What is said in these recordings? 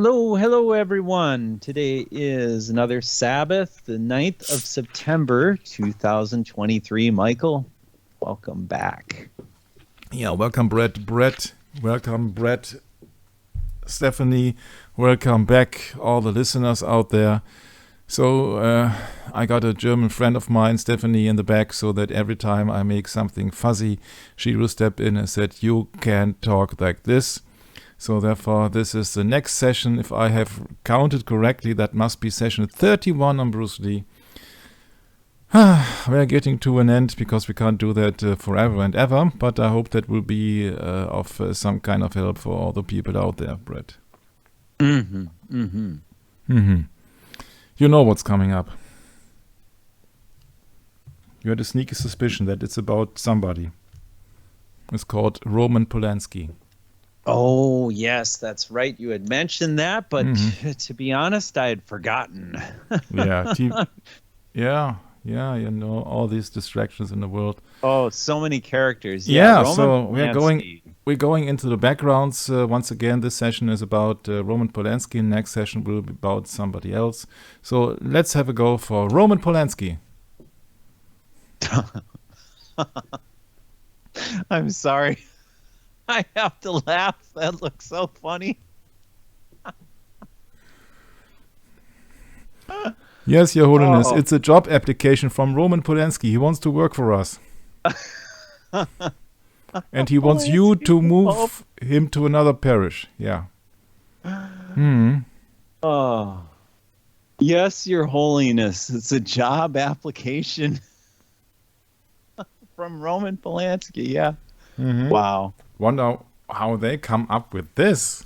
Hello, everyone. Today is another Sabbath, the 9th of September, 2023. Michael, welcome back. Yeah, welcome, Brett. Welcome, Brett. Stephanie, welcome back, all the listeners out there. So, I got a German friend of mine, Stephanie, in the back, so that every time I make something fuzzy, she will step in and said, "You can't talk like this." So therefore, this is the next session. If I have counted correctly, that must be session 31 on Bruce Lee. We're getting to an end because we can't do that forever and ever, but I hope that will be of some kind of help for all the people out there, Brett. You know what's coming up. You had a sneaky suspicion that it's about somebody. It's called Roman Polanski. Oh, yes, that's right. You had mentioned that, but to be honest, I had forgotten. Yeah, you know, all these distractions in the world. Oh, so many characters. Yeah, Roman so Polanski. we're going into the backgrounds. Once again, this session is about Roman Polanski. Next session will be about somebody else. So let's have a go for Roman Polanski. I'm sorry. I have to laugh. That looks so funny. Yes, Your Holiness. Oh. It's a job application from Roman Polanski. He wants to work for us. And he wants you to move him to another parish. Yeah. Oh. Yes, Your Holiness. It's a job application from Roman Polanski. Yeah. Wow. Wonder how they come up with this.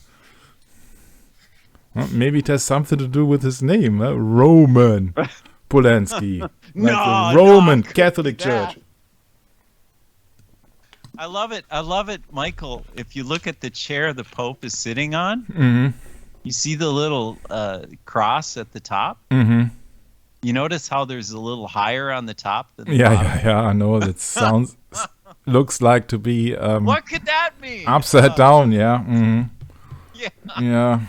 Well, maybe it has something to do with his name, Roman Polanski. Like the Roman Catholic Church. I love it, Michael. If you look at the chair the Pope is sitting on, you see the little cross at the top. You notice how there's a little higher on the top than the bottom? Yeah, I know. That sounds... looks like to be... what could that mean? Upside down, yeah. Yeah.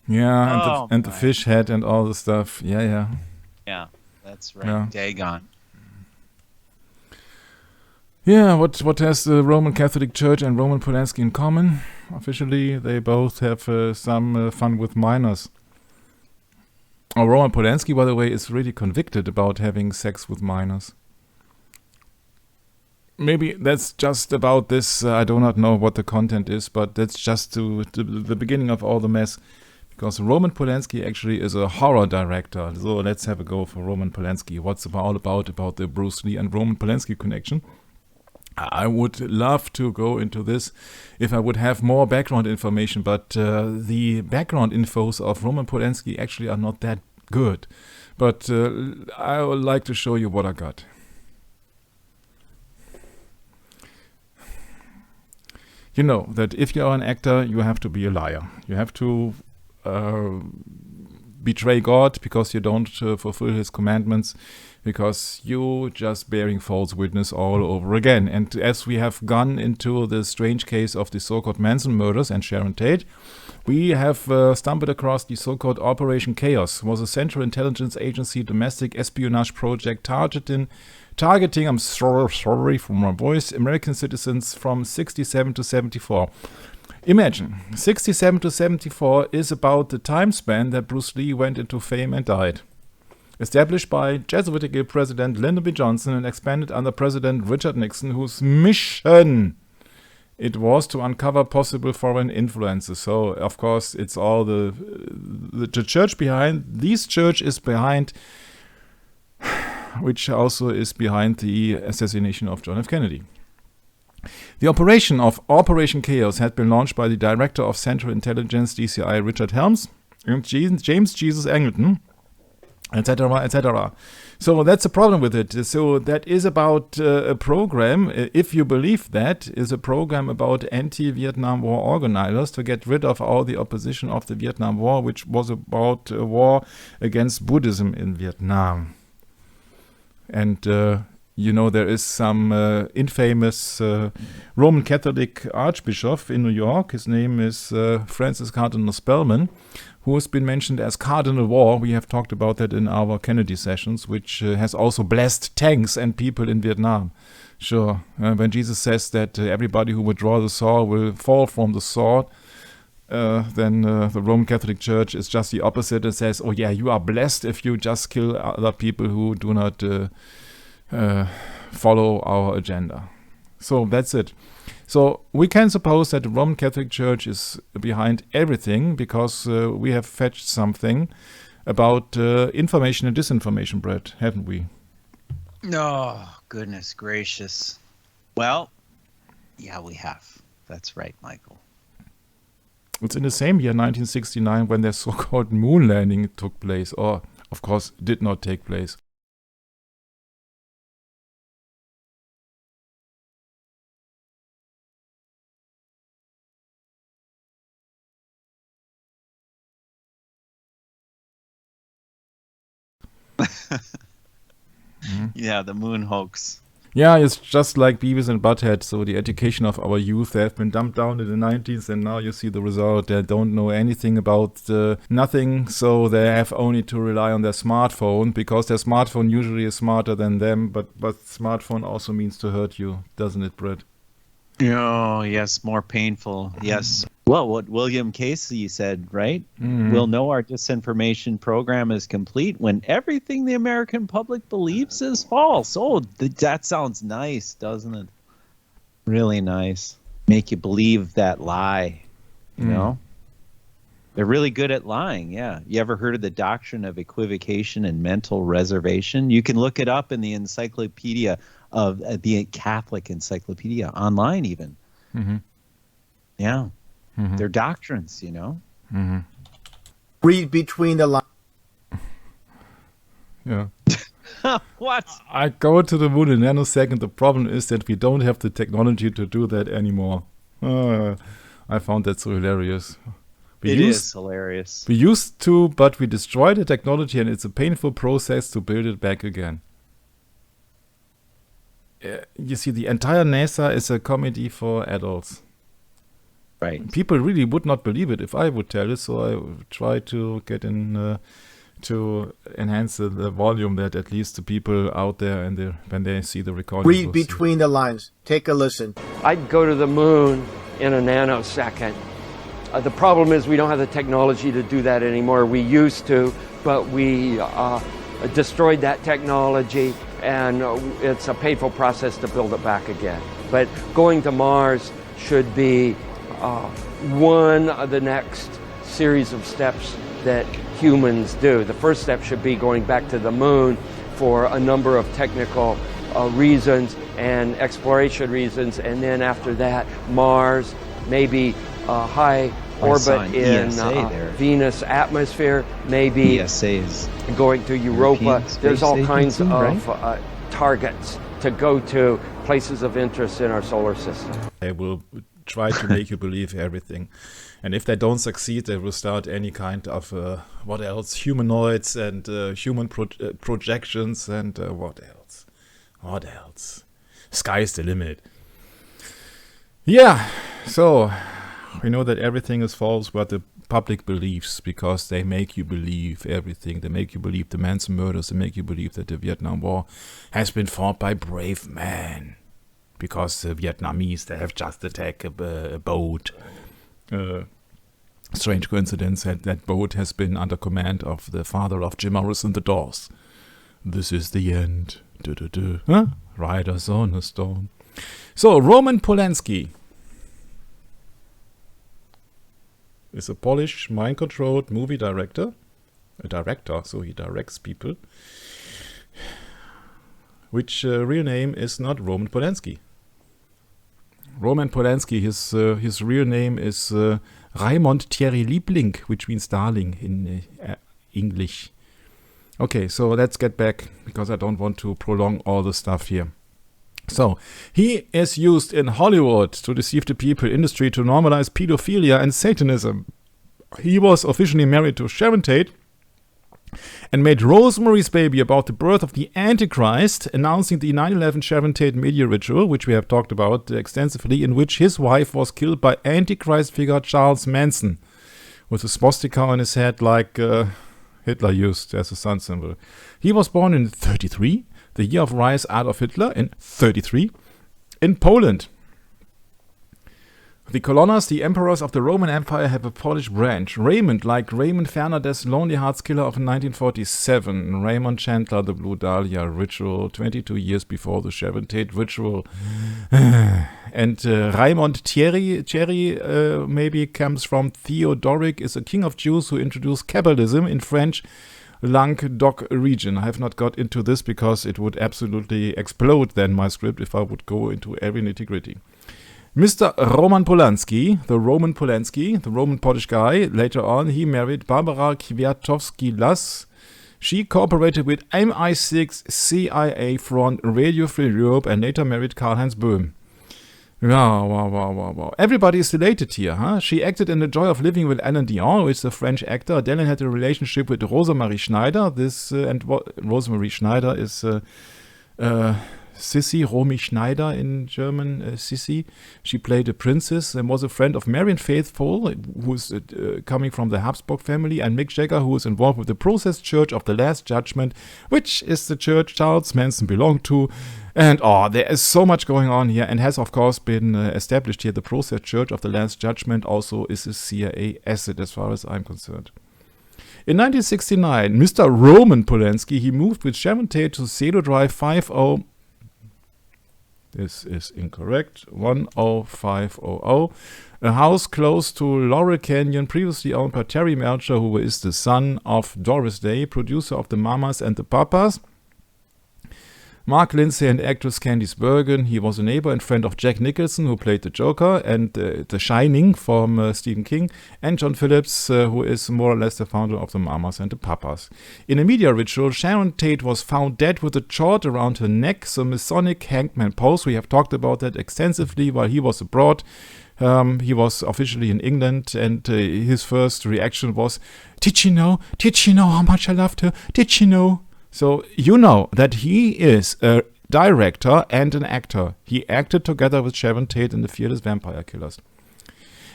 Yeah, and the fish head and all the stuff. Yeah, that's right. Yeah. Dagon. Yeah, what has the Roman Catholic Church and Roman Polanski in common? Officially, they both have some fun with minors. Roman Polanski, by the way, is really convicted about having sex with minors. Maybe that's just about this. I do not know what the content is, but that's just to the beginning of all the mess. Because Roman Polanski actually is a horror director. So let's have a go for Roman Polanski. What's it all about the Bruce Lee and Roman Polanski connection? I would love to go into this if I would have more background information, but the background infos of Roman Polanski actually are not that good. But I would like to show you what I got. You know that if you are an actor, you have to be a liar. You have to betray God because you don't fulfill his commandments, because you just bearing false witness all over again. And as we have gone into the strange case of the so-called Manson murders and Sharon Tate, we have stumbled across the so-called Operation Chaos. It was a Central Intelligence Agency domestic espionage project targeting, I'm sorry for my voice, American citizens from 67 to 74. Imagine, 67 to 74 is about the time span that Bruce Lee went into fame and died. Established by Jesuitical President Lyndon B. Johnson and expanded under President Richard Nixon, whose mission it was to uncover possible foreign influences. So, of course, it's all the church behind. This church is behind, which also is behind the assassination of John F. Kennedy. The operation of Operation Chaos had been launched by the Director of Central Intelligence, DCI, Richard Helms, and James Jesus Angleton, etc., etc. So that's the problem with it. So that is about a program, if you believe that, is a program about anti-Vietnam War organizers to get rid of all the opposition of the Vietnam War, which was about a war against Buddhism in Vietnam. And You know, there is some infamous Roman Catholic Archbishop in New York. His name is Francis Cardinal Spellman, who has been mentioned as Cardinal War. We have talked about that in our Kennedy sessions, which has also blessed tanks and people in Vietnam. Sure, when Jesus says that everybody who would draw the sword will fall from the sword, then the Roman Catholic Church is just the opposite. It says, oh yeah, you are blessed if you just kill other people who do not follow our agenda. So that's it. So we can suppose that the Roman Catholic Church is behind everything because we have fetched something about information and disinformation, Brett, haven't we? Oh, goodness gracious. Well, yeah, we have. That's right, Michael. It's in the same year, 1969, when the so-called moon landing took place, or, of course, did not take place. Yeah, the moon hoax. Yeah, it's just like Beavis and Butthead. So the education of our youth, they have been dumped down in the 90s, and now you see the result. They don't know anything about nothing, so they have only to rely on their smartphone, because their smartphone usually is smarter than them, but smartphone also means to hurt you, doesn't it, Brett? Oh, yes, more painful. Yes. Well, what William Casey said, right? We'll know our disinformation program is complete when everything the American public believes is false. Oh, that sounds nice, doesn't it? Really nice. Make you believe that lie, you know? They're really good at lying, yeah. You ever heard of the doctrine of equivocation and mental reservation? You can look it up in the encyclopedia of the Catholic Encyclopedia, online even. Yeah. They're doctrines, you know? Read between the lines. Yeah. What? I go to the moon in a nanosecond. The problem is that we don't have the technology to do that anymore. I found that so hilarious. It is hilarious. We used to, but we destroyed the technology, and it's a painful process to build it back again. You see, the entire NASA is a comedy for adults. Right. People really would not believe it if I would tell it, so I try to get in to enhance the volume, that at least the people out there and when they see the recording. Read between the lines. Take a listen. I'd go to the moon in a nanosecond. The problem is we don't have the technology to do that anymore. We used to, but we destroyed that technology, and it's a painful process to build it back again. But going to Mars should be one of the next series of steps that humans do. The first step should be going back to the moon for a number of technical reasons and exploration reasons, and then after that, Mars, maybe high orbit in Venus atmosphere, maybe ESA is going to Europa. There's all kinds of right? targets to go to, places of interest in our solar system. They will try to make you believe everything. And if they don't succeed, they will start any kind of, what else, humanoids and human projections and what else? What else? Sky's the limit. Yeah, so we know that everything is false what the public believes, because they make you believe everything. They make you believe the Manson murders. They make you believe that the Vietnam War has been fought by brave men, because the Vietnamese, they have just attacked a boat. Strange coincidence that boat has been under command of the father of Jim Morrison, The Doors. This is the end. Huh? Riders on a storm. So, Roman Polanski is a Polish, mind-controlled movie director. A director, so he directs people. Which real name is not Roman Polanski. Roman Polanski, his real name is Raimond Thierry Liebling, which means darling in English. Okay, so let's get back, because I don't want to prolong all the stuff here. So, he is used in Hollywood to deceive the people, industry, to normalize pedophilia and Satanism. He was officially married to Sharon Tate, and made Rosemary's Baby about the birth of the Antichrist, announcing the 9/11 Sharon Tate media ritual, which we have talked about extensively, in which his wife was killed by Antichrist figure Charles Manson, with a swastika on his head like Hitler used as a sun symbol. He was born in 1933, the year of rise Adolf Hitler in 1933, in Poland. The colonners, the emperors of the Roman Empire, have a Polish branch. Raymond, like Raymond Fernandez, Lonely Hearts Killer of 1947. Raymond Chandler, the Blue Dahlia ritual, 22 years before the Sharon Tate ritual. And Raymond Thierry maybe comes from Theodoric, is a king of Jews who introduced Kabbalism in French Languedoc region. I have not got into this because it would absolutely explode then my script if I would go into every nitty-gritty. Mr. Roman Polanski, the Roman Polish guy, later on he married Barbara Kwiatkowski-Las. She cooperated with MI6 CIA front Radio Free Europe and later married Karl-Heinz Böhm. Wow. Everybody is related here, huh? She acted in The Joy of Living with Alain Dion, who is a French actor. Alain had a relationship with Rosemarie Schneider. Rosemarie Schneider is Sissy, Romy Schneider in German, Sissy. She played a princess and was a friend of Marian Faithfull, who's coming from the Habsburg family, and Mick Jagger, who is involved with the Process Church of the Last Judgment, which is the church Charles Manson belonged to. And there is so much going on here, and has of course been established here. The Process Church of the Last Judgment also is a CIA asset as far as I'm concerned. In 1969, Mr. Roman Polanski, he moved with Sharon Tate to Cedar Drive 50. This is incorrect. 10500. A house close to Laurel Canyon, previously owned by Terry Melcher, who is the son of Doris Day, producer of The Mamas and the Papas. Mark Lindsay and actress Candice Bergen. He was a neighbor and friend of Jack Nicholson, who played the Joker, and The Shining from Stephen King, and John Phillips, who is more or less the founder of The Mamas and the Papas. In a media ritual, Sharon Tate was found dead with a cord around her neck, so Masonic hangman pose. We have talked about that extensively while he was abroad. He was officially in England, and his first reaction was, Did she know how much I loved her? Did she know? So you know that he is a director and an actor. He acted together with Sharon Tate in The Fearless Vampire Killers.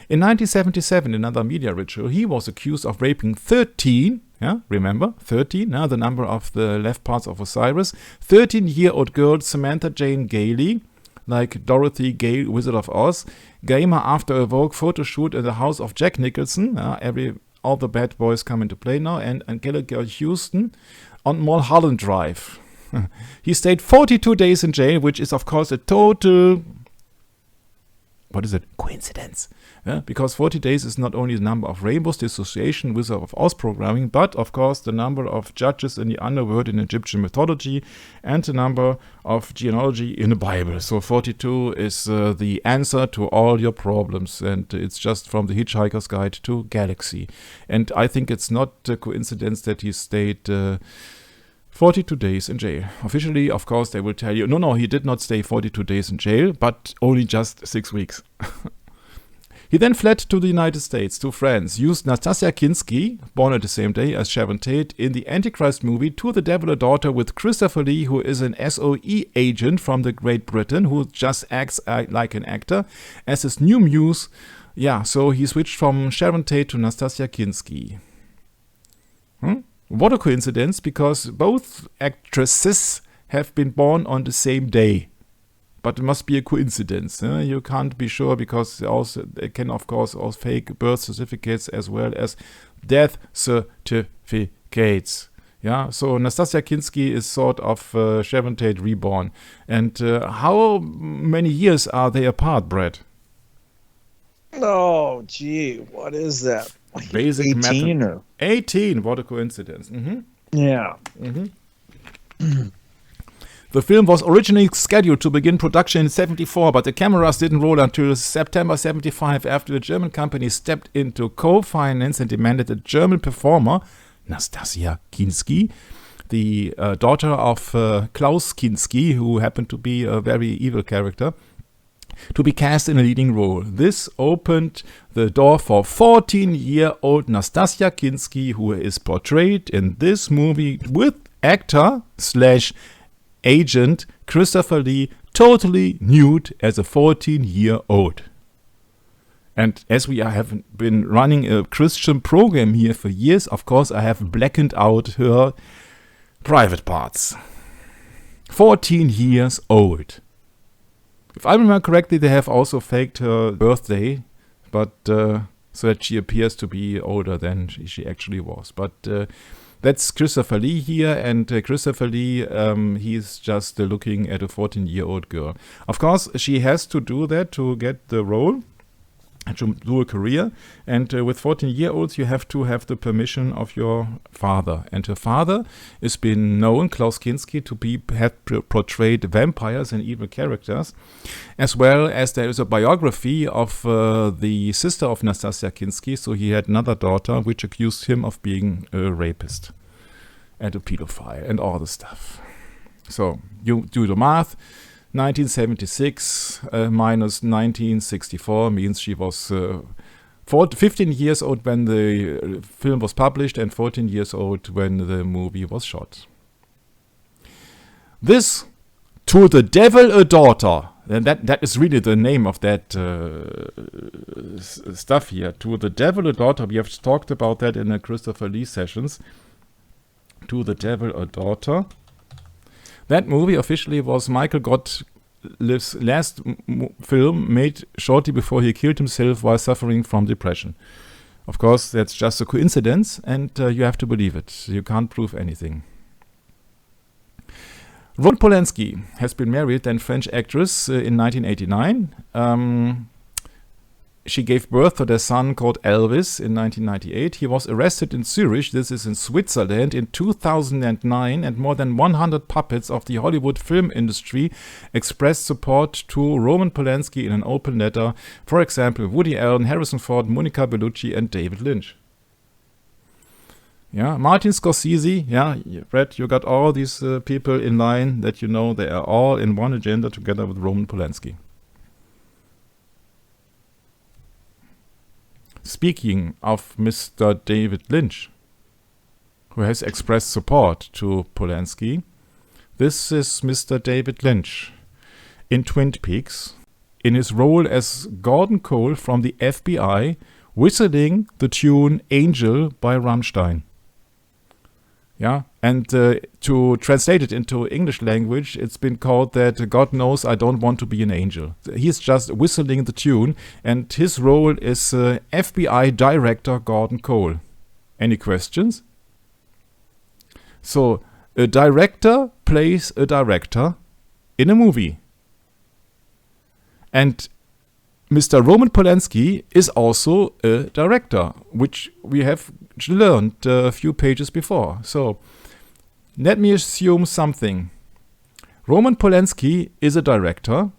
In 1977, another media ritual, he was accused of raping 13, remember, 13, the number of the left parts of Osiris, 13-year-old girl Samantha Jane Gailey, like Dorothy Gale, Wizard of Oz, gamer after a Vogue photo shoot in the house of Jack Nicholson. All the bad boys come into play now, and Angelica Houston on Mulholland Drive. He stayed 42 days in jail, which is of course a total, coincidence. Because 40 days is not only the number of rainbows, the association Wizard of Oz programming, but of course the number of judges in the underworld in Egyptian mythology and the number of genealogy in the Bible. So 42 is the answer to all your problems, and it's just from the Hitchhiker's Guide to Galaxy. And I think it's not a coincidence that he stayed 42 days in jail. Officially, of course, they will tell you, no, he did not stay 42 days in jail, but only just 6 weeks. He then fled to the United States, to France, used Nastasia Kinski, born at the same day as Sharon Tate, in the Antichrist movie To the Devil a Daughter with Christopher Lee, who is an SOE agent from the Great Britain, who just acts like an actor, as his new muse. So he switched from Sharon Tate to Nastasia Kinski. What a coincidence, because both actresses have been born on the same day. But it must be a coincidence. You can't be sure, because they can, of course, also fake birth certificates as well as death certificates. So Nastasia Kinski is sort of Sharon Tate reborn. And how many years are they apart, Brett? Oh, gee, what is that? Basic 18 or 18. What a coincidence. Yeah. The film was originally scheduled to begin production in 1974, but the cameras didn't roll until September 1975 after the German company stepped in to co-finance and demanded a German performer, Nastasia Kinski, the daughter of Klaus Kinski, who happened to be a very evil character, to be cast in a leading role. This opened the door for 14-year-old Nastassja Kinski, who is portrayed in this movie with actor/agent Christopher Lee, totally nude as a 14-year-old. And as we have been running a Christian program here for years, of course, I have blackened out her private parts. 14 years old. If I remember correctly, they have also faked her birthday, but so that she appears to be older than she actually was. But that's Christopher Lee here, and Christopher Lee, he's just looking at a 14-year-old girl. Of course, she has to do that to get the role, to do a career, and with 14-year-olds you have to have the permission of your father, and her father has been known, Klaus Kinski, to have portrayed vampires and evil characters, as well as there is a biography of the sister of Nastassja Kinski, so he had another daughter which accused him of being a rapist and a pedophile and all the stuff. So you do the math. 1976 minus 1964 means she was 15 years old when the film was published and 14 years old when the movie was shot. This, To the Devil a Daughter, and that is really the name of that stuff here. To the Devil a Daughter, we have talked about that in the Christopher Lee sessions. To the Devil a Daughter. That movie officially was Michael Gottlieb's last film, made shortly before he killed himself while suffering from depression. Of course, that's just a coincidence, and you have to believe it. You can't prove anything. Roman Polanski has been married to a French actress in 1989. She gave birth to their son called Elvis in 1998. He was arrested in Zurich, this is in Switzerland, in 2009, and more than 100 puppets of the Hollywood film industry expressed support to Roman Polanski in an open letter. For example, Woody Allen, Harrison Ford, Monica Bellucci, and David Lynch. Yeah, Martin Scorsese, yeah, Brett, you got all these people in line that you know they are all in one agenda together with Roman Polanski. Speaking of Mr. David Lynch, who has expressed support to Polanski, this is Mr. David Lynch in Twin Peaks, in his role as Gordon Cole from the FBI, whistling the tune Angel by Rammstein. Yeah, and to translate it into English language, it's been called that God knows I don't want to be an angel. He's just whistling the tune, and his role is FBI Director Gordon Cole. Any questions? So, a director plays a director in a movie. And Mr. Roman Polanski is also a director, which we have learned a few pages before. So, let me assume something. Roman Polanski is a director,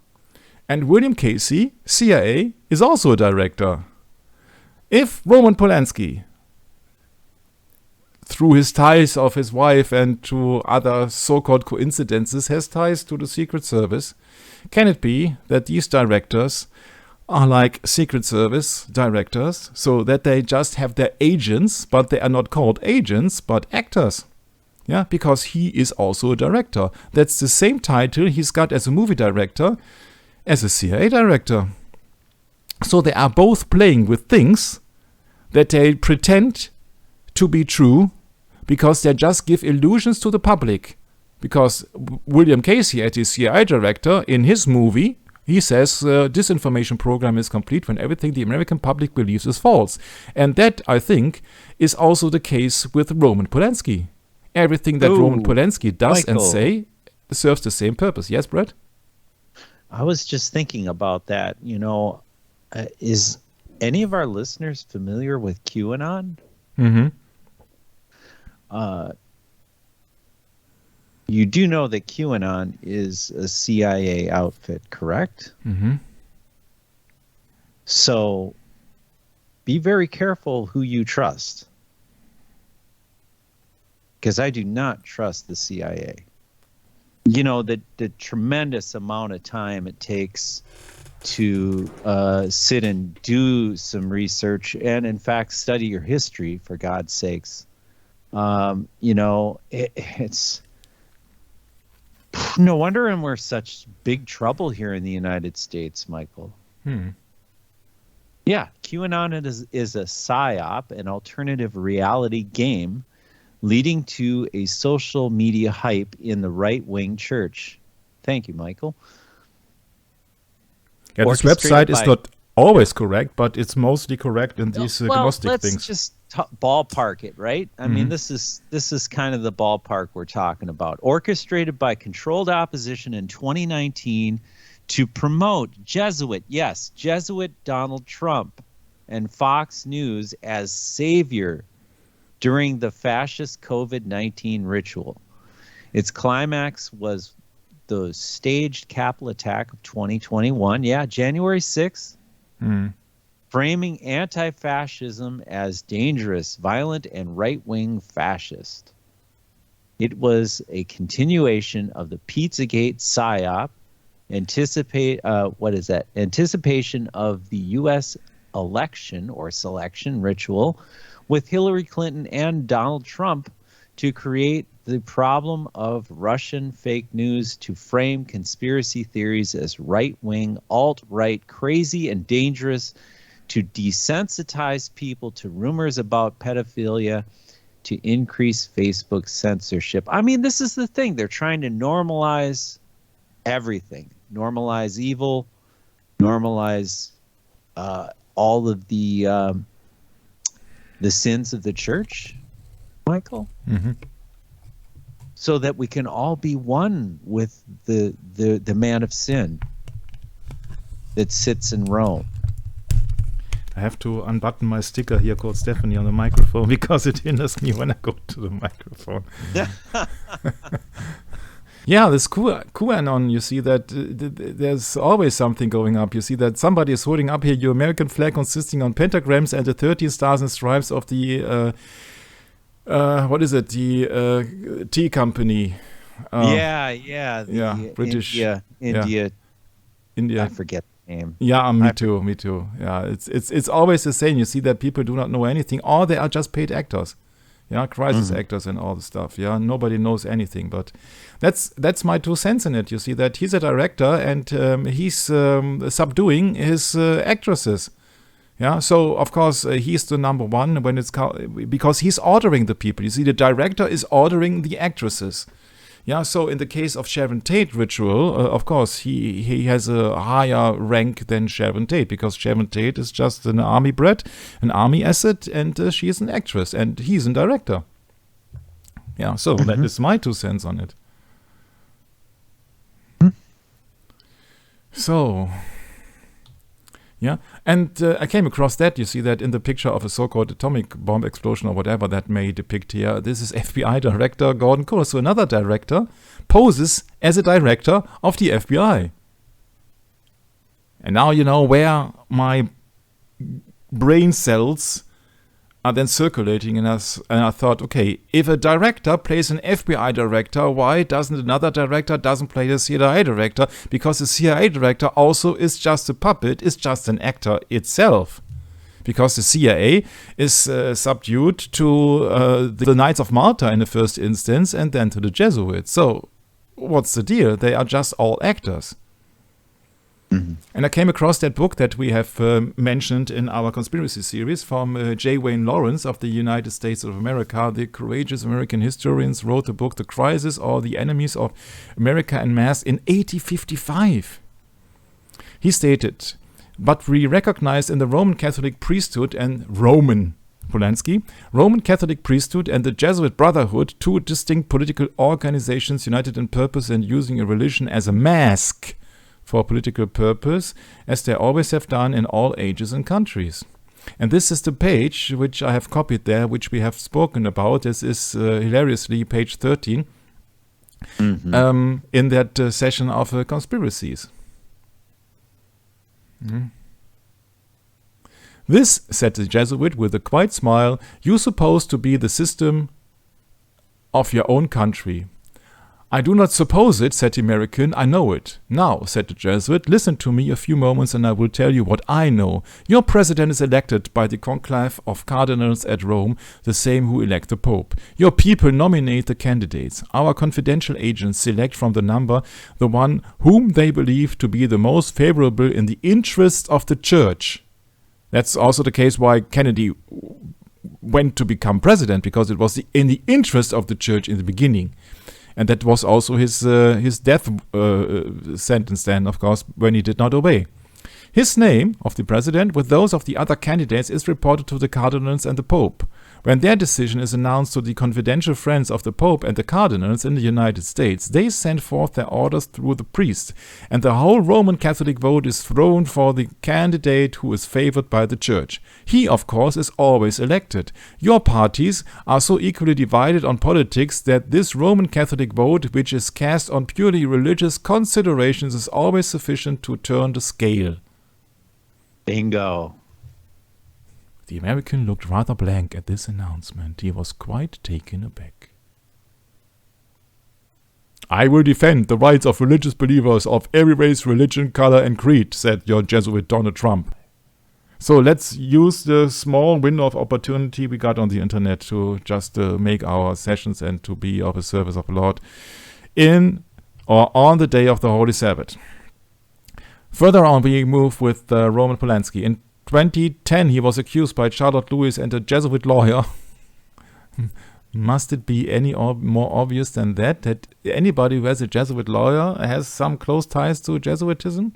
and William Casey, CIA, is also a director. If Roman Polanski, through his ties of his wife and to other so-called coincidences, has ties to the Secret Service, can it be that these directors are like Secret Service directors, so that they just have their agents, but they are not called agents, but actors? Yeah, because he is also a director. That's the same title he's got as a movie director, as a CIA director. So they are both playing with things that they pretend to be true, because they just give illusions to the public. Because William Casey, as the CIA director, in his movie, he says disinformation program is complete when everything the American public believes is false. And that, I think, is also the case with Roman Polanski. Everything that Roman Polanski does and say serves the same purpose. Yes, Brett? I was just thinking about that. You know, is any of our listeners familiar with QAnon? Mm-hmm. You do know that QAnon is a CIA outfit, correct? Mm-hmm. So be very careful who you trust. Because I do not trust the CIA. You know, the tremendous amount of time it takes to sit and do some research and, in fact, study your history, for God's sakes. It's no wonder we're such big trouble here in the United States, Michael. Yeah, QAnon is a psyop, an alternative reality game leading to a social media hype in the right-wing church. Thank you, Michael. Yeah, this website is not always correct, but it's mostly correct in these Gnostic things. Let's just ballpark it, right? I mean, this is kind of the ballpark we're talking about. Orchestrated by controlled opposition in 2019 to promote Jesuit Donald Trump and Fox News as savior during the fascist COVID-19 ritual. Its climax was the staged Capitol attack of 2021. Yeah, January 6th. Framing anti-fascism as dangerous, violent, and right-wing fascist. It was a continuation of the Pizzagate psyop, anticipation of the U.S. election or selection ritual with Hillary Clinton and Donald Trump to create the problem of Russian fake news, to frame conspiracy theories as right-wing, alt-right, crazy, and dangerous, to desensitize people to rumors about pedophilia, to increase Facebook censorship. I mean, this is the thing. They're trying to normalize everything. Normalize evil, normalize all of the sins of the church, Michael. So that we can all be one with the man of sin that sits in Rome. I have to unbutton my sticker here called Stephanie on the microphone because it hinders me when I go to the microphone. Yeah, this QAnon, you see that there's always something going up. You see that somebody is holding up here your American flag consisting on pentagrams and the 13 stars and stripes of the what is it? The tea company. British. India. I forget the name. Yeah, me too. Yeah, it's always the same. You see that people do not know anything, or they are just paid actors. Yeah, crisis actors and all the stuff. Yeah, nobody knows anything. But that's my 2 cents in it. You see that he's a director and he's subduing his actresses. Yeah, so of course he's the number one when it's because he's ordering the people. You see, the director is ordering the actresses. Yeah, so in the case of Sharon Tate ritual, of course he has a higher rank than Sharon Tate because Sharon Tate is just an army brat, an army asset, and she is an actress and he's a director. Yeah, so that is my 2 cents on it. So. Yeah, and I came across that. You see that in the picture of a so-called atomic bomb explosion or whatever that may depict here. This is FBI Director Gordon Kohler. So another director poses as a director of the FBI. And now you know where my brain cells are then circulating, and I thought, okay, if a director plays an FBI director, why doesn't another director play the CIA director? Because the CIA director also is just a puppet, is just an actor itself. Because the CIA is subdued to the Knights of Malta in the first instance, and then to the Jesuits. So what's the deal? They are just all actors. And I came across that book that we have mentioned in our conspiracy series from J. Wayne Lawrence of the United States of America. The courageous American historians wrote the book The Crisis or the Enemies of America en Masse in 1855. He stated, "But we recognize in the Roman Catholic priesthood and Roman Catholic priesthood and the Jesuit Brotherhood, 2 distinct political organizations united in purpose and using a religion as a mask for political purpose, as they always have done in all ages and countries." And this is the page which I have copied there, which we have spoken about. This is hilariously page 13 in that session of conspiracies. "This," said the Jesuit with a quiet smile, "you suppose to be the system of your own country. I do not suppose it, said the American, I know it. Now, said the Jesuit, listen to me a few moments and I will tell you what I know. Your president is elected by the conclave of cardinals at Rome, the same who elect the Pope. Your people nominate the candidates. Our confidential agents select from the number the one whom they believe to be the most favorable in the interest of the church. That's also the case why Kennedy went to become president, because it was in the interest of the church in the beginning. And that was also his death sentence then, of course, when he did not obey. His name of the president with those of the other candidates is reported to the cardinals and the Pope. When their decision is announced to the confidential friends of the Pope and the cardinals in the United States, they send forth their orders through the priest, and the whole Roman Catholic vote is thrown for the candidate who is favored by the Church. He, of course, is always elected. Your parties are so equally divided on politics that this Roman Catholic vote, which is cast on purely religious considerations, is always sufficient to turn the scale. Bingo. The American looked rather blank at this announcement. He was quite taken aback. I will defend the rights of religious believers of every race, religion, color, and creed, said your Jesuit Donald Trump. So let's use the small window of opportunity we got on the internet to just make our sessions and to be of a service of the Lord in or on the day of the Holy Sabbath. Further on, we move with Roman Polanski. In 2010, he was accused by Charlotte Lewis and a Jesuit lawyer. Must it be any more obvious than that anybody who has a Jesuit lawyer has some close ties to Jesuitism?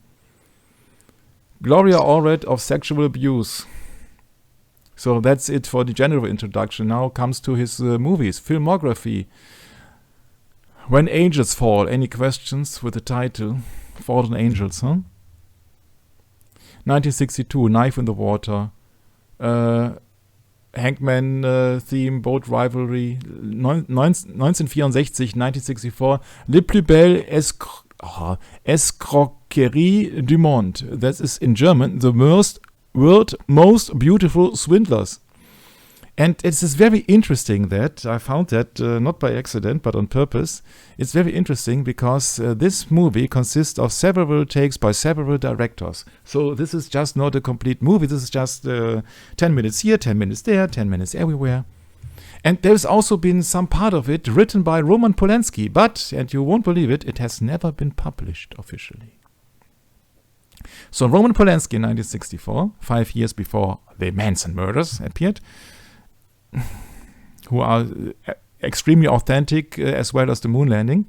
Gloria Allred of sexual abuse. So that's it for the general introduction. Now comes to his movies, filmography. When Angels Fall. Any questions with the title? Fallen Angels, huh? 1962, Knife in the Water, Hangman Theme, Boat Rivalry, 1964, 1964, Le Plus Belle Escroquerie du Monde. That is in German, the world's most beautiful swindlers. And it's very interesting that I found that not by accident but on purpose. It's very interesting because this movie consists of several takes by several directors. So this is just not a complete movie. This is just 10 minutes here, 10 minutes there, 10 minutes everywhere. And there's also been some part of it written by Roman Polanski, but, and you won't believe it, it has never been published officially. So Roman Polanski in 1964, 5 years before the Manson murders appeared, who are extremely authentic as well as the moon landing.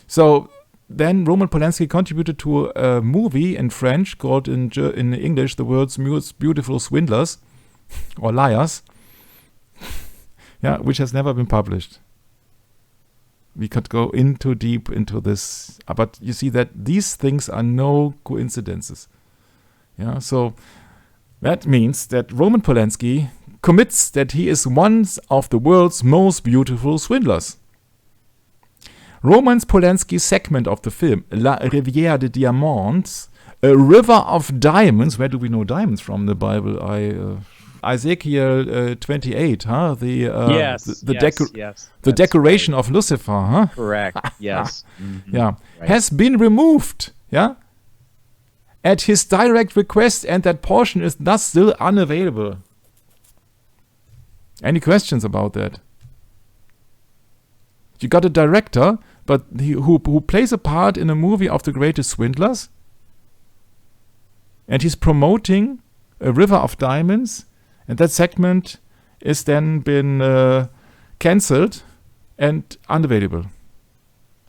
So then Roman Polanski contributed to a movie in French called in English The World's Most Beautiful Swindlers or Liars, which has never been published. We could go into deep into this, but you see that these things are no coincidences. So that means that Roman Polanski commits that he is one of the world's most beautiful swindlers. Roman Polanski's segment of the film, La Rivière de Diamants, a river of diamonds. Where do we know diamonds from the Bible? Ezekiel 28, huh? The decoration of Lucifer, huh? Correct. Yes. Mm-hmm. Right. Has been removed. At his direct request, and that portion is thus still unavailable. Any questions about that? You got a director, but who plays a part in a movie of the greatest swindlers, and he's promoting a river of diamonds, and that segment is then been cancelled and unavailable.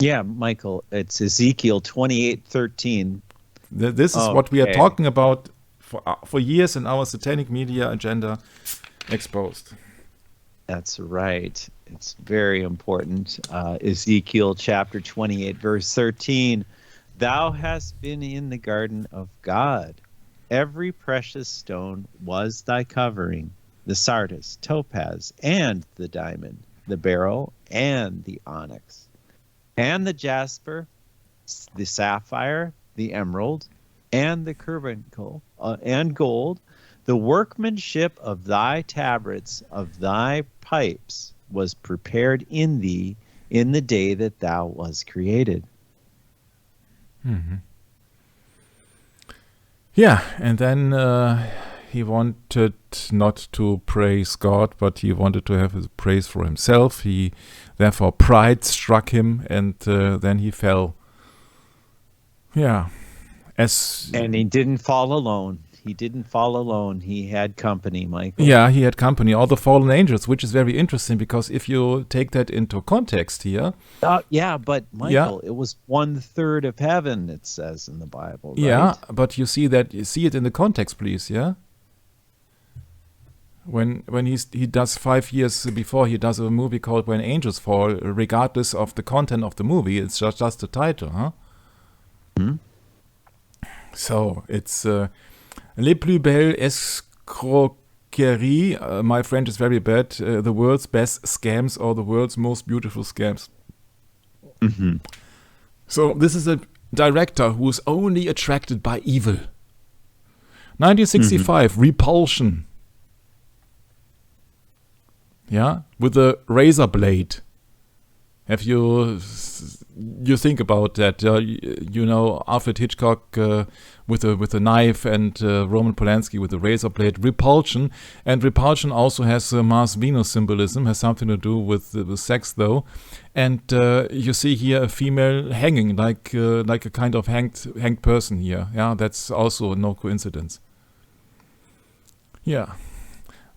Yeah, Michael, it's Ezekiel 28:13. This is what we are talking about for years in our Satanic Media Agenda exposed. That's right. It's very important. Ezekiel chapter 28, verse 13. Thou hast been in the garden of God. Every precious stone was thy covering, the sardius, topaz, and the diamond, the beryl, and the onyx, and the jasper, the sapphire, the emerald, and the carbuncle, and gold. The workmanship of thy tabrets, of thy pipes, was prepared in thee in the day that thou was created. Yeah, and then he wanted not to praise God, but he wanted to have his praise for himself. He, therefore, pride struck him, and then he fell. Yeah, And he didn't fall alone. He didn't fall alone. He had company, Michael. Yeah, he had company, all the fallen angels, which is very interesting because if you take that into context here. Yeah, but Michael, it was 1/3 of heaven, it says in the Bible, right? Yeah, but you see it in the context, please, yeah? When he does 5 years before, he does a movie called When Angels Fall, regardless of the content of the movie, it's just the title, huh? So, it's Les plus belles escroqueries, my French is very bad, the world's best scams or the world's most beautiful scams. So this is a director who is only attracted by evil. 1965, Repulsion. Yeah, with a razor blade. Have you think about that? You know, Alfred Hitchcock with a knife and Roman Polanski with a razor blade. Repulsion, and Repulsion also has Mars Venus symbolism, has something to do with sex though. And you see here a female hanging like a kind of hanged person here. Yeah, that's also no coincidence. Yeah,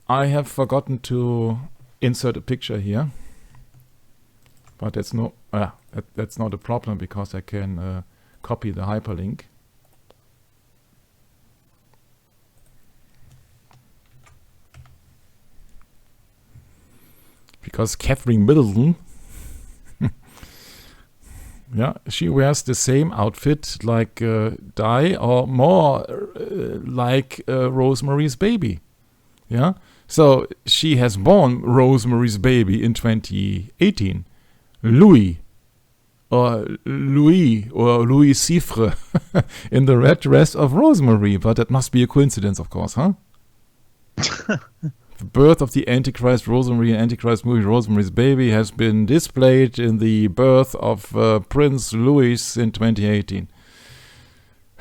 I have forgotten to insert a picture here. But that's that's not a problem because I can copy the hyperlink. Because Catherine Middleton, yeah, she wears the same outfit like Di, or more like Rosemary's Baby. Yeah, so she has born Rosemary's Baby in 2018. Louis Cifre in the red dress of Rosemary, but that must be a coincidence, of course, huh? The birth of the Antichrist, Rosemary, and Antichrist movie Rosemary's Baby has been displayed in the birth of Prince Louis in 2018.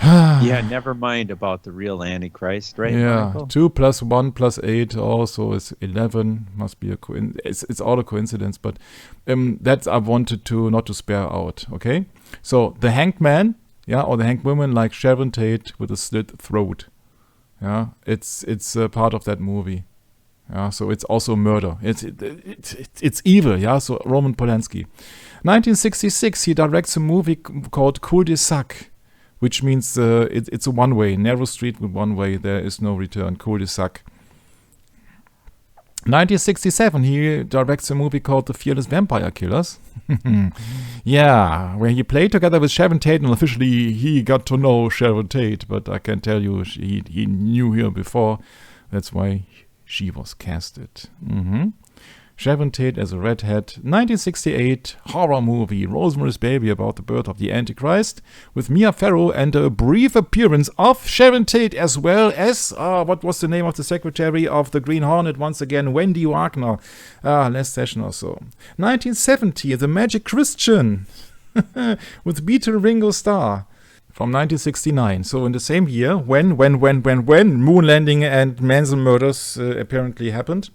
Yeah, never mind about the real Antichrist, right? Yeah, Michael? 2 + 1 + 8 also is 11. Must be a coincidence. It's all a coincidence, but that I wanted to not to spare out. Okay, so the hanged man, yeah, or the hanged woman like Sharon Tate with a slit throat. Yeah, it's part of that movie. Yeah, so it's also murder. It's evil. Yeah, so Roman Polanski, 1966, he directs a movie called Cul-de-sac, which means it's a one-way, narrow street with one way. There is no return. Cul-de-sac. 1967, he directs a movie called The Fearless Vampire Killers. Yeah, where he played together with Sharon Tate, and officially he got to know Sharon Tate, but I can tell you he knew her before. That's why she was casted. Sharon Tate as a redhead. 1968 horror movie Rosemary's Baby about the birth of the Antichrist with Mia Farrow and a brief appearance of Sharon Tate as well as what was the name of the secretary of the Green Hornet once again, Wendy Wagner. Last session or so. 1970 The Magic Christian with Beatle Ringo Starr. From 1969, so in the same year when moon landing and Manson murders apparently happened,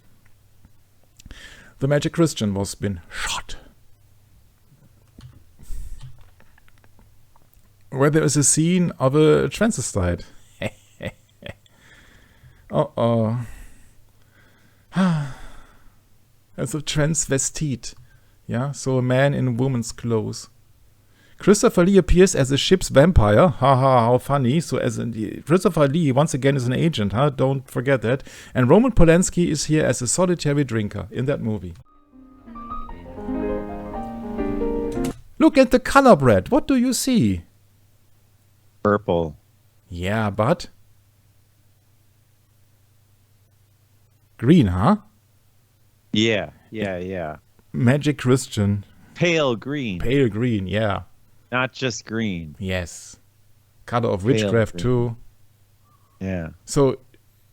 the Magic Christian was been shot. Where there is a scene of a transvestite. Uh-oh. As a transvestite. Yeah, so a man in woman's clothes. Christopher Lee appears as a ship's vampire. Haha, how funny. So Christopher Lee once again is an agent, huh? Don't forget that. And Roman Polanski is here as a solitary drinker in that movie. Look at the color, Brad. What do you see? Purple. Yeah, but green, huh? Yeah. Magic Christian. Pale green. Pale green, yeah. Not just green. Yes. Color of witchcraft too. Yeah. So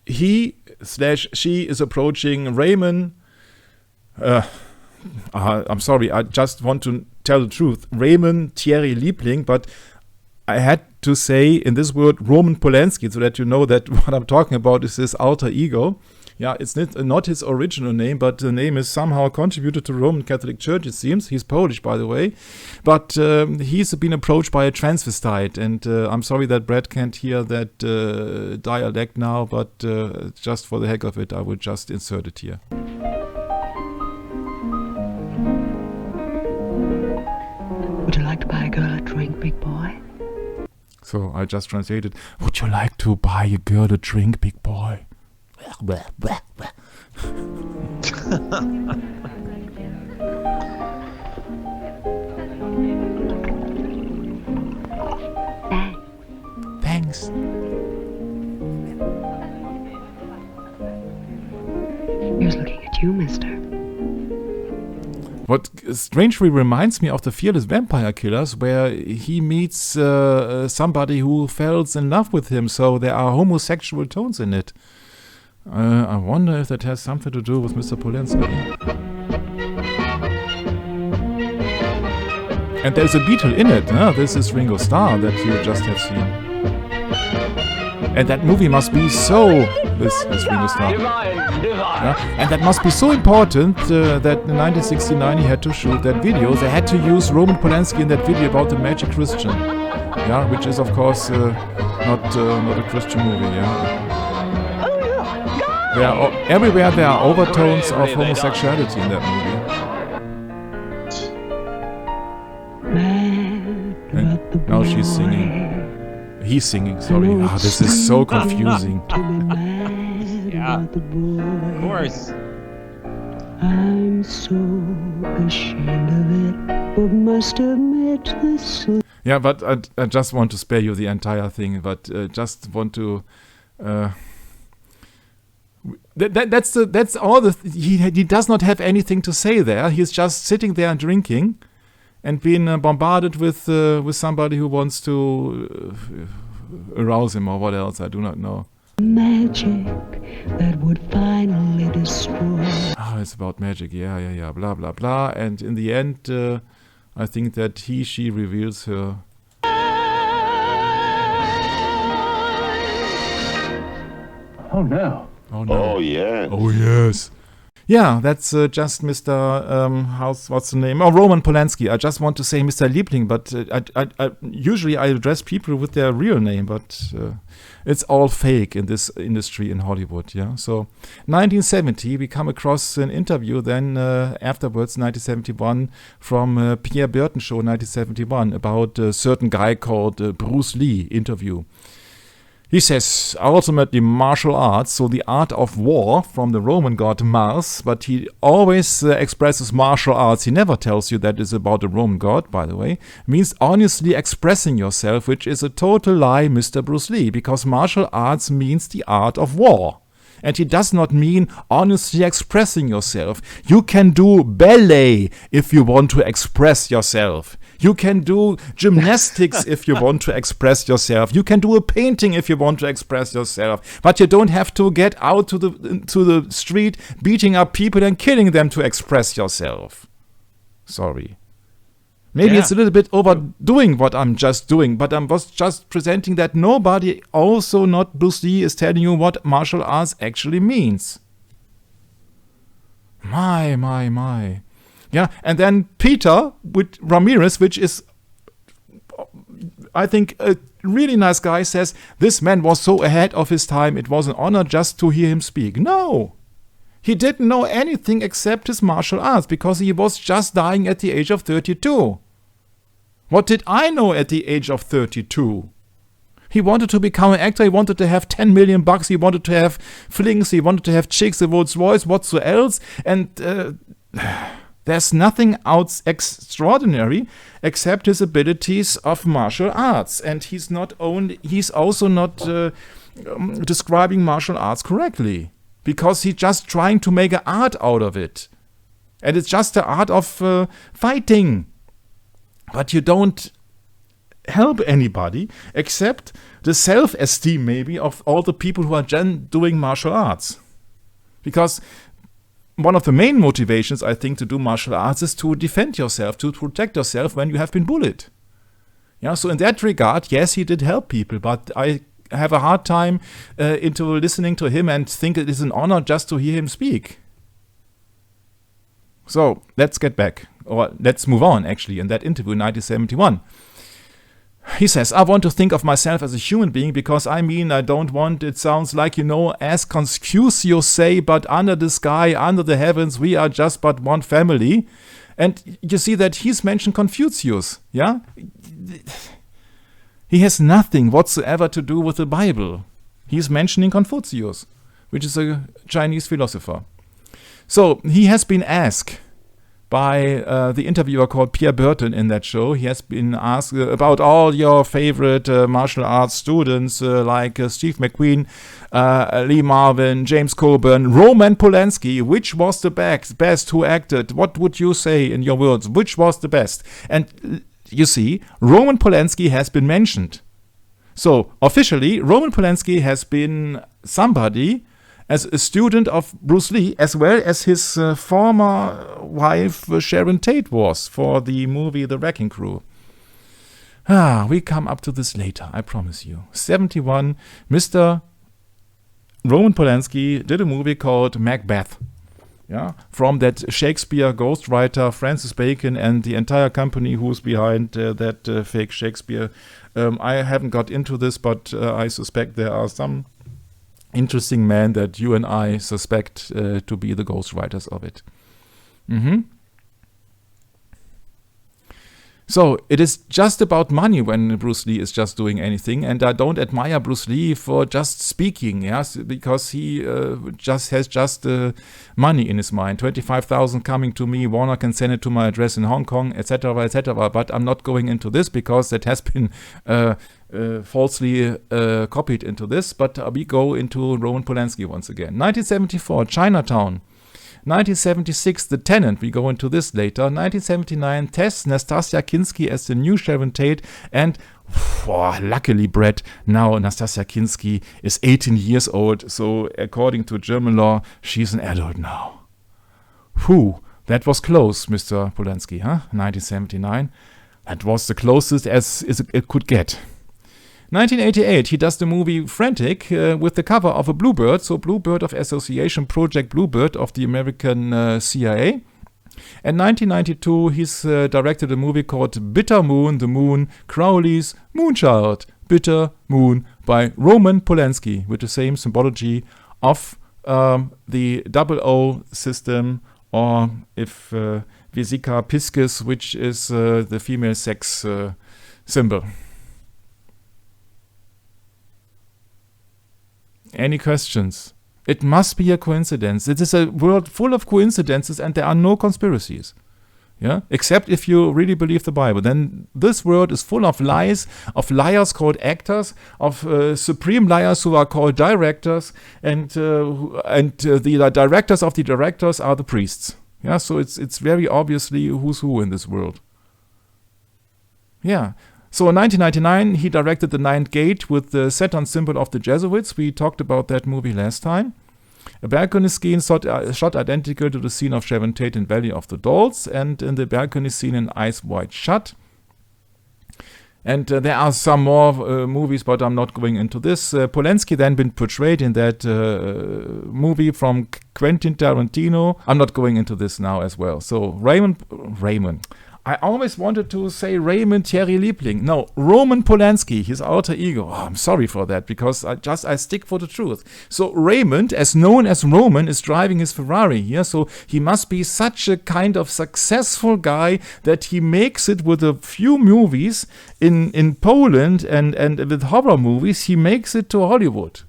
he/she is approaching Raymond, I'm sorry, I just want to tell the truth. Raymond Thierry Liebling, but I had to say in this word Roman Polanski so that you know that what I'm talking about is his alter ego. Yeah, it's not his original name, but the name is somehow contributed to the Roman Catholic Church, it seems. He's Polish, by the way. But he's been approached by a transvestite. And I'm sorry that Brad can't hear that dialect now, but just for the heck of it, I will just insert it here. Would you like to buy a girl a drink, big boy? So I just translated, would you like to buy a girl a drink, big boy? Thanks. Here's looking at you, mister. What strangely reminds me of the Fearless Vampire Killers, where he meets somebody who falls in love with him, so there are homosexual tones in it. I wonder if that has something to do with Mr. Polanski. And there's a Beatle in it. This is Ringo Starr that you just have seen. And that movie must be so... This is Ringo Starr. Yeah? And that must be so important that in 1969 he had to shoot that video. They had to use Roman Polanski in that video about the Magic Christian. Yeah, which is of course not a Christian movie, yeah. Everywhere there are overtones of homosexuality in that movie. And now she's singing. He's singing, sorry. This is so confusing. Yeah, of course. I'm so ashamed of it, but must admit this. Yeah, but I just want to spare you the entire thing, but just want to... That's all. He does not have anything to say there. He's just sitting there and drinking, and being bombarded with somebody who wants to arouse him or what else. I do not know. Magic that would finally destroy. It's about magic. Yeah. Blah blah blah. And in the end, I think that she reveals her. Oh no. Oh no. Oh yeah. Oh yes. Yeah, that's just Mr. What's the name? Oh, Roman Polanski. I just want to say Mr. Liebling, but I usually I address people with their real name, but it's all fake in this industry in Hollywood. Yeah. So, 1970, we come across an interview. Then afterwards, 1971, from Pierre Burton Show, 1971, about a certain guy called Bruce Lee interview. He says, ultimately martial arts, so the art of war from the Roman god Mars, but he always expresses martial arts. He never tells you that is about the Roman god, by the way. Means honestly expressing yourself, which is a total lie, Mr. Bruce Lee, because martial arts means the art of war. And he does not mean honestly expressing yourself. You can do ballet if you want to express yourself. You can do gymnastics if you want to express yourself. You can do a painting if you want to express yourself. But you don't have to get out to the street beating up people and killing them to express yourself. Sorry. Maybe it's a little bit overdoing what I'm just doing, but I was just presenting that nobody, also not Bruce Lee, is telling you what martial arts actually means. My. Yeah, and then Peter with Ramirez, which is, I think, a really nice guy, says, this man was so ahead of his time, it was an honor just to hear him speak. No, he didn't know anything except his martial arts, because he was just dying at the age of 32. What did I know at the age of 32? He wanted to become an actor, he wanted to have $10 million, he wanted to have flings, he wanted to have chicks, a Rolls Royce, what's else, and... there's nothing extraordinary except his abilities of martial arts, and he's also not describing martial arts correctly, because he's just trying to make an art out of it, and it's just the art of fighting, but you don't help anybody except the self-esteem maybe of all the people who are doing martial arts, because one of the main motivations, I think, to do martial arts is to defend yourself, to protect yourself when you have been bullied. Yeah, so in that regard, yes, he did help people, but I have a hard time into listening to him and think it is an honor just to hear him speak. So let's get back, or let's move on, actually, in that interview in 1971. He says, I want to think of myself as a human being because I don't want, it sounds like, as Confucius say, but under the sky, under the heavens, we are just but one family. And you see that he's mentioned Confucius, yeah? He has nothing whatsoever to do with the Bible. He's mentioning Confucius, which is a Chinese philosopher. So he has been asked by the interviewer called Pierre Burton in that show. He has been asked about all your favorite martial arts students like Steve McQueen, Lee Marvin, James Coburn, Roman Polanski. Which was the best who acted? What would you say in your words? Which was the best? And you see, Roman Polanski has been mentioned. So officially, Roman Polanski has been somebody as a student of Bruce Lee, as well as his former wife Sharon Tate was for the movie The Wrecking Crew. We come up to this later, I promise you. 71, Mr. Roman Polanski did a movie called Macbeth. Yeah, from that Shakespeare ghostwriter Francis Bacon and the entire company who's behind that fake Shakespeare. I haven't got into this, but I suspect there are some interesting men that you and I suspect to be the ghostwriters of it. So it is just about money when Bruce Lee is just doing anything, and I don't admire Bruce Lee for just speaking, yes, because he just has money in his mind. 25,000 coming to me, Warner can send it to my address in Hong Kong, etc., etc. But I'm not going into this because that has been falsely copied into this. But we go into Roman Polanski once again. 1974, Chinatown. 1976, The Tenant, we go into this later. 1979, Tess Nastasia Kinski as the new Sharon Tate. And luckily, Brett, now Nastasia Kinski is 18 years old. So according to German law, she's an adult now. That was close, Mr. Polanski, huh? 1979. That was the closest as it could get. 1988, he does the movie Frantic with the cover of a bluebird, so Bluebird of Association Project Bluebird of the American CIA. And 1992, he's directed a movie called Bitter Moon, the Moon, Crowley's Moonchild, Bitter Moon by Roman Polanski, with the same symbology of the O system, or if Vesica Piscis, which is the female sex symbol. Any questions? It must be a coincidence. It is a world full of coincidences and there are no conspiracies. Yeah? Except if you really believe the Bible. Then this world is full of lies, of liars called actors, of supreme liars who are called directors, and the directors of the directors are the priests. Yeah, so it's very obviously who's who in this world. Yeah. So in 1999, he directed The Ninth Gate with the Saturn symbol of the Jesuits. We talked about that movie last time. A balcony scene shot identical to the scene of Sharon Tate in Valley of the Dolls, and in the balcony scene in Eyes Wide Shut. And there are some more movies, but I'm not going into this. Polanski then been portrayed in that movie from Quentin Tarantino. I'm not going into this now as well. So Raymond. I always wanted to say Raymond Thierry Liebling. No, Roman Polanski, his alter ego. I'm sorry for that, because I stick for the truth. So Raymond, as known as Roman, is driving his Ferrari here. So he must be such a kind of successful guy that he makes it with a few movies in Poland and with horror movies, he makes it to Hollywood.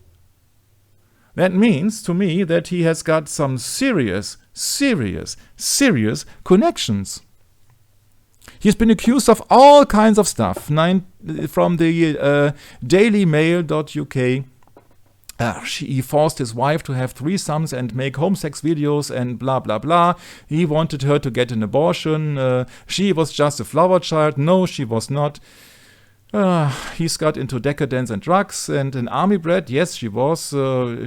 That means to me that he has got some serious connections. He's been accused of all kinds of stuff. From the dailymail.uk, he forced his wife to have threesomes and make home sex videos and blah, blah, blah. He wanted her to get an abortion. She was just a flower child. No, she was not. He's got into decadence and drugs, and an army brat. Yes, she was.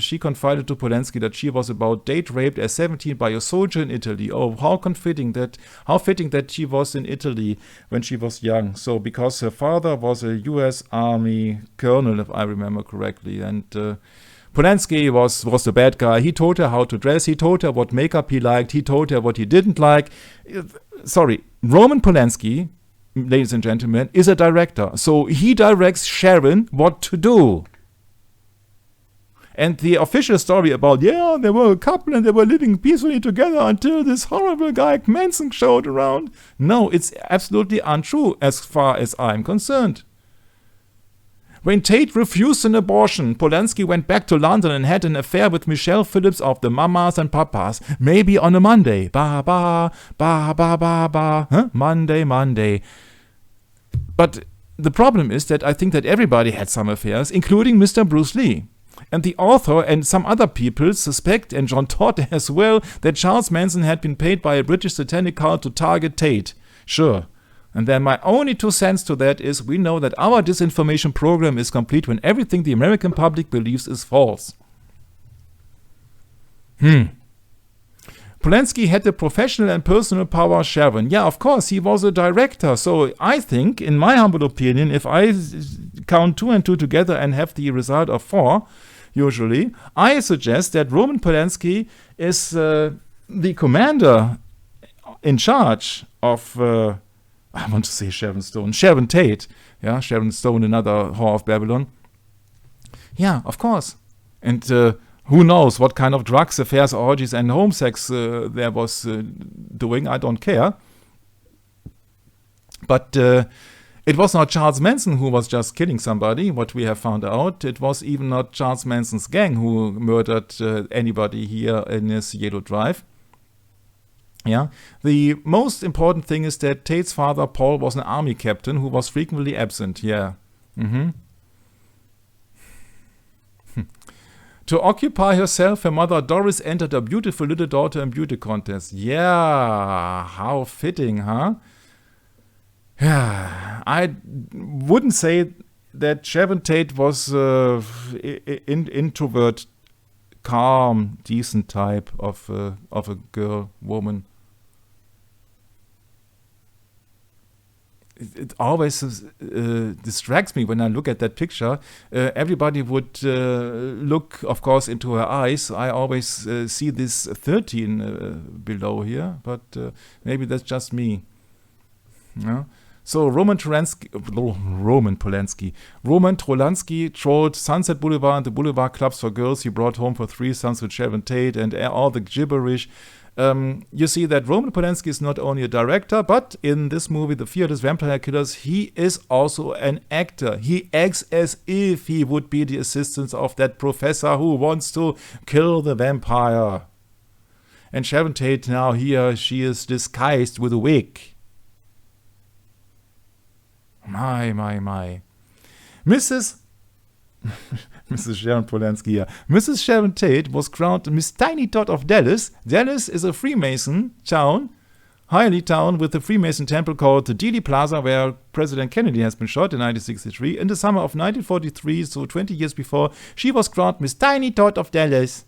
She confided to Polanski that she was about date raped at 17 by a soldier in Italy. Oh, how fitting that she was in Italy when she was young. So, because her father was a U.S. Army colonel, if I remember correctly, and Polanski was the bad guy. He told her how to dress. He told her what makeup he liked. He told her what he didn't like. Sorry, Roman Polanski, ladies and gentlemen, is a director. So he directs Sharon what to do. And the official story about, they were a couple and they were living peacefully together until this horrible guy Manson showed around. No, it's absolutely untrue as far as I'm concerned. When Tate refused an abortion, Polanski went back to London and had an affair with Michelle Phillips of the Mamas and Papas, maybe on a Monday. Ba ba ba ba ba ba. Huh? Monday. But the problem is that I think that everybody had some affairs, including Mr. Bruce Lee. And the author and some other people suspect, and John Todd as well, that Charles Manson had been paid by a British satanic cult to target Tate. Sure. And then my only 2 cents to that is we know that our disinformation program is complete when everything the American public believes is false. Polanski had the professional and personal power Sharon. Yeah, of course, he was a director. So I think, in my humble opinion, if I count 2 and 2 together and have the result of 4, usually, I suggest that Roman Polanski is the commander in charge of... I want to say Sharon Tate. Yeah, Sharon Stone, another whore of Babylon. Yeah, of course. And who knows what kind of drugs, affairs, orgies, and home sex there was doing. I don't care. But it was not Charles Manson who was just killing somebody, what we have found out. It was even not Charles Manson's gang who murdered anybody here in his Yellow Drive. Yeah, the most important thing is that Tate's father, Paul, was an army captain who was frequently absent. Yeah. To occupy herself, her mother Doris entered a beautiful little daughter in beauty contest. Yeah, how fitting, huh? Yeah, I wouldn't say that Sharon Tate was introvert, calm, decent type of a girl, woman. It always distracts me when I look at that picture. Everybody would look, of course, into her eyes. I always see this 13 below here, but maybe that's just me. Yeah. So Roman Polanski trolled Sunset Boulevard and the Boulevard clubs for girls he brought home for threesomes with Sharon Tate and all the gibberish. You see that Roman Polanski is not only a director, but in this movie, The Fearless Vampire Killers, he is also an actor. He acts as if he would be the assistant of that professor who wants to kill the vampire. And Sharon Tate now here, she is disguised with a wig. My. Mrs. Sharon Polanski here. Mrs. Sharon Tate was crowned Miss Tiny Tot of Dallas. Dallas is a Freemason town, highly town with a Freemason temple called the Dealey Plaza, where President Kennedy has been shot in 1963. In the summer of 1943, so 20 years before, she was crowned Miss Tiny Tot of Dallas.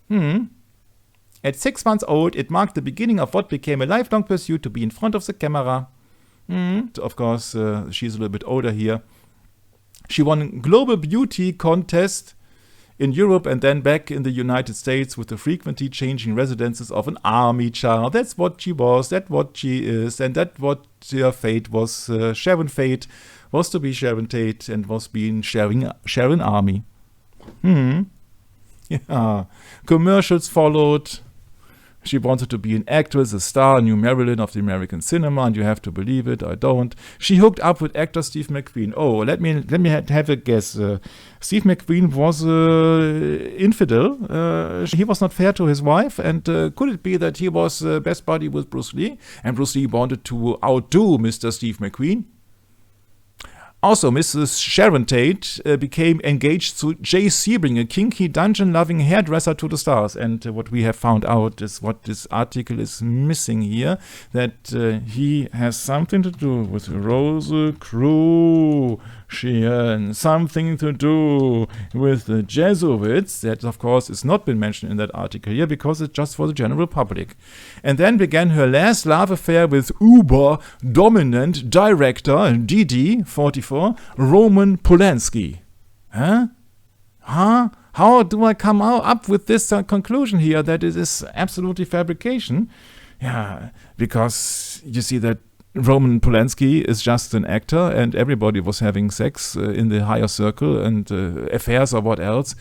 At 6 months old, it marked the beginning of what became a lifelong pursuit to be in front of the camera. Of course, she's a little bit older here. She won a global beauty contest in Europe and then back in the United States with the frequently changing residences of an army child. That's what she was, that's what she is, and that's what her fate was. Sharon Fate was to be Sharon Tate and was being Sharon Army. Yeah. Commercials followed. She wanted to be an actress, a star, a new Marilyn of the American cinema, and you have to believe it, I don't. She hooked up with actor Steve McQueen. Oh, let me have a guess. Steve McQueen was infidel. He was not fair to his wife, and could it be that he was best buddy with Bruce Lee, and Bruce Lee wanted to outdo Mr. Steve McQueen? Also, Mrs. Sharon Tate became engaged to Jay Sebring, a kinky, dungeon-loving hairdresser to the stars. And what we have found out is what this article is missing here, that he has something to do with Rosicrucian, something to do with the Jesuits. That, of course, is not been mentioned in that article here because it's just for the general public. And then began her last love affair with uber-dominant director, DD, 44, Roman Polanski. Huh? How do I come up with this conclusion here that it is absolutely fabrication? Yeah, because you see that Roman Polanski is just an actor and everybody was having sex in the higher circle and affairs or what else.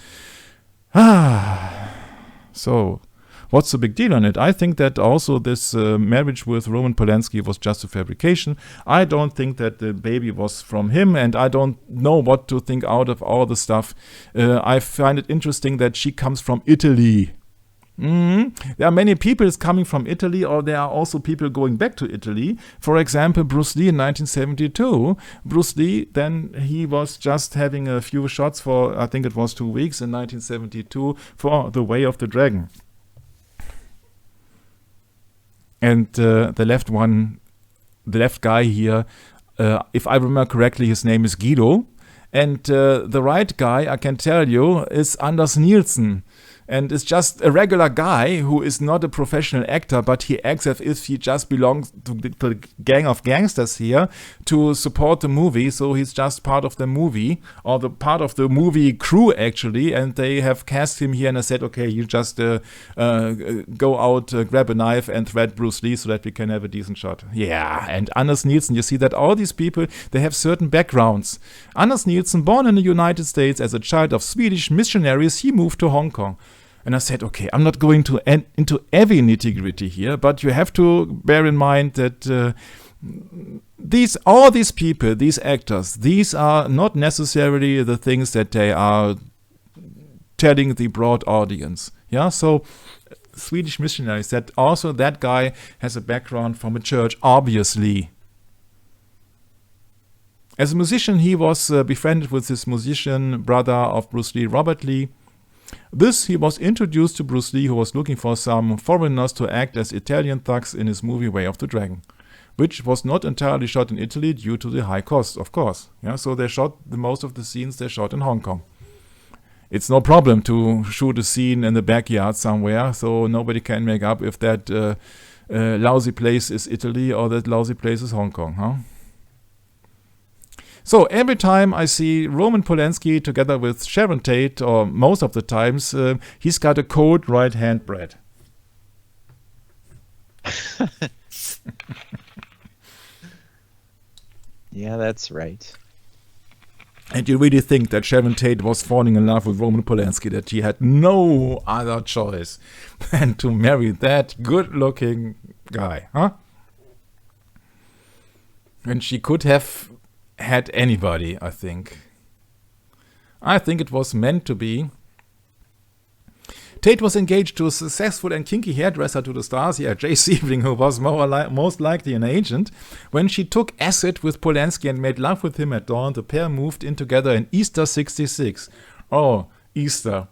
So, what's the big deal on it? I think that also this marriage with Roman Polanski was just a fabrication. I don't think that the baby was from him, and I don't know what to think out of all the stuff. I find it interesting that she comes from Italy. There are many people coming from Italy, or there are also people going back to Italy. For example, Bruce Lee in 1972. Bruce Lee, then he was just having a few shots for, I think it was 2 weeks in 1972 for The Way of the Dragon. And the left guy here, if I remember correctly, his name is Guido. And the right guy, I can tell you, is Anders Nielsen. And it's just a regular guy who is not a professional actor, but he acts as if he just belongs to the gang of gangsters here to support the movie. So he's just part of the movie, or the part of the movie crew actually. And they have cast him here, and I said, okay, you just go out, grab a knife, and threat Bruce Lee so that we can have a decent shot. Yeah, and Anders Nielsen, you see that all these people, they have certain backgrounds. Anders Nielsen, born in the United States as a child of Swedish missionaries, he moved to Hong Kong. And I said, okay, I'm not going to into every nitty-gritty here, but you have to bear in mind that all these people, these actors, these are not necessarily the things that they are telling the broad audience. Yeah, so Swedish missionaries, that also that guy has a background from a church, obviously. As a musician, he was befriended with his musician brother of Bruce Lee, Robert Lee. He was introduced to Bruce Lee, who was looking for some foreigners to act as Italian thugs in his movie Way of the Dragon, which was not entirely shot in Italy due to the high cost, of course. Yeah, so they shot most of the scenes they shot in Hong Kong. It's no problem to shoot a scene in the backyard somewhere, so nobody can make up if that lousy place is Italy or that lousy place is Hong Kong, huh? So every time I see Roman Polanski together with Sharon Tate, or most of the times, he's got a cold right hand bread. Yeah, that's right. And you really think that Sharon Tate was falling in love with Roman Polanski, that she had no other choice than to marry that good-looking guy, huh? And she could have had anybody, I think. I think it was meant to be. Tate was engaged to a successful and kinky hairdresser to the stars, Jay Sebring, who was most likely an agent. When she took acid with Polanski and made love with him at dawn, the pair moved in together in Easter 66. Oh, Easter.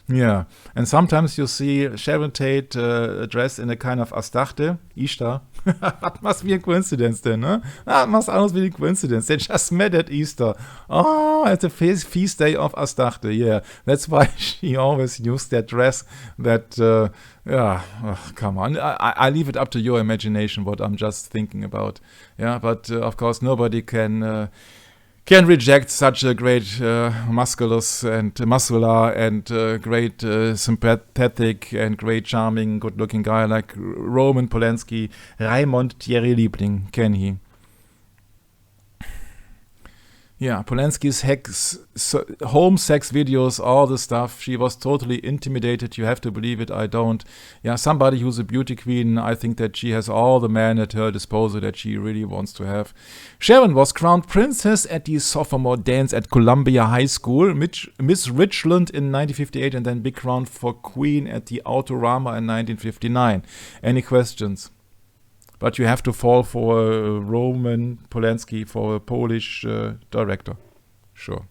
Yeah, and sometimes you see Sharon Tate dressed in a kind of Astarte, Easter. That must be a coincidence then, huh? That must always be a coincidence. They just met at Easter. Oh, at the feast day of Astarte, yeah. That's why she always used that dress that, come on. I leave it up to your imagination what I'm just thinking about. Yeah, but of course nobody can reject such a great muscular and great sympathetic and great charming, good-looking guy like Roman Polanski. Raimund Thierry Liebling, can he? Yeah, Polanski's home sex videos, all the stuff. She was totally intimidated. You have to believe it. I don't. Yeah, somebody who's a beauty queen. I think that she has all the men at her disposal that she really wants to have. Sharon was crowned princess at the sophomore dance at Columbia High School. Miss Richland in 1958, and then big crowned for queen at the Autorama in 1959. Any questions? But you have to fall for Roman Polanski, for a Polish director. Sure.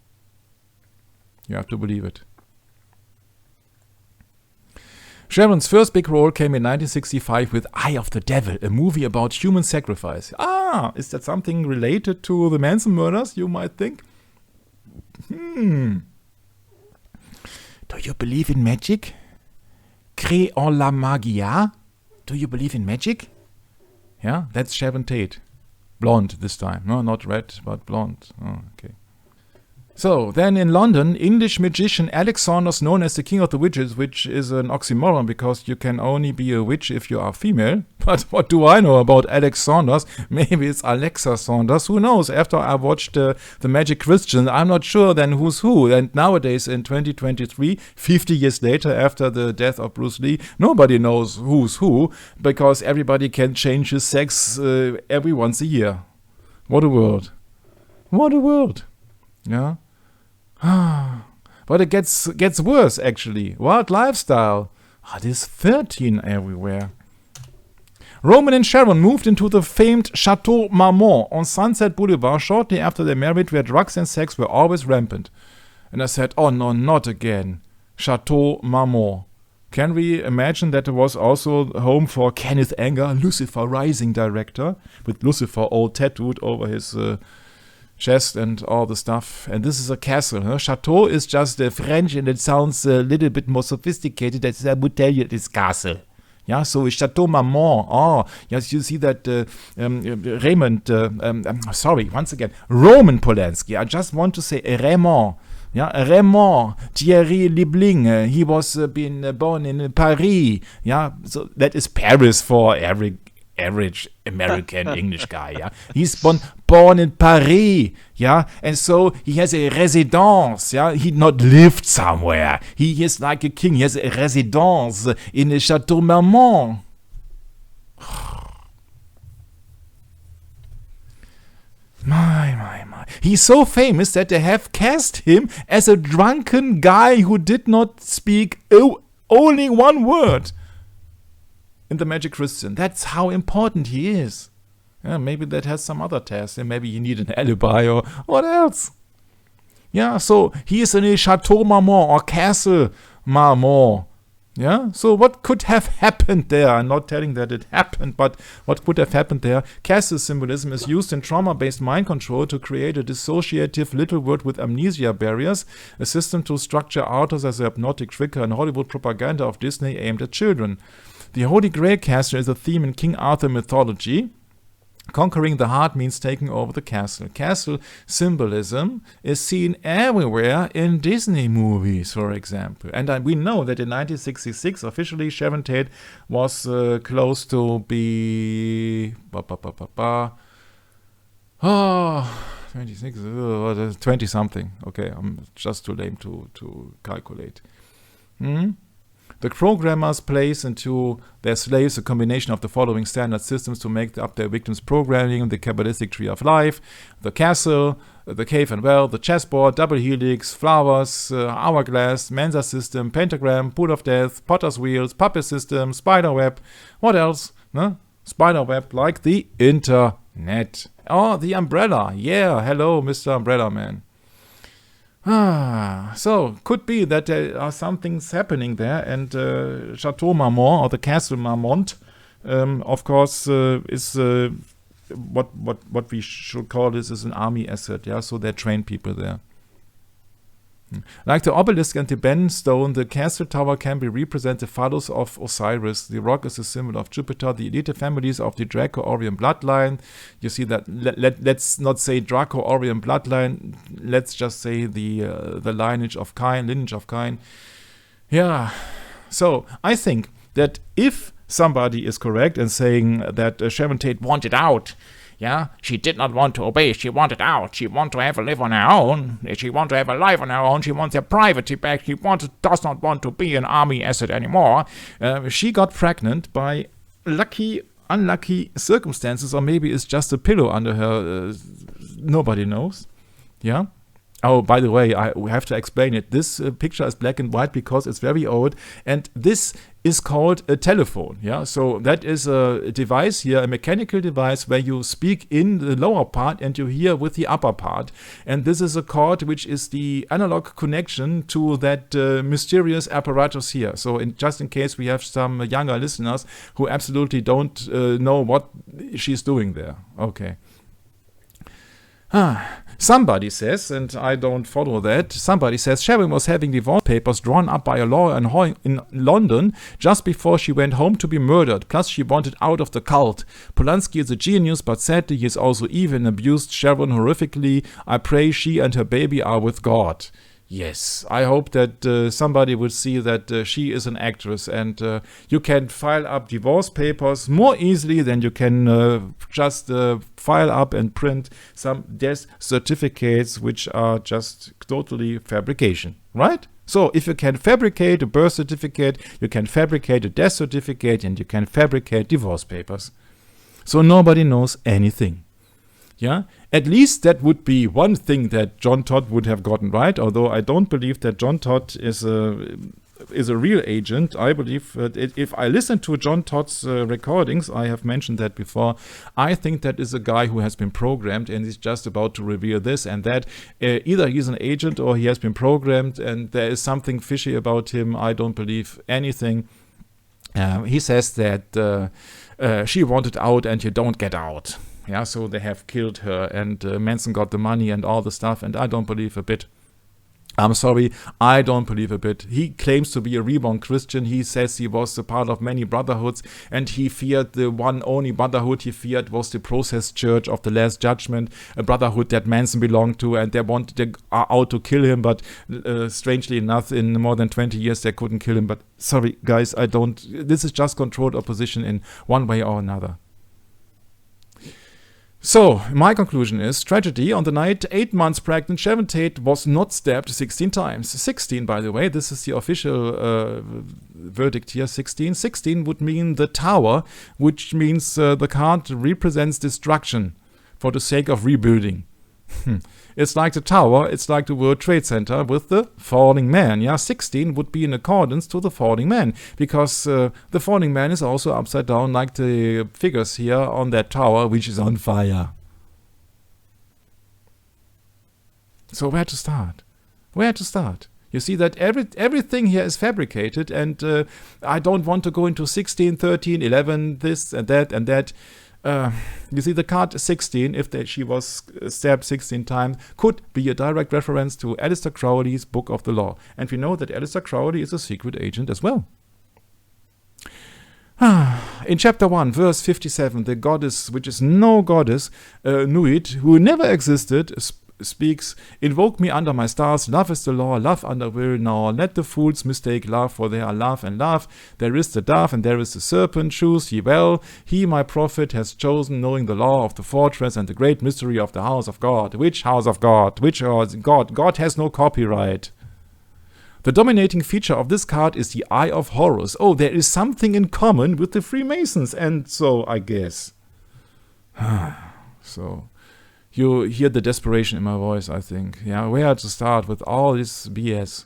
You have to believe it. Sharon's first big role came in 1965 with Eye of the Devil, a movie about human sacrifice. Ah, is that something related to the Manson murders, you might think? Do you believe in magic? Crée en la magia? Do you believe in magic? Yeah, that's Sharon Tate. Blonde this time. No, not red, but blonde. Oh, okay. So, then in London, English magician Alex Saunders, known as the King of the Witches, which is an oxymoron because you can only be a witch if you are female. But what do I know about Alex Saunders? Maybe it's Alexa Saunders. Who knows? After I watched The Magic Christian, I'm not sure then who's who. And nowadays, in 2023, 50 years later, after the death of Bruce Lee, nobody knows who's who because everybody can change his sex every once a year. What a world. What a world. Yeah. But it gets worse, actually. Wild lifestyle. There's 13 everywhere. Roman and Sharon moved into the famed Chateau Marmont on Sunset Boulevard shortly after they married, where drugs and sex were always rampant. And I said, oh no, not again. Chateau Marmont. Can we imagine that it was also home for Kenneth Anger, Lucifer Rising director, with Lucifer all tattooed over his chest and all the stuff. And this is a castle. Huh? Chateau is just French and it sounds a little bit more sophisticated. That's I would tell you it's castle. Yeah, so it's Chateau Marmont. Oh, yes, you see that Roman Polanski. I just want to say Raymond. Yeah, Raymond Thierry Liebling. He was born in Paris. Yeah, so that is Paris for average American English guy, yeah. He's born in Paris, yeah, and so he has a residence, yeah. He not lived somewhere. He is like a king. He has a residence in the Chateau Marmont. My. He's so famous that they have cast him as a drunken guy who did not speak only one word in The Magic Christian. That's how important he is. Yeah, maybe that has some other test. And maybe you need an alibi or what else. Yeah, so he is in a Chateau Marmont or Castle Marmont. Yeah, so what could have happened there? I'm not telling that it happened, but what could have happened there? Castle symbolism is used in trauma-based mind control to create a dissociative little word with amnesia barriers, a system to structure authors as a hypnotic trigger and Hollywood propaganda of Disney aimed at children. The Holy Grail castle is a theme in King Arthur mythology. Conquering the heart means taking over the castle. Castle symbolism is seen everywhere in Disney movies, for example. And we know that in 1966, officially, Sharon Tate was close to be... 26, 20-something. Okay, I'm just too lame to calculate. The programmers place into their slaves a combination of the following standard systems to make up their victims' programming: the Kabbalistic tree of life, the castle, the cave and well, the chessboard, double helix, flowers, hourglass, Mensa system, pentagram, pool of death, potter's wheels, puppet system, spider web. What else? No? Spider web like the internet. Oh, the umbrella. Yeah, hello, Mr. Umbrella Man. So could be that there are some things happening there, and Chateau Marmont or the Castle Marmont, of course, is what we should call this is an army asset. Yeah, so they train people there. Like the obelisk and the Ben stone, the castle tower can be represent the phallus of Osiris. The rock is a symbol of Jupiter. The elite families of the Draco-Orion bloodline. You see that. Let's not say Draco-Orion bloodline. Let's just say the lineage of Cain. Yeah. So I think that if somebody is correct in saying that Sharon Tate wanted out. Yeah, she did not want to obey. She wanted out. She wanted to have a live on her own. She wanted to have a life on her own. She wants her privacy back. She does not want to be an army asset anymore. She got pregnant by unlucky circumstances, or maybe it's just a pillow under her. Nobody knows. Yeah. Oh, by the way, we have to explain it. This picture is black and white because it's very old, and this is called a telephone. Yeah, so that is a device here, a mechanical device where you speak in the lower part and you hear with the upper part. And this is a cord which is the analog connection to that mysterious apparatus here. So just in case we have some younger listeners who absolutely don't know what she's doing there. Okay. Somebody says, and I don't follow that, somebody says Sharon was having divorce papers drawn up by a lawyer in London just before she went home to be murdered. Plus, she wanted out of the cult. Polanski is a genius, but sadly, he is also evil and abused Sharon horrifically. I pray she and her baby are with God. Yes, I hope that somebody would see that she is an actress, and you can file up divorce papers more easily than you can just file up and print some death certificates, which are just totally fabrication, right? So if you can fabricate a birth certificate, you can fabricate a death certificate, and you can fabricate divorce papers. So nobody knows anything. Yeah, at least that would be one thing that John Todd would have gotten right, although I don't believe that John Todd is a real agent. I believe that if I listen to John Todd's recordings, I have mentioned that before, I think that is a guy who has been programmed and is just about to reveal this and that. Either he's an agent or he has been programmed and there is something fishy about him. I don't believe anything. He says that she wanted out and you don't get out. Yeah, so they have killed her and Manson got the money and all the stuff, and I don't believe a bit. I'm sorry, I don't believe a bit. He claims to be a reborn Christian. He says he was a part of many brotherhoods, and he feared the one only brotherhood he feared was the Process Church of the Last Judgment, a brotherhood that Manson belonged to, and they are out to kill him, but strangely enough, in more than 20 years, they couldn't kill him. But sorry, guys, this is just controlled opposition in one way or another. So, my conclusion is, tragedy. On the night 8 months pregnant, Sharon Tate was not stabbed 16 times. 16, by the way, this is the official verdict here, 16. 16 would mean the tower, which means the card represents destruction for the sake of rebuilding. It's like the tower, it's like the World Trade Center with the falling man. Yeah, 16 would be in accordance to the falling man, because the falling man is also upside down like the figures here on that tower, which is on fire. So where to start? Where to start? You see that everything here is fabricated, and I don't want to go into 16, 13, 11, this and that and that. You see, the card 16, if she was stabbed 16 times, could be a direct reference to Aleister Crowley's Book of the Law. And we know that Aleister Crowley is a secret agent as well. In chapter 1, verse 57, the goddess, which is no goddess, Nuit, who never existed, speaks, invoke me under my stars, love is the law, love under will, now let the fools mistake love, for they are love and love, there is the dove and there is the serpent, choose ye well, he my prophet has chosen, knowing the law of the fortress and the great mystery of the house of God. Which house of God? Which house? God has no copyright. The dominating feature of this card is the Eye of Horus. Oh, there is something in common with the Freemasons, and so I guess. So you hear the desperation in my voice, I think. Yeah, where to start with all this BS?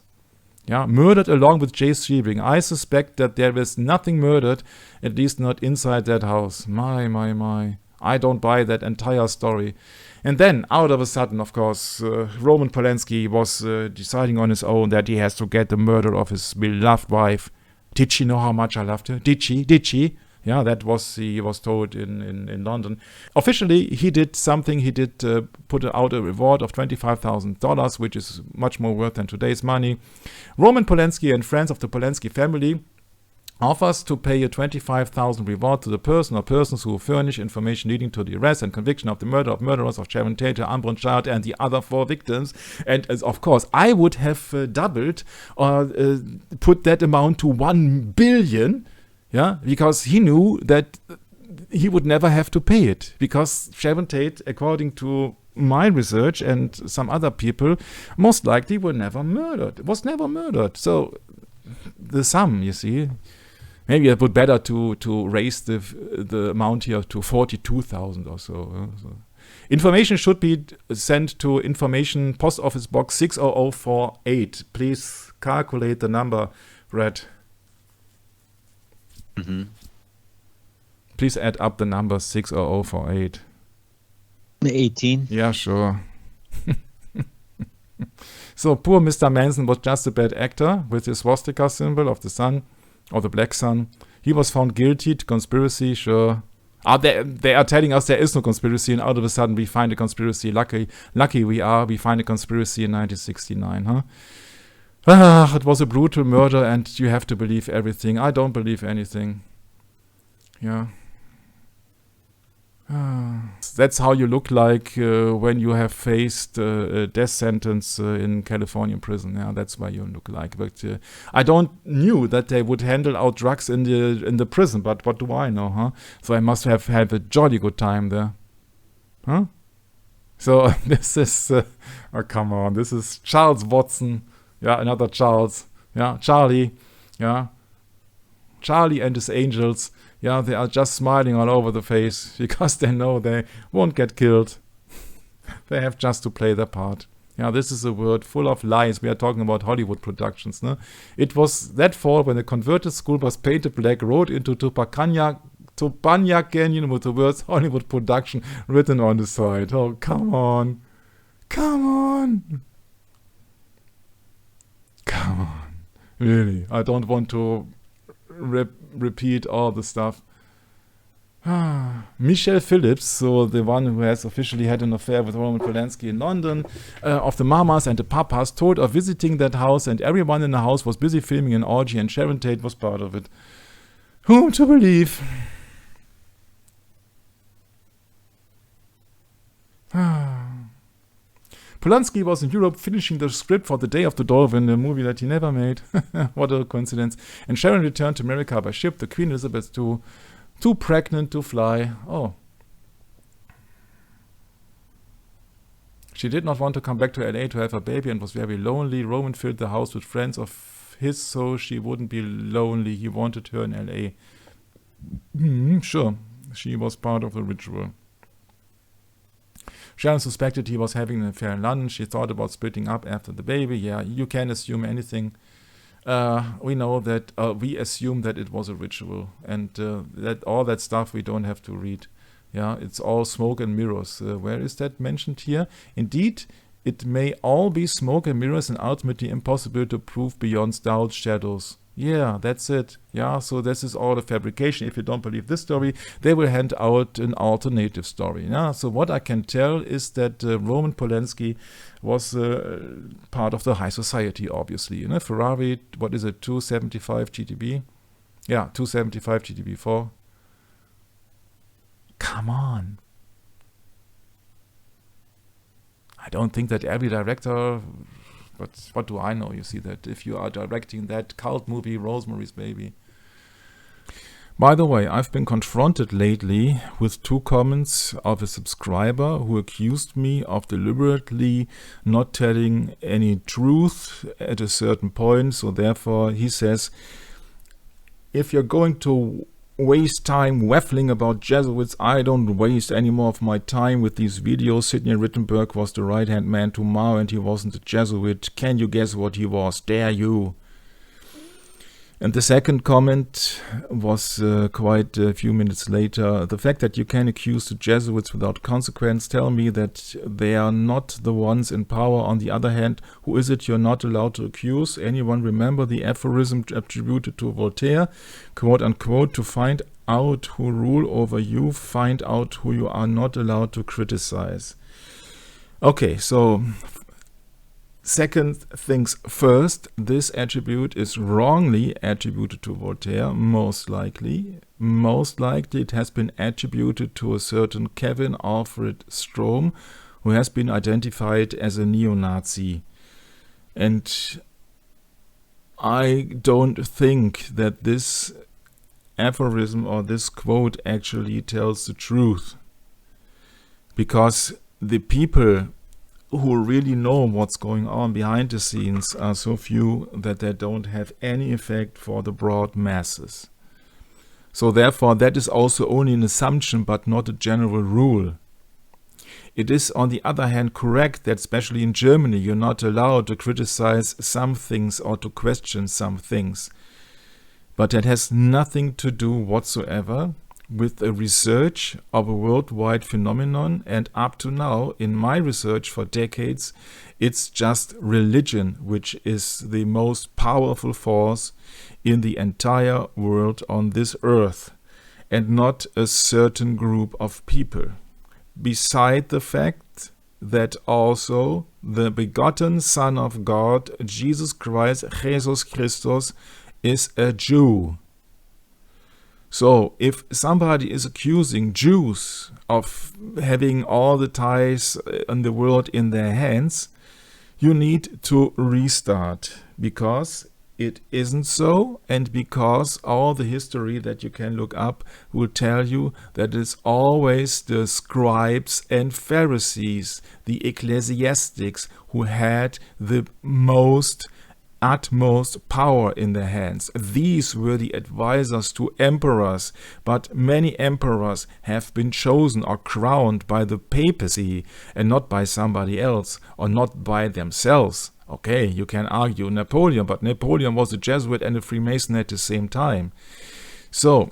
Yeah, murdered along with Jay Sebring. I suspect that there is nothing murdered, at least not inside that house. My. I don't buy that entire story. And then, out of a sudden, of course, Roman Polanski was deciding on his own that he has to get the murder of his beloved wife. Did she know how much I loved her? Did she? Yeah, that was, he was told in London. Officially, he did something. He did put out a reward of $25,000, which is much more worth than today's money. Roman Polanski and friends of the Polanski family offers to pay a $25,000 reward to the person or persons who furnish information leading to the arrest and conviction of the murderers of Sharon Tate, Amber Child, and the other 4 victims. And of course, I would have doubled or put that amount to $1 billion. Yeah, because he knew that he would never have to pay it, because Sharon Tate, according to my research and some other people, most likely was never murdered. So the sum, you see, maybe it would be better to raise the amount here to 42,000 or so. Information should be sent to information post office box 60048. Please calculate the number, Brad. Mm-hmm. Please add up the numbers 6 or 048. 18. Yeah, sure. So poor Mr. Manson was just a bad actor with his swastika symbol of the sun, or the black sun. He was found guilty to conspiracy, sure. They are telling us there is no conspiracy, and out of a sudden we find a conspiracy. Lucky we find a conspiracy in 1969, huh? It was a brutal murder, and you have to believe everything. I don't believe anything. Yeah. That's how you look like when you have faced a death sentence in Californian prison. Yeah, that's why you look like. But I don't knew that they would handle out drugs in the prison. But what do I know, huh? So I must have had a jolly good time there, huh? So this is oh come on, this is Charles Watson. Yeah, another Charles. Yeah, Charlie. Yeah, Charlie and his angels. Yeah, they are just smiling all over the face because they know they won't get killed. They have just to play their part. Yeah, this is a world full of lies. We are talking about Hollywood productions. No? It was that fall when a converted school bus painted black rode into Topanga Canyon with the words Hollywood production written on the side. Oh, come on. Come on. Come on. Really, I don't want to repeat all the stuff. Michelle Phillips, so the one who has officially had an affair with Roman Polanski in London, of the Mamas and the Papas, told of visiting that house, and everyone in the house was busy filming an orgy, and Sharon Tate was part of it. Whom to believe? Polanski was in Europe finishing the script for The Day of the Dolphin, a movie that he never made. What a coincidence. And Sharon returned to America by ship, the Queen Elizabeth II, too pregnant to fly. Oh. She did not want to come back to LA to have a baby and was very lonely. Roman filled the house with friends of his so she wouldn't be lonely. He wanted her in LA. Sure, she was part of the ritual. Sharon suspected he was having an affair in London. She thought about splitting up after the baby. Yeah, you can assume anything. We know that we assume that it was a ritual, and that all that stuff we don't have to read. Yeah, it's all smoke and mirrors. Where is that mentioned here? Indeed, it may all be smoke and mirrors, and ultimately impossible to prove beyond doubt shadows. Yeah, that's it. Yeah, so this is all a fabrication. If you don't believe this story, they will hand out an alternative story. Yeah, so what I can tell is that Roman Polanski was part of the high society, obviously. You know, Ferrari, what is it, 275 GTB? Yeah, 275 GTB4. Come on. I don't think that every director... But what do I know? You see that if you are directing that cult movie, Rosemary's Baby. By the way, I've been confronted lately with 2 comments of a subscriber who accused me of deliberately not telling any truth at a certain point. So therefore, he says, if you're going to waste time waffling about Jesuits, I don't waste any more of my time with these videos. Sidney Rittenberg was the right-hand man to Mao, and he wasn't a Jesuit. Can you guess what he was? Dare you? And the second comment was quite a few minutes later. The fact that you can accuse the Jesuits without consequence tell me that they are not the ones in power. On the other hand, who is it you're not allowed to accuse? Anyone remember the aphorism attributed to Voltaire, quote unquote, to find out who rule over you, find out who you are not allowed to criticize. Okay, so... Second things first, this attribute is wrongly attributed to Voltaire, most likely. Most likely it has been attributed to a certain Kevin Alfred Strom, who has been identified as a neo-Nazi. And I don't think that this aphorism or this quote actually tells the truth. Because the people who really know what's going on behind the scenes are so few that they don't have any effect for the broad masses. So therefore that is also only an assumption but not a general rule. It is on the other hand correct that especially in Germany you're not allowed to criticize some things or to question some things. But that has nothing to do whatsoever with the research of a worldwide phenomenon. And up to now, in my research for decades, it's just religion which is the most powerful force in the entire world on this earth, and not a certain group of people. Beside the fact that also the begotten Son of God, Jesus Christ, Jesus Christus, is a Jew. So if somebody is accusing Jews of having all the ties in the world in their hands, you need to restart, because it isn't so, and because all the history that you can look up will tell you that it's always the scribes and Pharisees, the ecclesiastics, who had the utmost power in their hands. These were the advisors to emperors, but many emperors have been chosen or crowned by the papacy and not by somebody else, or not by themselves. Okay, you can argue Napoleon, but Napoleon was a Jesuit and a Freemason at the same time. So,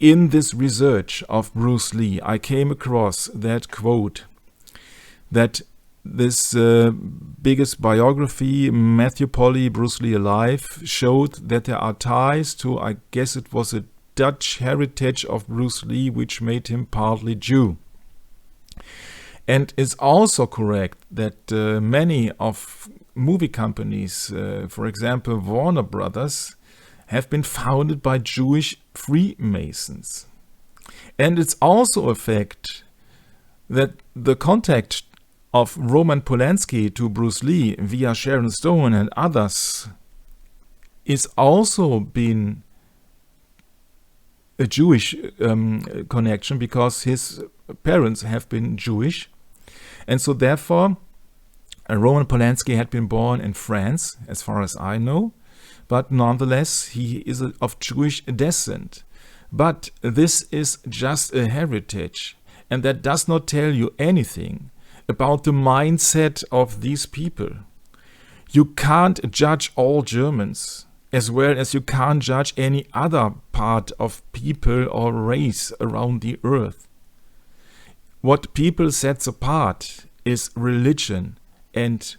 in this research of Bruce Lee, I came across that quote, that this biggest biography, Matthew Polly, Bruce Lee Alive, showed that there are ties to, I guess it was a Dutch heritage of Bruce Lee, which made him partly Jew. And it's also correct that many of movie companies, for example Warner Brothers, have been founded by Jewish Freemasons. And it's also a fact that the contact of Roman Polanski to Bruce Lee via Sharon Stone and others is also been a Jewish connection, because his parents have been Jewish. And so therefore Roman Polanski had been born in France, as far as I know, but nonetheless he is of Jewish descent. But this is just a heritage, and that does not tell you anything about the mindset of these people. You can't judge all Germans, as well as you can't judge any other part of people or race around the earth. What people sets apart is religion and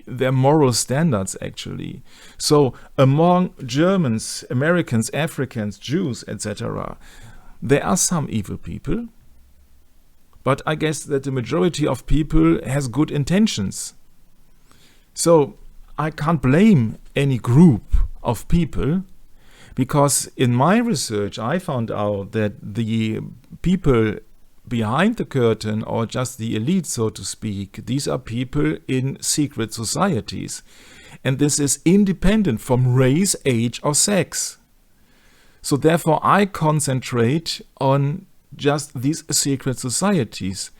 their moral standards, actually. So among Germans, Americans, Africans, Jews, etc., there are some evil people, but I guess that the majority of people has good intentions. So I can't blame any group of people, because in my research I found out that the people behind the curtain, or just the elite, so to speak, these are people in secret societies. And this is independent from race, age, or sex. So therefore I concentrate on just these secret societies.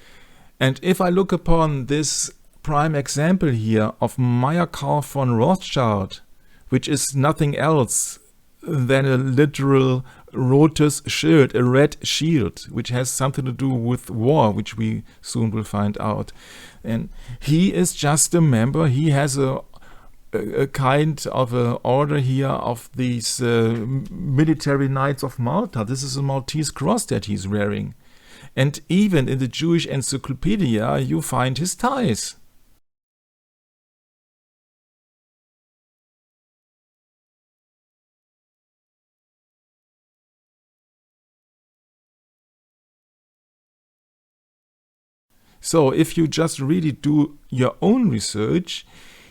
And if I look upon this prime example here of Meyer Karl von Rothschild, which is nothing else than a literal rotes shield, a red shield, which has something to do with war, which we soon will find out. And he is just a member. He has a kind of a order here of these military knights of Malta. This is a Maltese cross that he's wearing. And even in the Jewish encyclopedia you find his ties. So if you just really do your own research,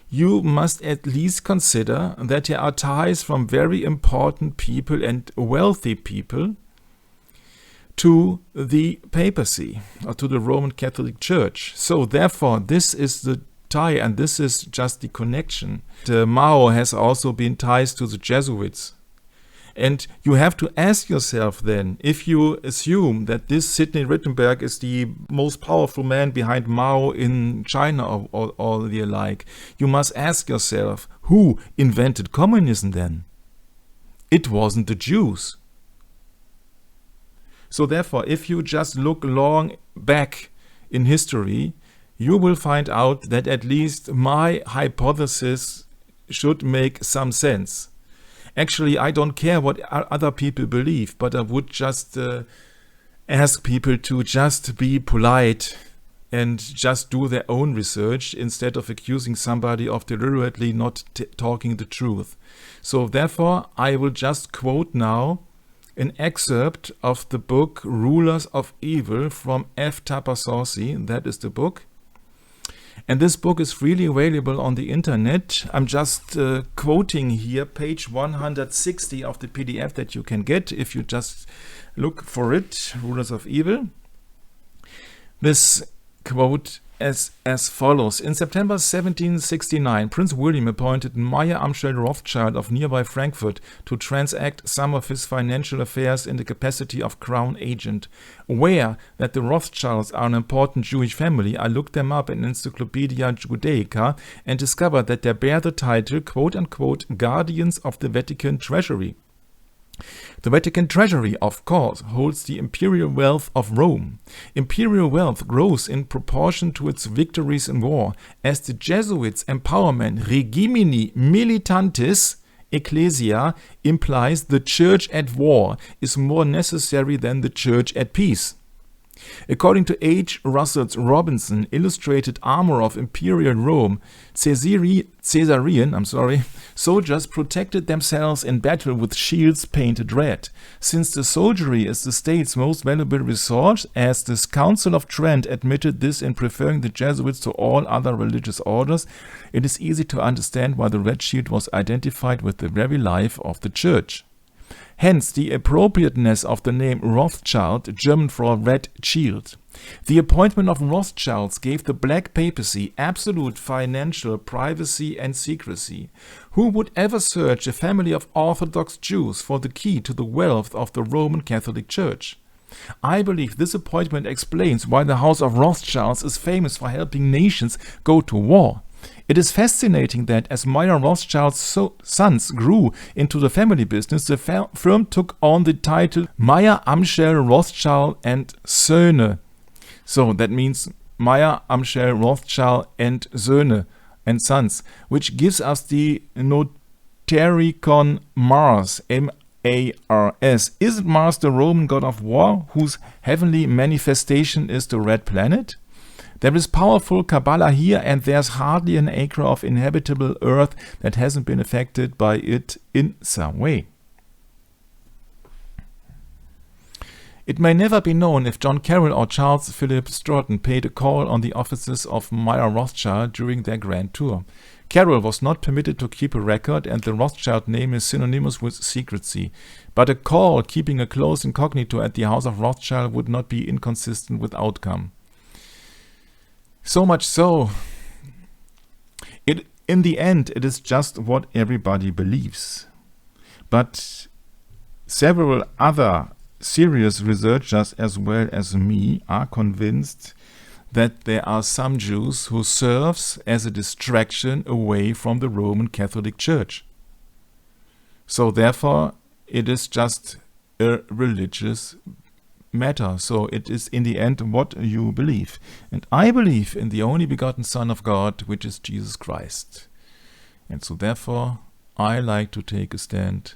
you must at least consider that there are ties from very important people and wealthy people to the papacy, or to the Roman Catholic Church. So therefore this is the tie, and this is just the connection. Mao has also been ties to the Jesuits. And you have to ask yourself then, if you assume that this Sidney Rittenberg is the most powerful man behind Mao in China or the like, you must ask yourself, who invented communism then? It wasn't the Jews. So therefore, if you just look long back in history, you will find out that at least my hypothesis should make some sense. Actually, I don't care what other people believe, but I would just ask people to just be polite and just do their own research instead of accusing somebody of deliberately not talking the truth. So therefore, I will just quote now an excerpt of the book Rulers of Evil from F. Tapasauci. That is the book. And this book is freely available on the internet. I'm just quoting here page 160 of the PDF that you can get if you just look for it, Rulers of Evil. This quote as follows. In September 1769, Prince William appointed Meyer Amschel Rothschild of nearby Frankfurt to transact some of his financial affairs in the capacity of crown agent. Aware that the Rothschilds are an important Jewish family, I looked them up in Encyclopedia Judaica and discovered that they bear the title, quote-unquote, Guardians of the Vatican Treasury. The Vatican Treasury, of course, holds the imperial wealth of Rome. Imperial wealth grows in proportion to its victories in war, as the Jesuits' empowerment regimini militantis ecclesia implies the church at war is more necessary than the church at peace. According to H. Russell's Robinson, Illustrated Armor of Imperial Rome, Caesarian soldiers protected themselves in battle with shields painted red. Since the soldiery is the state's most valuable resource, as the Council of Trent admitted this in preferring the Jesuits to all other religious orders, it is easy to understand why the red shield was identified with the very life of the church. Hence the appropriateness of the name Rothschild, German for red shield. The appointment of Rothschilds gave the Black Papacy absolute financial privacy and secrecy. Who would ever search a family of Orthodox Jews for the key to the wealth of the Roman Catholic Church? I believe this appointment explains why the House of Rothschilds is famous for helping nations go to war. It is fascinating that as Meyer Rothschild's sons grew into the family business, the firm took on the title Meyer Amschel Rothschild and Söhne. So that means Meyer Amschel Rothschild and Söhne and sons, which gives us the Notarikon Mars, M-A-R-S. Isn't Mars the Roman god of war, whose heavenly manifestation is the red planet? There is powerful Kabbalah here, and there's hardly an acre of inhabitable earth that hasn't been affected by it in some way. It may never be known if John Carroll or Charles Philip Stratton paid a call on the offices of Meyer Rothschild during their grand tour. Carroll was not permitted to keep a record, and the Rothschild name is synonymous with secrecy. But a call keeping a close incognito at the House of Rothschild would not be inconsistent with outcome. So much so, in the end, it is just what everybody believes. But several other serious researchers, as well as me, are convinced that there are some Jews who serves as a distraction away from the Roman Catholic Church. So therefore, it is just a religious matter. So it is in the end what you believe. And I believe in the only begotten Son of God, which is Jesus Christ. And so therefore, I like to take a stand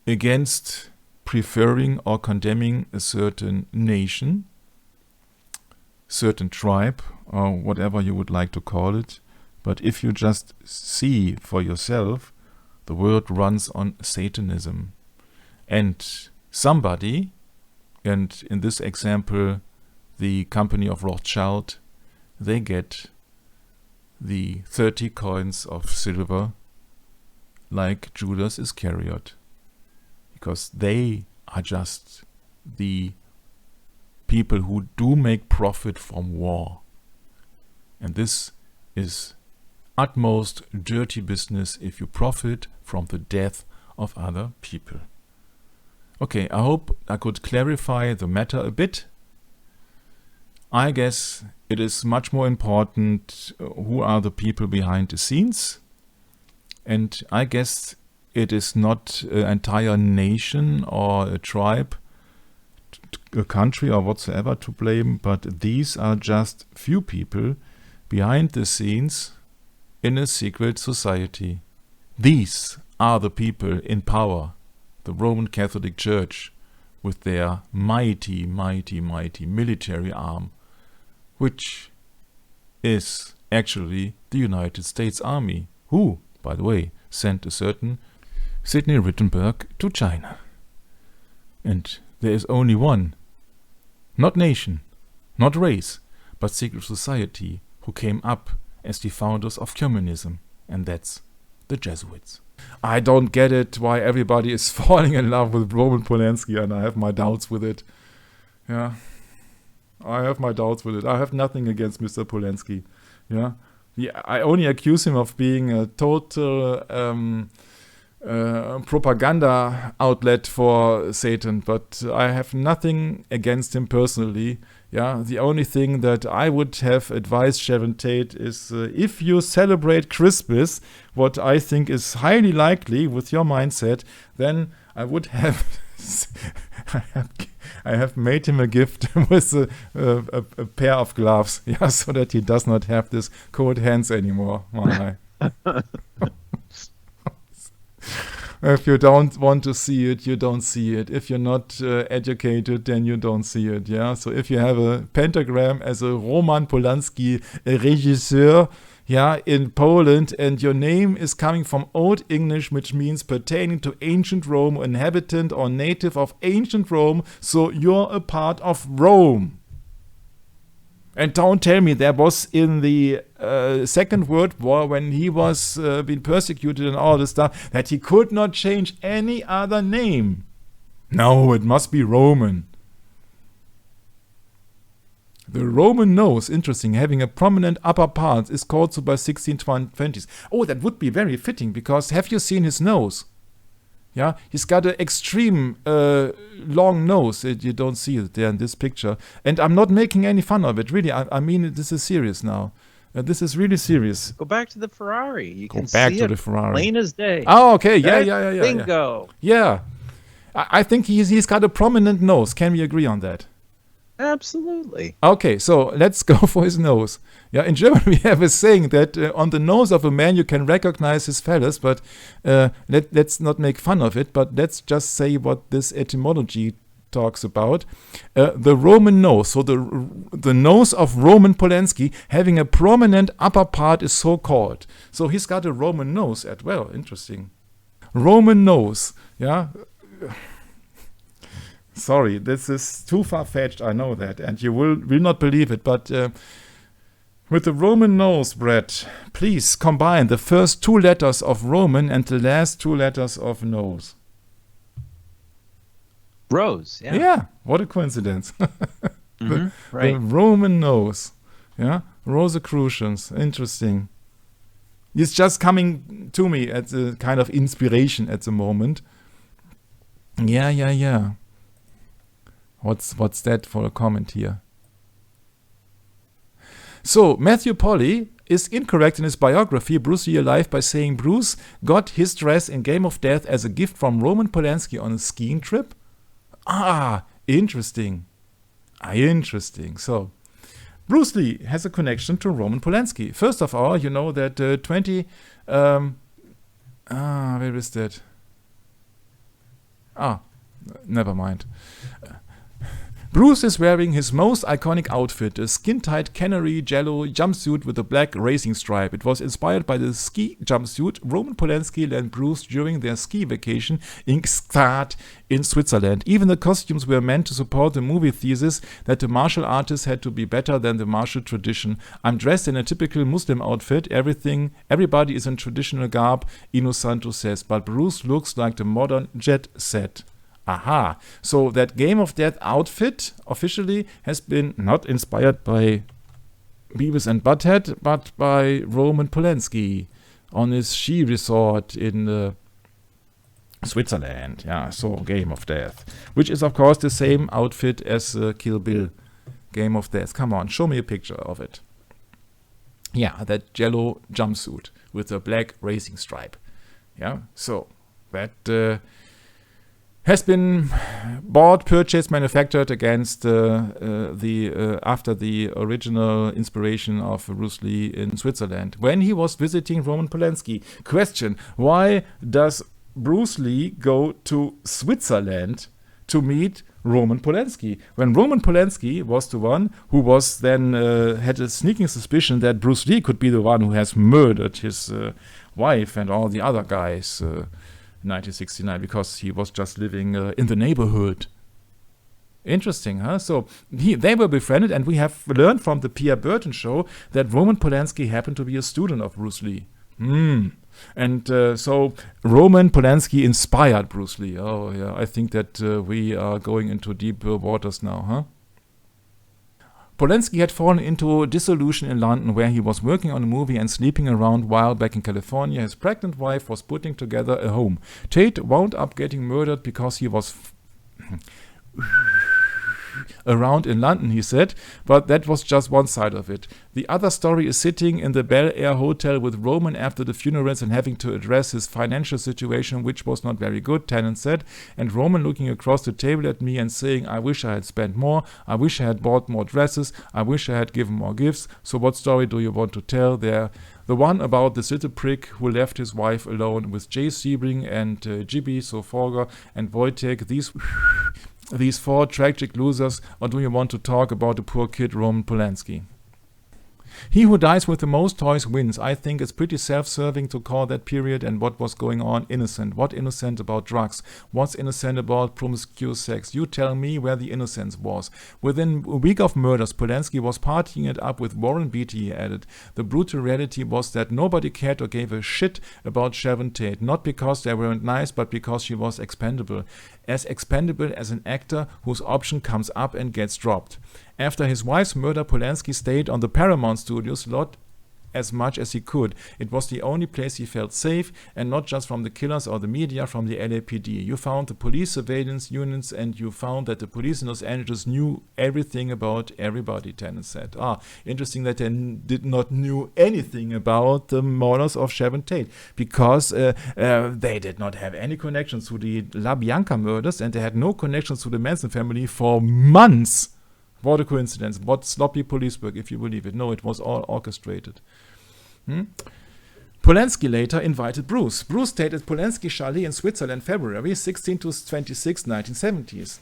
against preferring or condemning a certain nation, certain tribe, or whatever you would like to call it. But if you just see for yourself, the world runs on Satanism. And somebody, and in this example, the company of Rothschild, they get the 30 coins of silver like Judas Iscariot, because they are just the people who do make profit from war. And this is utmost dirty business if you profit from the death of other people. Okay, I hope I could clarify the matter a bit. I guess it is much more important who are the people behind the scenes. And I guess it is not an entire nation or a tribe, a country or whatsoever to blame, but these are just few people behind the scenes in a secret society. These are the people in power, the Roman Catholic Church, with their mighty, mighty, mighty military arm, which is actually the United States Army, who, by the way, sent a certain Sidney Rittenberg to China. And there is only one, not nation, not race, but secret society, who came up as the founders of communism, and that's the Jesuits. I don't get it why everybody is falling in love with Roman Polanski, and I have my doubts with it. Yeah, I have my doubts with it. I have nothing against Mr. Polanski. Yeah, I only accuse him of being a total propaganda outlet for Satan, but I have nothing against him personally. Yeah, the only thing that I would have advised Sharon Tate is if you celebrate Christmas, what I think is highly likely with your mindset, then I would have I have made him a gift with a pair of gloves, yeah, so that he does not have this cold hands anymore. If you don't want to see it, you don't see it. If you're not educated, then you don't see it. Yeah. So if you have a pentagram as a Roman Polanski regisseur, yeah, in Poland, and your name is coming from Old English, which means pertaining to ancient Rome, inhabitant or native of ancient Rome, so you're a part of Rome. And don't tell me there was in the Second World War, when he was being persecuted and all this stuff, that he could not change any other name. No, it must be Roman. The Roman nose, interesting, having a prominent upper part, is called so by 1620s. Oh, that would be very fitting, because have you seen his nose? Yeah, he's got an extreme long nose. You don't see it there in this picture. And I'm not making any fun of it, really. I mean, this is serious now. This is really serious. Go back to the Ferrari. You can Go back see to it the Ferrari. plain as day. Oh, okay. Yeah. Bingo. Yeah. I think he's got a prominent nose. Can we agree on that? Absolutely. Okay, so let's go for his nose. Yeah, in German we have a saying that on the nose of a man you can recognize his phallus, but let's not make fun of it, but let's just say what this etymology talks about. The Roman nose, so the nose of Roman Polanski having a prominent upper part is so called. So he's got a Roman nose as well. Interesting. Roman nose, yeah. Sorry, this is too far-fetched, I know that, and you will not believe it, but with the Roman nose, Brett, please combine the first two letters of Roman and the last two letters of nose. Rose, yeah. Yeah, what a coincidence. Right. The Roman nose, yeah, Rosicrucians, interesting. It's just coming to me as a kind of inspiration at the moment. Yeah. What's that for a comment here? So, Matthew Polly is incorrect in his biography, Bruce Lee Alive, by saying Bruce got his dress in Game of Death as a gift from Roman Polanski on a skiing trip. Interesting. Interesting. So, Bruce Lee has a connection to Roman Polanski. First of all, you know that where is that? Never mind. Bruce is wearing his most iconic outfit, a skin-tight canary yellow jumpsuit with a black racing stripe. It was inspired by the ski jumpsuit Roman Polanski lent Bruce during their ski vacation in Gstaad in Switzerland. Even the costumes were meant to support the movie thesis that the martial artist had to be better than the martial tradition. I'm dressed in a typical Muslim outfit. Everybody is in traditional garb, Ino Santo says, but Bruce looks like the modern jet set. Aha. So that Game of Death outfit officially has been not inspired by Beavis and Butthead, but by Roman Polanski on his ski resort in Switzerland. Yeah, so Game of Death. Which is, of course, the same outfit as Kill Bill Game of Death. Come on, show me a picture of it. Yeah, that yellow jumpsuit with a black racing stripe. Yeah, so that... has been bought, purchased, manufactured against after the original inspiration of Bruce Lee in Switzerland when he was visiting Roman Polanski. Question: why does Bruce Lee go to Switzerland to meet Roman Polanski when Roman Polanski was the one who was then had a sneaking suspicion that Bruce Lee could be the one who has murdered his wife and all the other guys in 1969 because he was just living in the neighborhood. Interesting, huh? So they were befriended, and we have learned from the Pierre Berton show that Roman Polanski happened to be a student of Bruce Lee. And so Roman Polanski inspired Bruce Lee. Oh, yeah, I think that we are going into deep waters now, huh? Polanski had fallen into dissolution in London, where he was working on a movie and sleeping around while back in California his pregnant wife was putting together a home. Tate wound up getting murdered because he was around in London, he said, but that was just one side of it. The other story is sitting in the Bel Air Hotel with Roman after the funerals and having to address his financial situation, which was not very good, Tennant said, and Roman looking across the table at me and saying, I wish I had spent more, I wish I had bought more dresses, I wish I had given more gifts, so what story do you want to tell there? The one about this little prick who left his wife alone with Jay Sebring and Gibby Soforger and Wojtek, these four tragic losers, or do you want to talk about the poor kid Roman Polanski? He who dies with the most toys wins. I think it's pretty self-serving to call that period and what was going on innocent. What innocent about drugs? What's innocent about promiscuous sex? You tell me where the innocence was. Within a week of murders, Polanski was partying it up with Warren Beatty, he added. The brutal reality was that nobody cared or gave a shit about Sharon Tate. Not because they weren't nice, but because she was expendable. As expendable as an actor whose option comes up and gets dropped. After his wife's murder, Polanski stayed on the Paramount Studios lot as much as he could. It was the only place he felt safe, and not just from the killers or the media, from the LAPD. You found the police surveillance units, and you found that the police in Los Angeles knew everything about everybody, Tennant said. Interesting that they did not knew anything about the murders of Sharon Tate, because they did not have any connections to the La Bianca murders, and they had no connections to the Manson family for months. What a coincidence. What sloppy police work, if you believe it. No, it was all orchestrated. Polanski later invited Bruce. Bruce stayed at Polanski chalet in Switzerland, February 16 to 26, 1970s.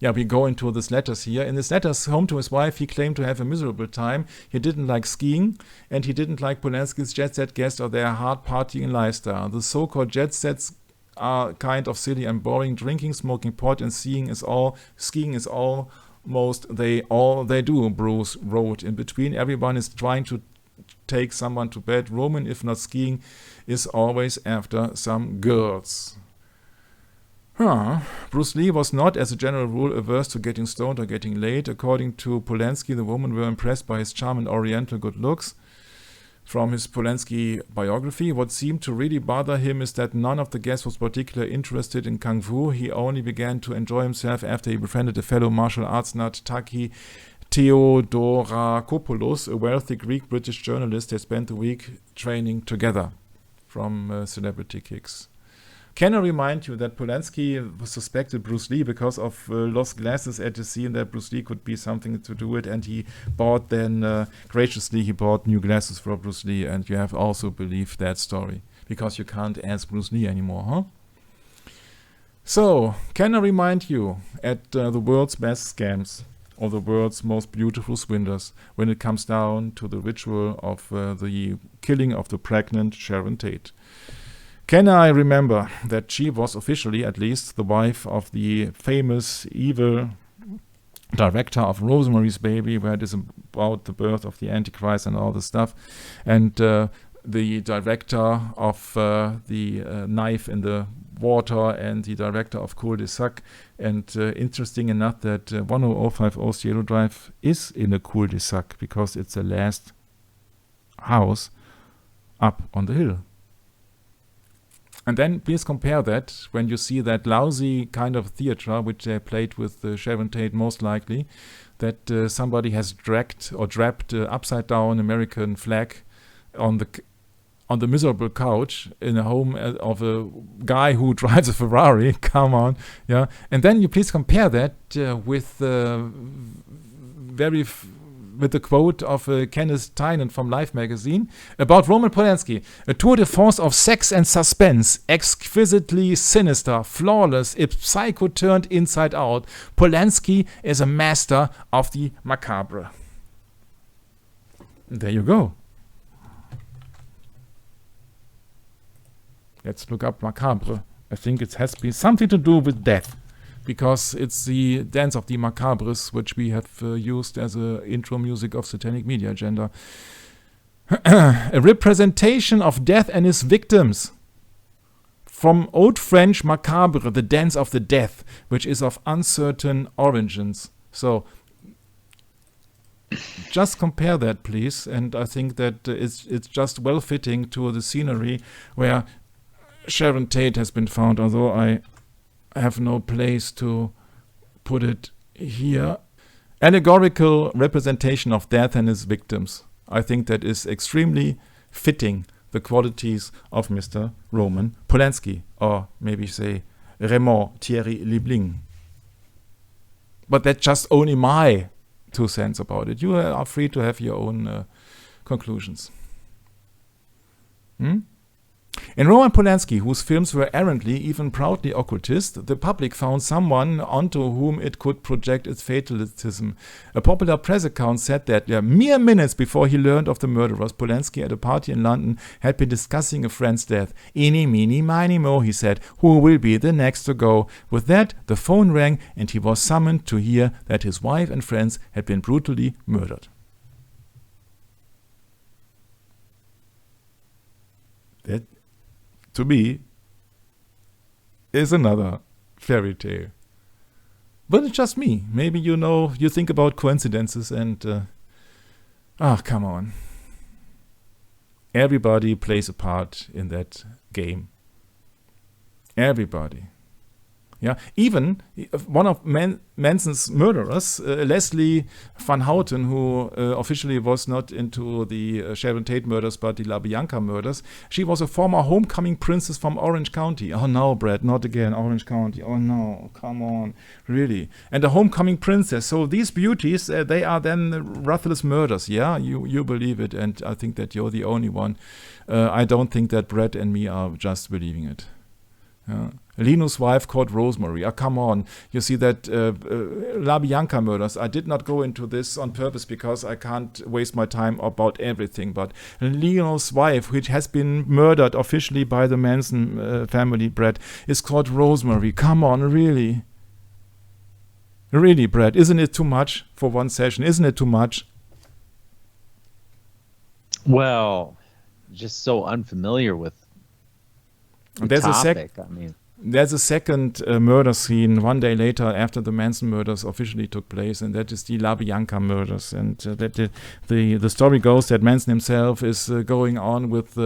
We go into these letters here. In his letters home to his wife, he claimed to have a miserable time. He didn't like skiing, and he didn't like Polanski's jet set guests or their hard partying lifestyle. The so-called jet sets are kind of silly and boring. Drinking, smoking pot, and skiing is almost all they do, Bruce wrote. In between, everyone is trying to take someone to bed. Roman, if not skiing, is always after some girls. Bruce Lee was not, as a general rule, averse to getting stoned or getting laid. According to Polanski, the women were impressed by his charm and oriental good looks. From his Polanski biography, what seemed to really bother him is that none of the guests was particularly interested in Kung Fu. He only began to enjoy himself after he befriended a fellow martial arts nut, Taki Theodorakopoulos, a wealthy Greek-British journalist. They spent the week training together. From Celebrity Kicks. Can I remind you that Polanski suspected Bruce Lee because of lost glasses at the scene, that Bruce Lee could be something to do with, and he bought then, graciously, he bought new glasses for Bruce Lee, and you have also believed that story, because you can't ask Bruce Lee anymore, huh? So, can I remind you, at the world's best scams, or the world's most beautiful swindlers, when it comes down to the ritual of the killing of the pregnant Sharon Tate. Can I remember that she was officially, at least, the wife of the famous evil director of Rosemary's Baby, where it is about the birth of the Antichrist and all this stuff, and the director of the Knife in the Water, and the director of Cul-de-Sac. And interesting enough that 10050 Cielo Drive is in a cul-de-sac, because it's the last house up on the hill. And then please compare that when you see that lousy kind of theater which they played with Sharon Tate, most likely, that somebody has dragged or draped upside down American flag on on the miserable couch in a home of a guy who drives a Ferrari. Come on, yeah. And then you please compare that with with the quote of Kenneth Tynan from Life magazine about Roman Polanski. A tour de force of sex and suspense, exquisitely sinister, flawless, if psycho turned inside out. Polanski is a master of the macabre. There you go. Let's look up macabre. I think it has been something to do with death, because it's the dance of the macabres, which we have used as an intro music of Satanic Media Agenda. A representation of death and its victims. From Old French macabre, the dance of the death, which is of uncertain origins. So, just compare that, please. And I think that it's just well fitting to the scenery where Sharon Tate has been found, although I have no place to put it here. Allegorical representation of death and its victims. I think that is extremely fitting the qualities of Mr. Roman Polanski, or maybe say Raymond Thierry Liebling. But that's just only my 2 cents about it. You are free to have your own conclusions. In Roman Polanski, whose films were errantly, even proudly occultist, the public found someone onto whom it could project its fatalism. A popular press account said that mere minutes before he learned of the murderers, Polanski at a party in London had been discussing a friend's death. Eeny, meeny, miny, mo, he said, who will be the next to go? With that, the phone rang and he was summoned to hear that his wife and friends had been brutally murdered. That, to me, is another fairy tale. But it's just me. Maybe you think about coincidences and... come on. Everybody plays a part in that game. Everybody. Yeah, even one of Manson's murderers, Leslie Van Houten, who officially was not into the Sharon Tate murders but the La Bianca murders, she was a former homecoming princess from Orange County. Oh no, Brad, not again, Orange County. Oh no, come on, really. And a homecoming princess. So these beauties, they are then ruthless murders. Yeah, you believe it, and I think that you're the only one. I don't think that Brad and me are just believing it. Lino's wife called Rosemary. Come on. You see that La Bianca murders. I did not go into this on purpose because I can't waste my time about everything. But Lino's wife, which has been murdered officially by the Manson family, Brad, is called Rosemary. Come on, really? Really, Brad, isn't it too much for one session? Isn't it too much? Well, just so unfamiliar with the topic. There's a second murder scene 1 day later after the Manson murders officially took place, and that is the La Bianca murders. And that the story goes that Manson himself is going on with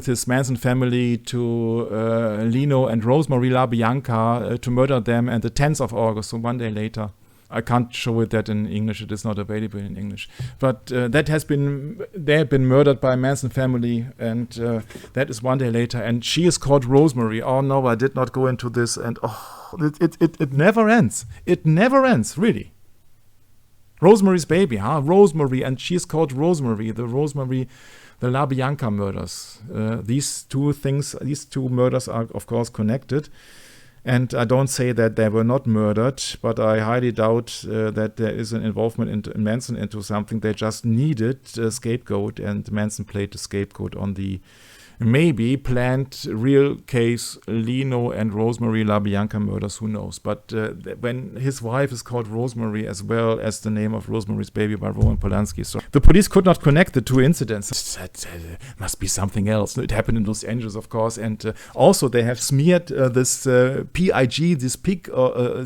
his Manson family to Lino and Rosemary La Bianca to murder them, and the 10th of August, so 1 day later. I can't show it that in English. It is not available in English. But they have been murdered by a Manson family, and that is 1 day later. And she is called Rosemary. Oh no, I did not go into this. And it never ends. It never ends, really. Rosemary's Baby, Rosemary, and she is called Rosemary. The La Bianca murders. These two murders are of course connected. And I don't say that they were not murdered, but I highly doubt that there is an involvement in Manson into something. They just needed a scapegoat, and Manson played the scapegoat on the maybe planned real case Lino and Rosemary La Bianca murders, who knows. But when his wife is called Rosemary as well as the name of Rosemary's Baby by Roman Polanski, so the police could not connect the two incidents. That must be something else. It happened in Los Angeles, of course, and also they have smeared this pig, this pig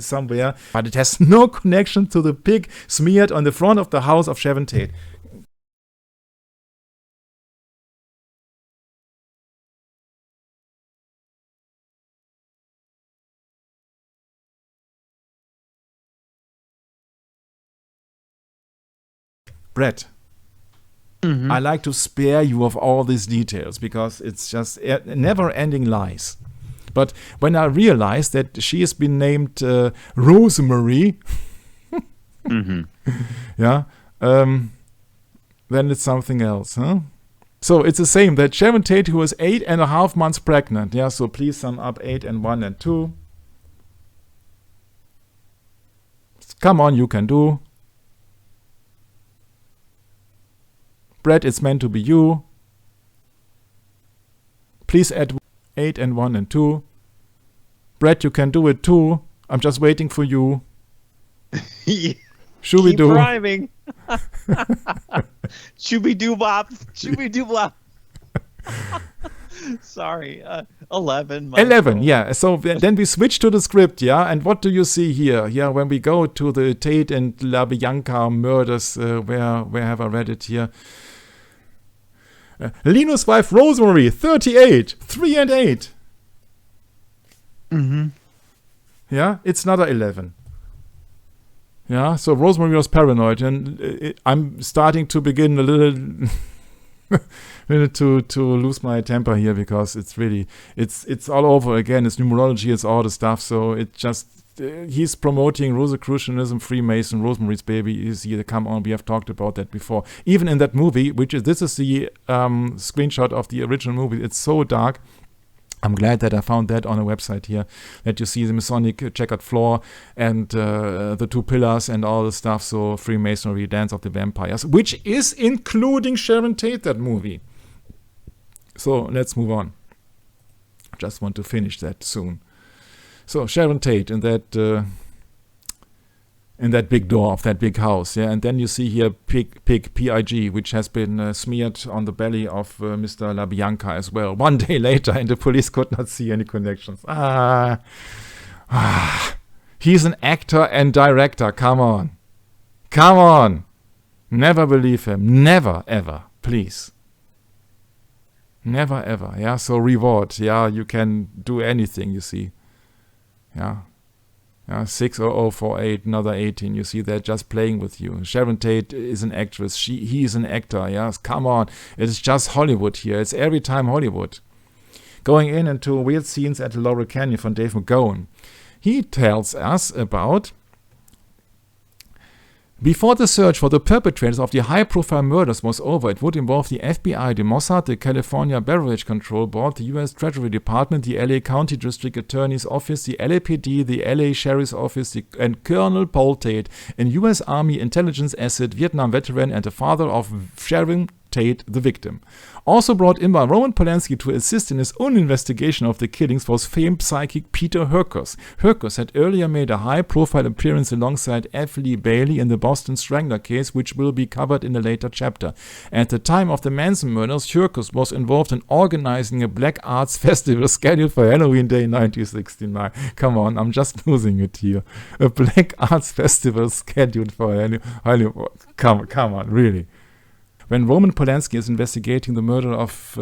somewhere, but it has no connection to the pig smeared on the front of the house of Sharon Tate. Brett, I like to spare you of all these details because it's just never-ending lies. But when I realized that she has been named Rosemary, yeah, then it's something else, huh? So it's the same, that Sharon Tate, who was 8.5 months pregnant, yeah, so please sum up 8 and 1 and 2. Come on, you can do. Brett, it's meant to be you. Please add 8 and 1 and 2. Brett, you can do it too. I'm just waiting for you. Shooby doo. Rhyming. Shooby doo bop. Shooby doo bop. Sorry. 11. Michael. 11, yeah. So then we switch to the script, yeah. And what do you see here? Yeah, when we go to the Tate and LaBianca murders, where have I read it here? Linus' wife Rosemary, 38, 3 and 8. Yeah, it's another 11. Yeah, so Rosemary was paranoid, and I'm starting to begin a little to lose my temper here because it's really it's all over again. It's numerology, it's all the stuff. So it just he's promoting Rosicrucianism, Freemason, Rosemary's Baby is here. Come on, we have talked about that before. Even in that movie, this is the screenshot of the original movie. It's so dark. I'm glad that I found that on a website here, that you see the Masonic checkered floor and the 2 pillars and all the stuff. So Freemasonry, Dance of the Vampires, which is including Sharon Tate, that movie. So let's move on. Just want to finish that soon. So Sharon Tate in that big door of that big house, yeah, and then you see here pig P-I-G, which has been smeared on the belly of Mr. LaBianca as well. 1 day later, and the police could not see any connections. He's an actor and director. Come on. Never believe him. Never ever, please. Never ever. Yeah. So reward. Yeah, you can do anything. You see. Yeah. 60048, another 18. You see, they're just playing with you. Sharon Tate is an actress. He is an actor. Yes, come on. It's just Hollywood here. It's every time Hollywood. Going into weird scenes at the Laurel Canyon from Dave McGowan. He tells us about before the search for the perpetrators of the high-profile murders was over, it would involve the FBI, the Mossad, the California Beverage Control Board, the U.S. Treasury Department, the LA County District Attorney's Office, the LAPD, the LA Sheriff's Office, and Colonel Paul Tate, an U.S. Army intelligence asset, Vietnam veteran, and the father of Sharon Tate, the victim. Also brought in by Roman Polanski to assist in his own investigation of the killings was famed psychic Peter Hurkos. Hurkos had earlier made a high-profile appearance alongside F. Lee Bailey in the Boston Strangler case, which will be covered in a later chapter. At the time of the Manson murders, Hurkos was involved in organizing a black arts festival scheduled for Halloween Day 1969. Come on, I'm just losing it here. A black arts festival scheduled for Halloween. Come on, really. When Roman Polanski is investigating the murder of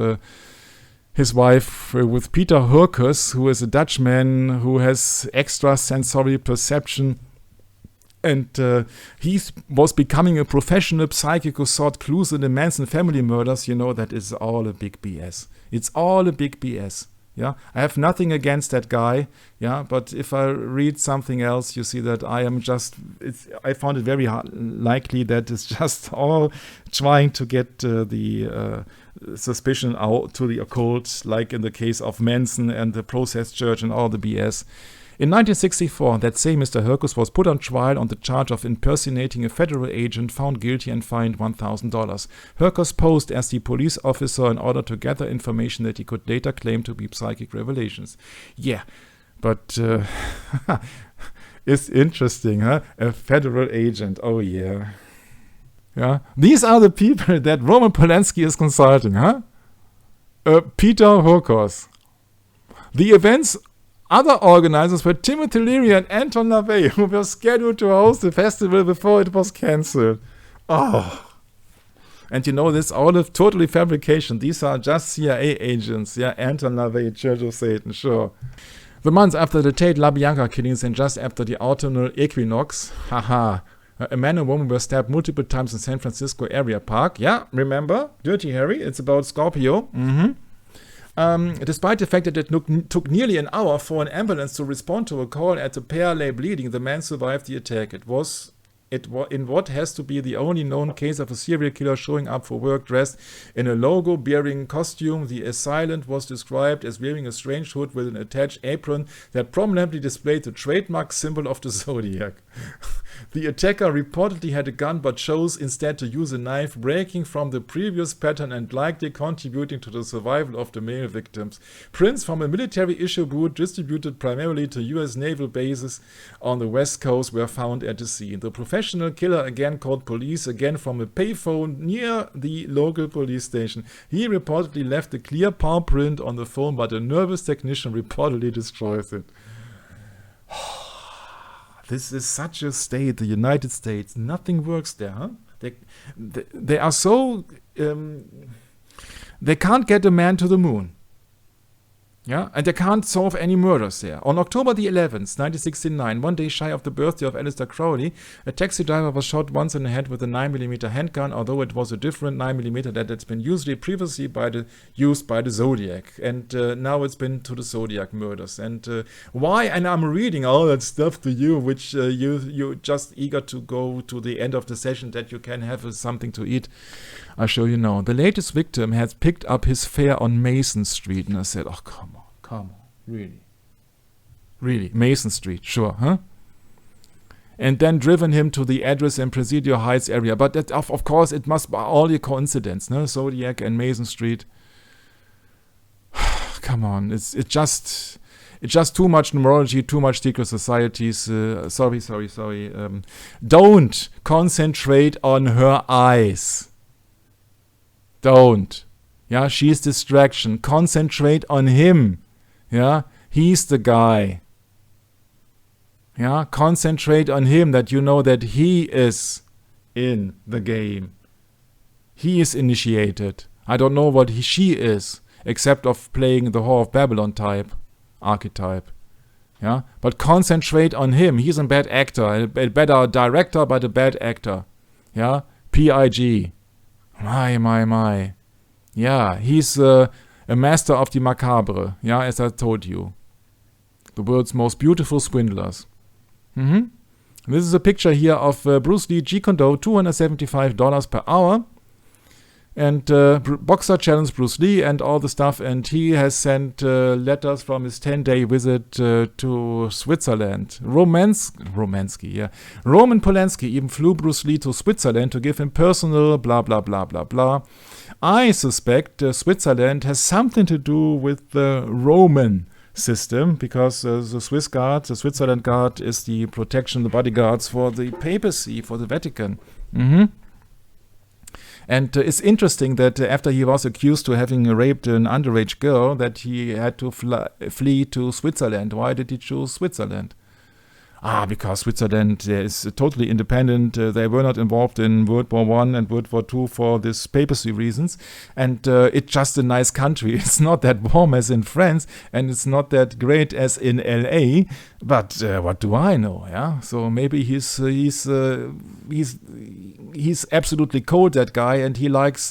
his wife with Peter Hurkos, who is a Dutchman who has extrasensory perception, and he was becoming a professional psychic who sought clues in the Manson family murders, you know that is all a big BS. It's all a big BS. Yeah, I have nothing against that guy. Yeah, but if I read something else, you see that I found it very likely that it's just all trying to get the suspicion out to the occult, like in the case of Manson and the Process Church and all the BS. In 1964, that same Mr. Hurkos was put on trial on the charge of impersonating a federal agent, found guilty and fined $1,000. Hurkos posed as the police officer in order to gather information that he could later claim to be psychic revelations. Yeah, but it's interesting, huh? A federal agent, oh yeah. Yeah, these are the people that Roman Polanski is consulting, huh? Peter Hurkos. The events other organizers were Timothy Leary and Anton LaVey, who were scheduled to host the festival before it was cancelled. Oh. And you know, this all of totally fabrication. These are just CIA agents. Yeah, Anton LaVey, Church of Satan, sure. The months after the Tate LaBianca killings and just after the autumnal equinox, A man and woman were stabbed multiple times in San Francisco area park. Yeah, remember? Dirty Harry. It's about Scorpio. Despite the fact that it took nearly an hour for an ambulance to respond to a call and the pair lay bleeding, the man survived the attack. It was in what has to be the only known case of a serial killer showing up for work dressed in a logo-bearing costume. The assailant was described as wearing a strange hood with an attached apron that prominently displayed the trademark symbol of the zodiac. The attacker reportedly had a gun but chose instead to use a knife, breaking from the previous pattern and likely contributing to the survival of the male victims. Prints from a military issue boot distributed primarily to U.S. naval bases on the West Coast were found at the scene. The professional killer again called police, again from a payphone near the local police station. He reportedly left a clear palm print on the phone, but a nervous technician reportedly destroys it. This is such a state, the United States. Nothing works there, huh? They are so... they can't get a man to the moon. Yeah, and they can't solve any murders there. On October the 11th, 1969, one day shy of the birthday of Aleister Crowley, a taxi driver was shot once in the head with a 9mm handgun, although it was a different 9mm that had been previously used by the Zodiac. And now it's been to the Zodiac murders. And why? And I'm reading all that stuff to you, which you're just eager to go to the end of the session that you can have something to eat. I'll show you now. The latest victim had picked up his fare on Mason Street. And I said, oh, come on, really? Really? Mason Street, sure, huh? And then driven him to the address in Presidio Heights area. But that, of course, it must be all a coincidence, no? Zodiac and Mason Street. Come on, it's just too much numerology, too much secret societies. Sorry. Don't concentrate on her eyes. Don't. Yeah, she's distraction. Concentrate on him. Yeah, he's the guy. Yeah, concentrate on him, that you know that he is in the game. He is initiated. I don't know what she is, except of playing the Whore of Babylon archetype. Yeah, but concentrate on him. He's a bad actor, a better director, but a bad actor. Yeah, P.I.G. My. Yeah, he's a master of the macabre. Yeah, as I told you. The world's most beautiful swindlers. This is a picture here of Bruce Lee Jeet Kune Do, $275 per hour. And Boxer challenged Bruce Lee and all the stuff. And he has sent letters from his 10-day visit to Switzerland. Roman Polanski even flew Bruce Lee to Switzerland to give him personal blah, blah, blah, blah, blah. I suspect Switzerland has something to do with the Roman system, because the Switzerland Guard is the protection, the bodyguards for the papacy, for the Vatican. And it's interesting that after he was accused of having raped an underage girl, that he had to flee to Switzerland. Why did he choose Switzerland? Because Switzerland is totally independent. They were not involved in World War I and World War II for this papacy reasons. And it's just a nice country. It's not that warm as in France, and it's not that great as in LA. But what do I know? Yeah. So maybe he's absolutely cold, that guy, and he likes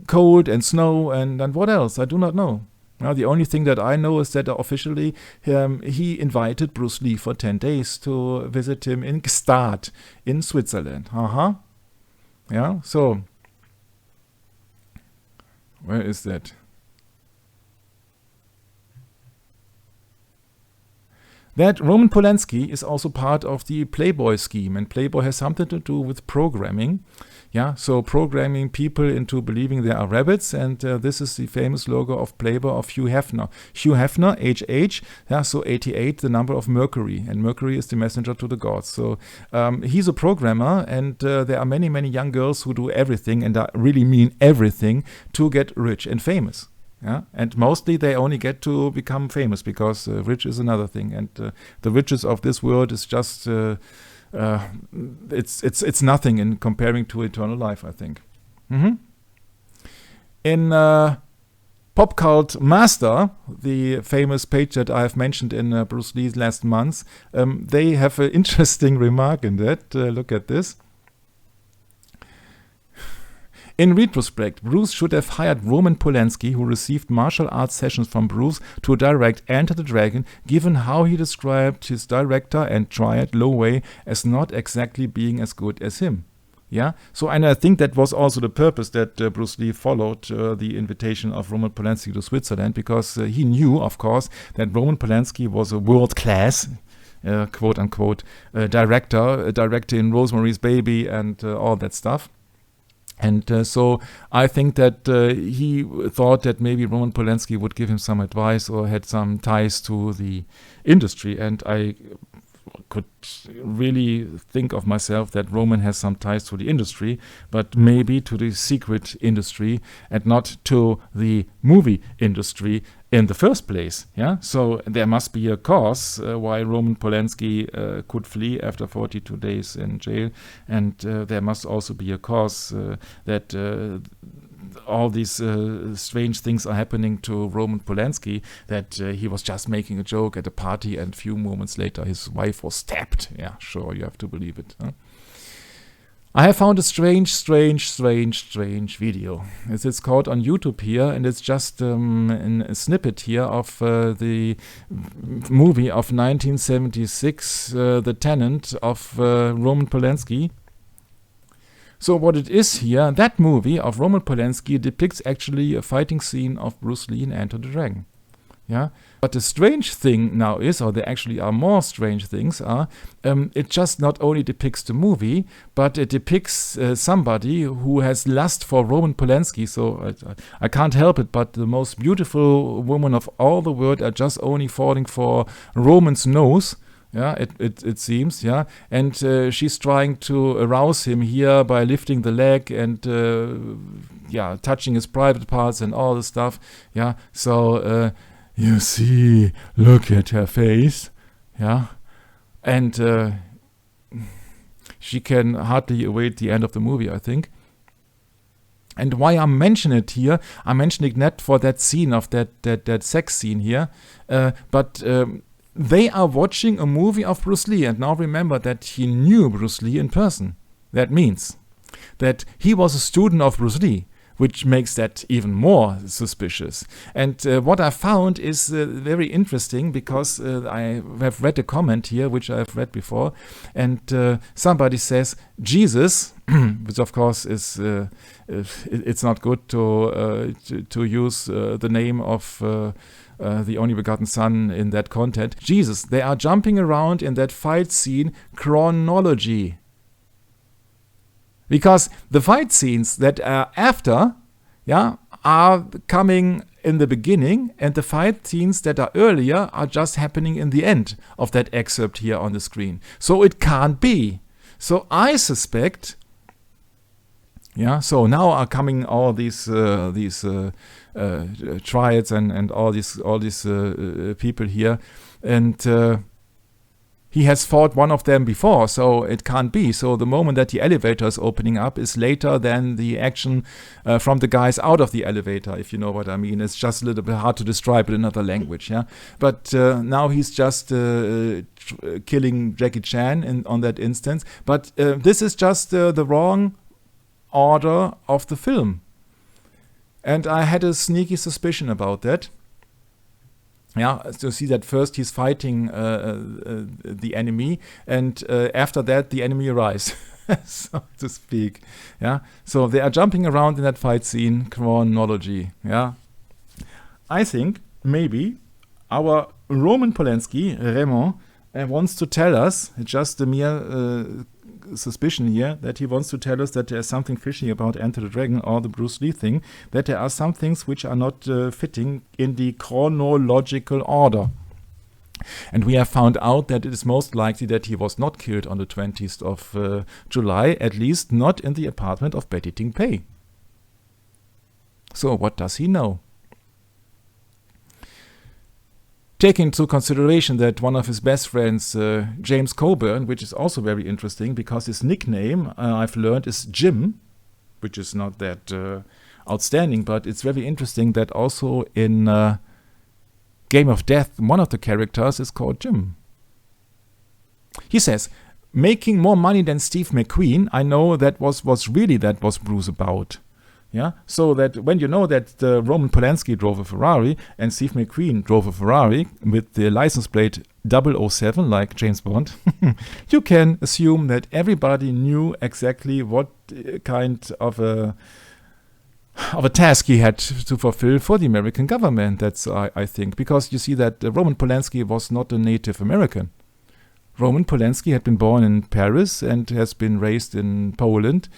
cold and snow and what else? I do not know. Now, the only thing that I know is that officially he invited Bruce Lee for 10 days to visit him in Gstaad in Switzerland. Yeah, so where is that? That Roman Polanski is also part of the Playboy scheme, and Playboy has something to do with programming. Yeah, so programming people into believing they are rabbits, and this is the famous logo of Playboy of Hugh Hefner. Hugh Hefner, HH, yeah, so 88, the number of Mercury, and Mercury is the messenger to the gods. So he's a programmer, and there are many, many young girls who do everything, and I really mean everything, to get rich and famous. Yeah, and mostly they only get to become famous because rich is another thing, and the riches of this world is just it's nothing in comparing to eternal life, I think. In Pop Cult Master, the famous page that I have mentioned in Bruce Lee's last month, they have an interesting remark in that. Look at this. In retrospect, Bruce should have hired Roman Polanski, who received martial arts sessions from Bruce, to direct Enter the Dragon, given how he described his director and triad Lowe as not exactly being as good as him. Yeah, so and I think that was also the purpose that Bruce Lee followed the invitation of Roman Polanski to Switzerland, because he knew, of course, that Roman Polanski was a world-class, quote-unquote, director in Rosemary's Baby and all that stuff. And so I think that he thought that maybe Roman Polanski would give him some advice or had some ties to the industry. And I could really think of myself that Roman has some ties to the industry, but maybe to the secret industry and not to the movie industry in the first place. Yeah, so there must be a cause why Roman Polanski could flee after 42 days in jail, and there must also be a cause that all these strange things are happening to Roman Polanski, that he was just making a joke at a party and a few moments later his wife was stabbed. Yeah, sure, you have to believe it. Huh? I have found a strange video. It's called on YouTube here, and it's just a snippet here of the movie of 1976, The Tenant of Roman Polanski. So what it is here, that movie of Roman Polanski depicts actually a fighting scene of Bruce Lee in Enter the Dragon. Yeah, but the strange thing now is, or there actually are more strange things, it just not only depicts the movie, but it depicts somebody who has lust for Roman Polanski. So I can't help it, but the most beautiful woman of all the world are just only falling for Roman's nose. Yeah, it seems, yeah. And she's trying to arouse him here by lifting the leg and, touching his private parts and all the stuff. Yeah, so you see, look at her face. Yeah, and she can hardly await the end of the movie, I think. And why I mention it here, I'm mentioning not for that scene of that sex scene here, but they are watching a movie of Bruce Lee, and now remember that he knew Bruce Lee in person. That means that he was a student of Bruce Lee, which makes that even more suspicious. And what I found is very interesting, because I have read a comment here, which I have read before, and somebody says, Jesus, which of course is, it's not good to use the name of the only begotten Son in that content. Jesus, they are jumping around in that fight scene chronology. Because the fight scenes that are after, are coming in the beginning, and the fight scenes that are earlier are just happening in the end of that excerpt here on the screen. So it can't be. So I suspect, so now are coming all these triads and all these people here, and he has fought one of them before, so it can't be. So the moment that the elevator is opening up is later than the action from the guys out of the elevator, if you know what I mean. It's just a little bit hard to describe it in another language, yeah. But now he's just killing Jackie Chan on that instance. But this is just the wrong order of the film. And I had a sneaky suspicion about that. Yeah, to see that first he's fighting the enemy, and after that the enemy arrives, so to speak. Yeah, so they are jumping around in that fight scene chronology. Yeah, I think maybe our Roman Polanski, Raymond, wants to tell us, just a mere suspicion here, that he wants to tell us that there's something fishy about Enter the Dragon or the Bruce Lee thing, that there are some things which are not fitting in the chronological order. And we have found out that it is most likely that he was not killed on the 20th of July, at least not in the apartment of Betty Ting Pei. So what does he know? Take into consideration that one of his best friends, James Coburn, which is also very interesting because his nickname, I've learned, is Jim, which is not that outstanding. But it's very interesting that also in Game of Death, one of the characters is called Jim. He says, making more money than Steve McQueen, I know that was Bruce about. Yeah, so that when you know that Roman Polanski drove a Ferrari and Steve McQueen drove a Ferrari with the license plate 007 like James Bond, you can assume that everybody knew exactly what kind of a task he had to fulfill for the American government. That's I think, because you see that Roman Polanski was not a Native American. Roman Polanski had been born in Paris and has been raised in Poland.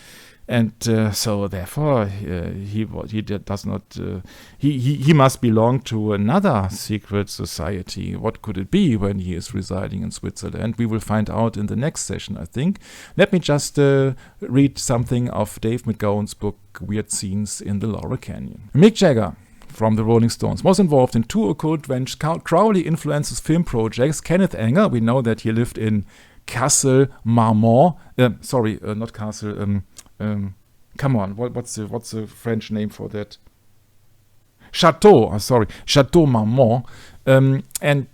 And so, therefore, he must belong to another secret society. What could it be when he is residing in Switzerland? We will find out in the next session, I think. Let me just read something of Dave McGowan's book, Weird Scenes in the Laurel Canyon. Mick Jagger, from the Rolling Stones, was involved in 2 occult ventures. Crowley influences film projects. Kenneth Anger, we know that he lived in Castle Marmont. Not Castle. Come on, what's the French name for that? Chateau Marmont, and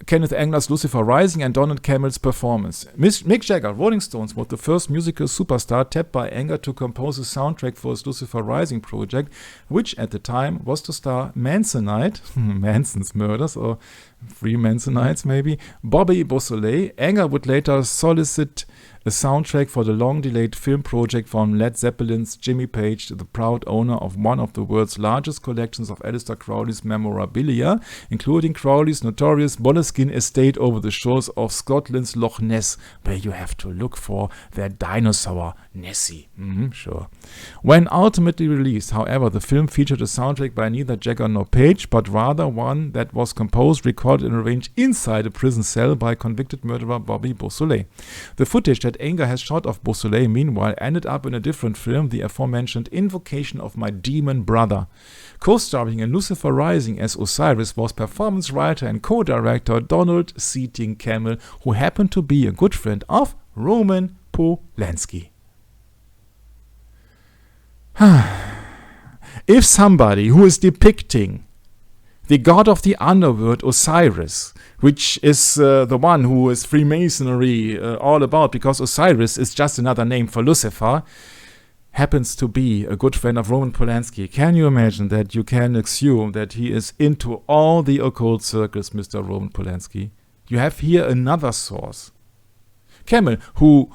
Kenneth Anger's Lucifer Rising and Donald Campbell's Performance. Mick Jagger, Rolling Stones, was the first musical superstar tapped by Anger to compose a soundtrack for his Lucifer Rising project, which at the time was to star Mansonite, Manson's murders, or Freemasonites maybe, Bobby Beausoleil. Anger would later solicit a soundtrack for the long-delayed film project from Led Zeppelin's Jimmy Page, the proud owner of one of the world's largest collections of Aleister Crowley's memorabilia, including Crowley's notorious Boleskine estate over the shores of Scotland's Loch Ness, where you have to look for their dinosaur Nessie. Sure. When ultimately released, however, the film featured a soundtrack by neither Jagger nor Page, but rather one that was composed, recorded, and arranged inside a prison cell by convicted murderer Bobby Beausoleil. The footage that Anger has shot of Beausoleil, meanwhile, ended up in a different film, the aforementioned Invocation of My Demon Brother. Co-starring in Lucifer Rising as Osiris was performance writer and co-director Donald Seating Campbell, who happened to be a good friend of Roman Polanski. If somebody who is depicting the god of the underworld, Osiris, which is the one who is Freemasonry all about, because Osiris is just another name for Lucifer, happens to be a good friend of Roman Polanski, can you imagine that you can assume that he is into all the occult circles, Mr. Roman Polanski? You have here another source. Campbell, who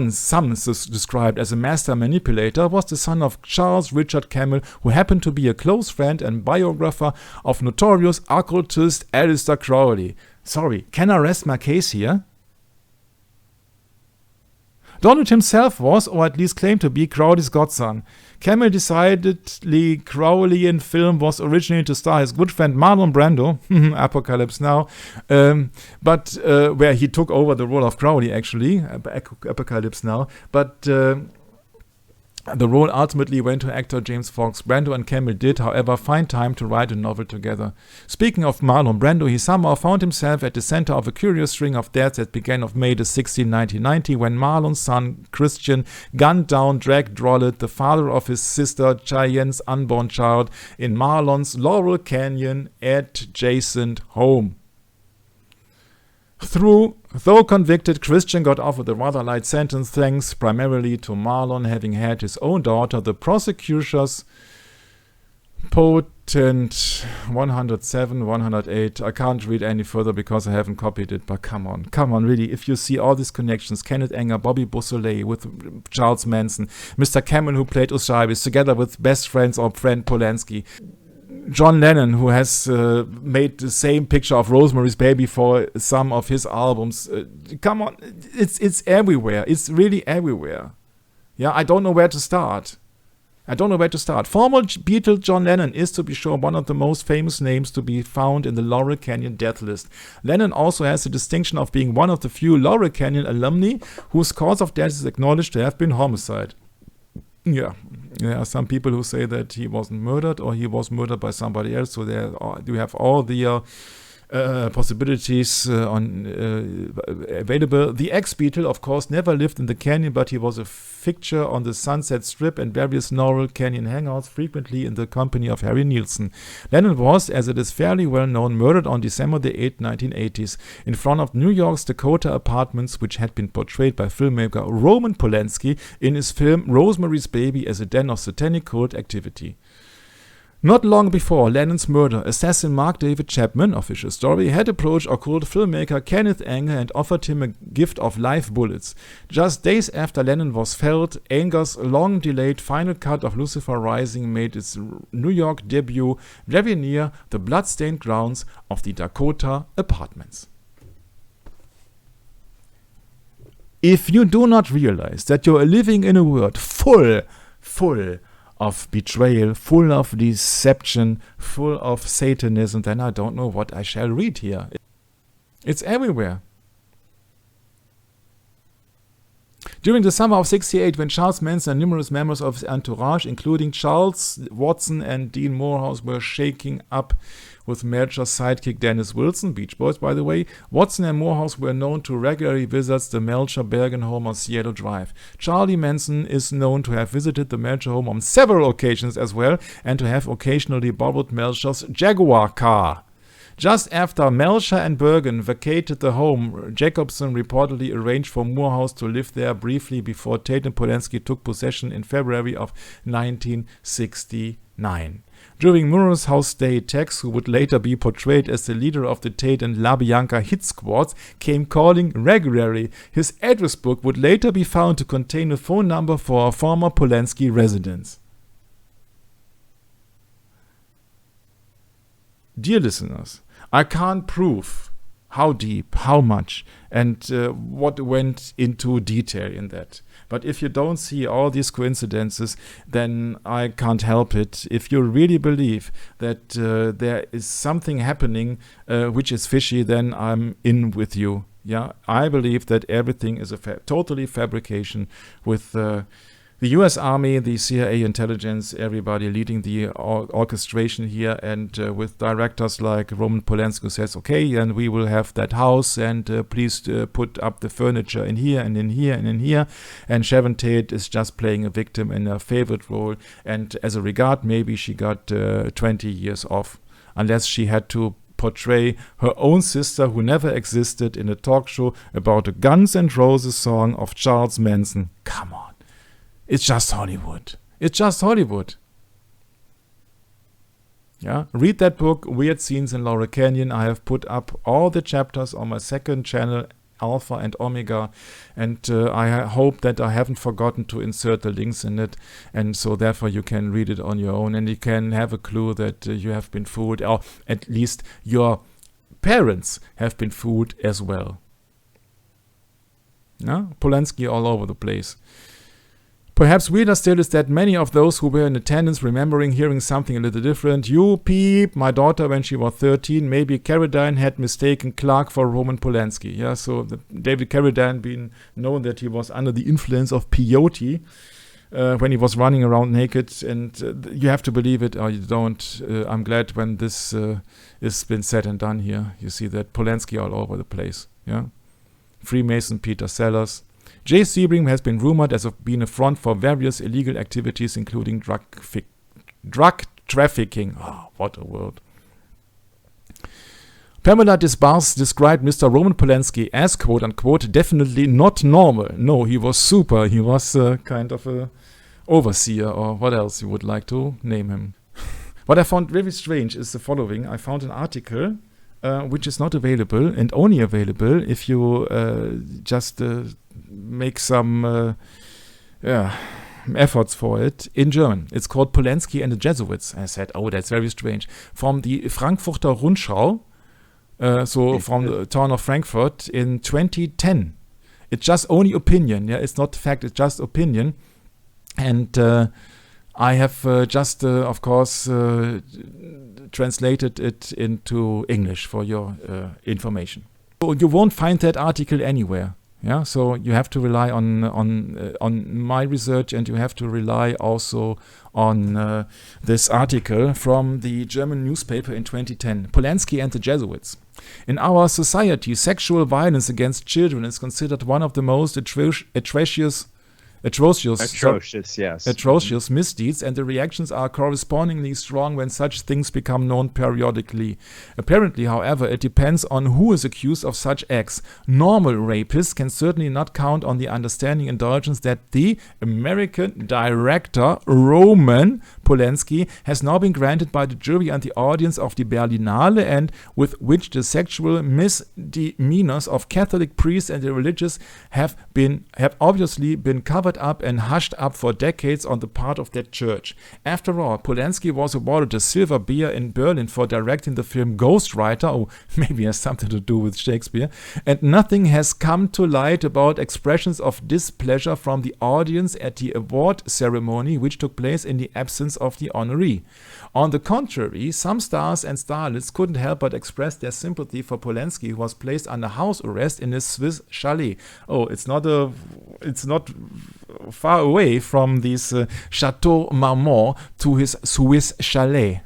some described as a master manipulator, was the son of Charles Richard Campbell, who happened to be a close friend and biographer of notorious occultist Aleister Crowley. Sorry, can I rest my case here? Donald himself was, or at least claimed to be, Crowley's godson. Campbell decidedly Crowleyan film was originally to star his good friend Marlon Brando, Apocalypse Now, but where he took over the role of Crowley, actually, Apocalypse Now, but the role ultimately went to actor James Fox. Brando and Campbell did, however, find time to write a novel together. Speaking of Marlon Brando, he somehow found himself at the center of a curious string of deaths that began on May 16, 1990, when Marlon's son, Christian, gunned down Drake Drollett, the father of his sister Cheyenne's unborn child, in Marlon's Laurel Canyon adjacent home. Though convicted, Christian got off with a rather light sentence thanks primarily to Marlon having had his own daughter. The prosecutor's potent 107, 108. I can't read any further because I haven't copied it, but come on, really. If you see all these connections, Kenneth Anger, Bobby Beausoleil with Charles Manson, Mr. Cameron who played Osiris, together with best friends or friend Polanski, John Lennon, who has made the same picture of Rosemary's Baby for some of his albums. Come on, it's everywhere. It's really everywhere. Yeah, I don't know where to start. Former Beatle John Lennon is, to be sure, one of the most famous names to be found in the Laurel Canyon death list. Lennon also has the distinction of being one of the few Laurel Canyon alumni whose cause of death is acknowledged to have been homicide. Yeah, there are some people who say that he wasn't murdered or he was murdered by somebody else. So you have all the possibilities available. The ex-Beatle, of course, never lived in the canyon, but he was a fixture on the Sunset Strip and various Laurel Canyon hangouts, frequently in the company of Harry Nilsson. Lennon was, as it is fairly well known, murdered on December the 8th, 1980s, in front of New York's Dakota apartments, which had been portrayed by filmmaker Roman Polanski in his film Rosemary's Baby as a den of satanic cult activity. Not long before Lennon's murder, assassin Mark David Chapman, official story, had approached occult filmmaker Kenneth Anger and offered him a gift of live bullets. Just days after Lennon was felled, Anger's long-delayed final cut of Lucifer Rising made its New York debut very near the blood-stained grounds of the Dakota apartments. If you do not realize that you are living in a world full of betrayal, full of deception, full of Satanism, then I don't know what I shall read here. It's everywhere. During the summer of '68, when Charles Manson and numerous members of his entourage, including Charles Watson and Dean Morehouse, were shaking up with Melcher's sidekick Dennis Wilson, Beach Boys by the way, Watson and Morehouse were known to regularly visit the Melcher Bergen home on Seattle Drive. Charlie Manson is known to have visited the Melcher home on several occasions as well, and to have occasionally borrowed Melcher's Jaguar car. Just after Melcher and Bergen vacated the home, Jacobson reportedly arranged for Morehouse to live there briefly before Tate and Polanski took possession in February of 1969. During Morehouse stay, Tex, who would later be portrayed as the leader of the Tate and LaBianca hit squads, came calling regularly. His address book would later be found to contain a phone number for a former Polanski residence. Dear listeners, I can't prove how deep, how much, and what went into detail in that. But if you don't see all these coincidences, then I can't help it. If you really believe that there is something happening which is fishy, then I'm in with you. Yeah, I believe that everything is a totally fabrication with the US Army, the CIA intelligence, everybody leading the orchestration here, and with directors like Roman Polanski who says, okay, and we will have that house, and please put up the furniture in here and in here and in here. And Sharon Tate is just playing a victim in her favorite role, and as a regard, maybe she got 20 years off, unless she had to portray her own sister who never existed in a talk show about a Guns N' Roses song of Charles Manson. Come on. It's just Hollywood. It's just Hollywood. Yeah, read that book, Weird Scenes in Laurel Canyon. I have put up all the chapters on my second channel, Alpha and Omega, and I hope that I haven't forgotten to insert the links in it, and so therefore you can read it on your own, and you can have a clue that you have been fooled, or at least your parents have been fooled as well. Yeah? Polanski all over the place. Perhaps weirder still is that many of those who were in attendance remembering hearing something a little different. You peep, my daughter when she was 13, maybe Carradine had mistaken Clark for Roman Polanski. Yeah, so David Carradine being known that he was under the influence of peyote when he was running around naked, and you have to believe it or you don't. I'm glad when this has been said and done here. You see that Polanski all over the place. Yeah, Freemason Peter Sellers. Jay Sebring has been rumored as being a front for various illegal activities, including drug trafficking. Oh, what a word. Pamela Disbars described Mr. Roman Polanski as, quote-unquote, definitely not normal. No, he was super. He was kind of a overseer, or what else you would like to name him. What I found very strange is the following. I found an article which is not available, and only available if you just make some efforts for it in German. It's called Polanski and the Jesuits. I said, oh, that's very strange. From the Frankfurter Rundschau, from the town of Frankfurt in 2010. It's just only opinion. Yeah, it's not fact. It's just opinion. And I have of course, translated it into English for your information. So you won't find that article anywhere. Yeah, so you have to rely on my research, and you have to rely also on this article from the German newspaper in 2010, Polanski and the Jesuits. In our society, sexual violence against children is considered one of the most atrocious misdeeds, and the reactions are correspondingly strong when such things become known periodically. Apparently, however, it depends on who is accused of such acts. Normal rapists can certainly not count on the understanding indulgence that the American director Roman Polanski has now been granted by the jury and the audience of the Berlinale, and with which the sexual misdemeanors of Catholic priests and the religious have obviously been covered up and hushed up for decades on the part of that church. After all, Polanski was awarded a Silver Bear in Berlin for directing the film Ghostwriter, or maybe it has something to do with Shakespeare, and nothing has come to light about expressions of displeasure from the audience at the award ceremony, which took place in the absence of the honoree. On the contrary, some stars and starlets couldn't help but express their sympathy for Polanski, who was placed under house arrest in his Swiss chalet. Oh, it's not far away from this Chateau Marmont to his Swiss chalet.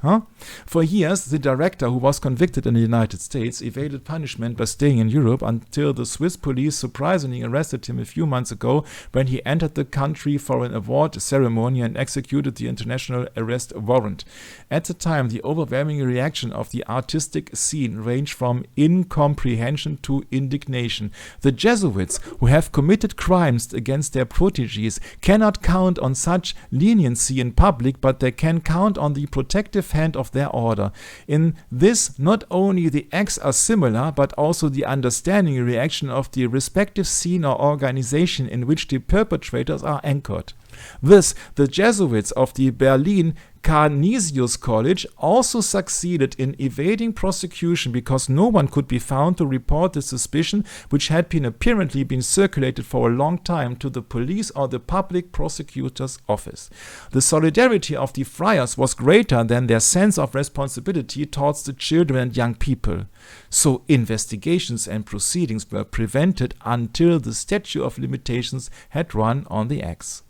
For years, the director, who was convicted in the United States, evaded punishment by staying in Europe until the Swiss police surprisingly arrested him a few months ago when he entered the country for an award ceremony and executed the international arrest warrant. At the time, the overwhelming reaction of the artistic scene ranged from incomprehension to indignation. The Jesuits, who have committed crimes against their proteges, cannot count on such leniency in public, but they can count on the protective hand of their order. In this, not only the acts are similar, but also the understanding and reaction of the respective scene or organization in which the perpetrators are anchored. This, the Jesuits of the Berlin Canisius College also succeeded in evading prosecution because no one could be found to report the suspicion which had apparently been circulated for a long time to the police or the public prosecutor's office. The solidarity of the friars was greater than their sense of responsibility towards the children and young people. So investigations and proceedings were prevented until the statute of limitations had run on the acts.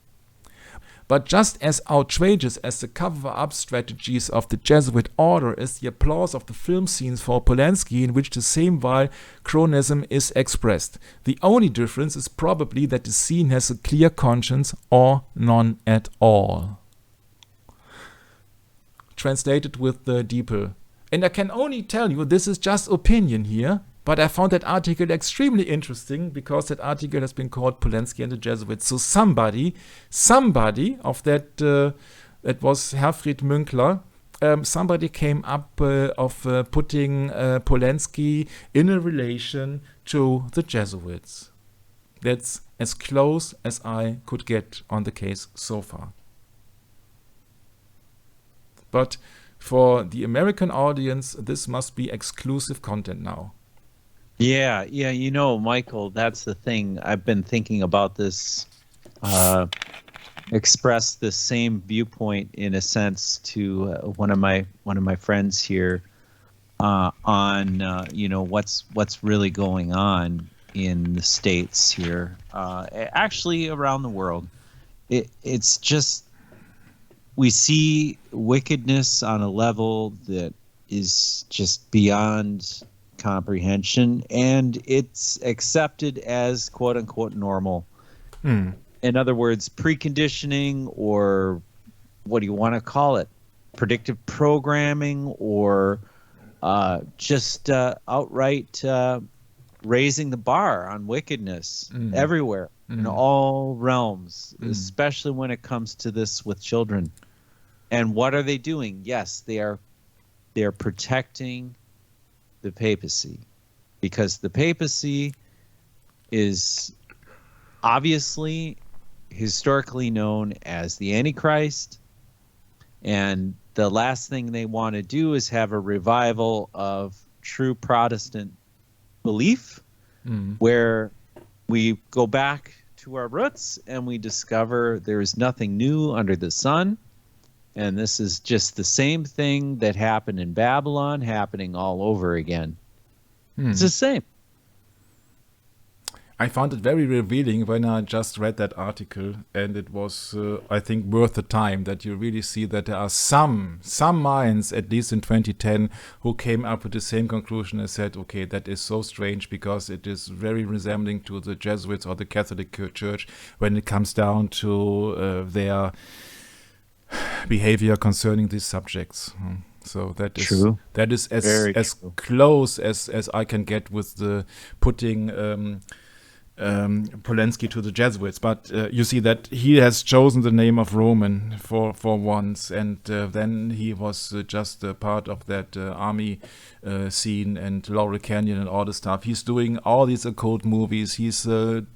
But just as outrageous as the cover-up strategies of the Jesuit order is the applause of the film scenes for Polanski, in which the same vile chronism is expressed. The only difference is probably that the scene has a clear conscience or none at all. Translated with the DeepL. And I can only tell you this is just opinion here, but I found that article extremely interesting because that article has been called Polanski and the Jesuits. So somebody of that, it was Herfried Münkler, somebody came up of putting Polanski in a relation to the Jesuits. That's as close as I could get on the case so far. But for the American audience, this must be exclusive content now. Yeah, you know, Michael, that's the thing. I've been thinking about this, express the same viewpoint in a sense to one of my friends here on you know, what's really going on in the States here, actually around the world. It's just, we see wickedness on a level that is just beyond comprehension, and it's accepted as quote unquote normal. In other words, preconditioning, or what do you want to call it, predictive programming, or just outright raising the bar on wickedness everywhere, in all realms, especially when it comes to this with children. And what are they doing? Yes, they are protecting the papacy, because the papacy is obviously historically known as the Antichrist, and the last thing they want to do is have a revival of true Protestant belief, where we go back to our roots and we discover there is nothing new under the sun. And this is just the same thing that happened in Babylon happening all over again. It's the same. I found it very revealing when I just read that article, and it was, I think, worth the time that you really see that there are some minds, at least in 2010, who came up with the same conclusion and said, okay, that is so strange because it is very resembling to the Jesuits or the Catholic Church when it comes down to their behavior concerning these subjects. So that is True. That is Very as true. close as I can get with the putting Polanski to the Jesuits, but you see that he has chosen the name of Roman for once, and then he was just a part of that army scene and Laurel Canyon and all the stuff. He's doing all these occult movies. He's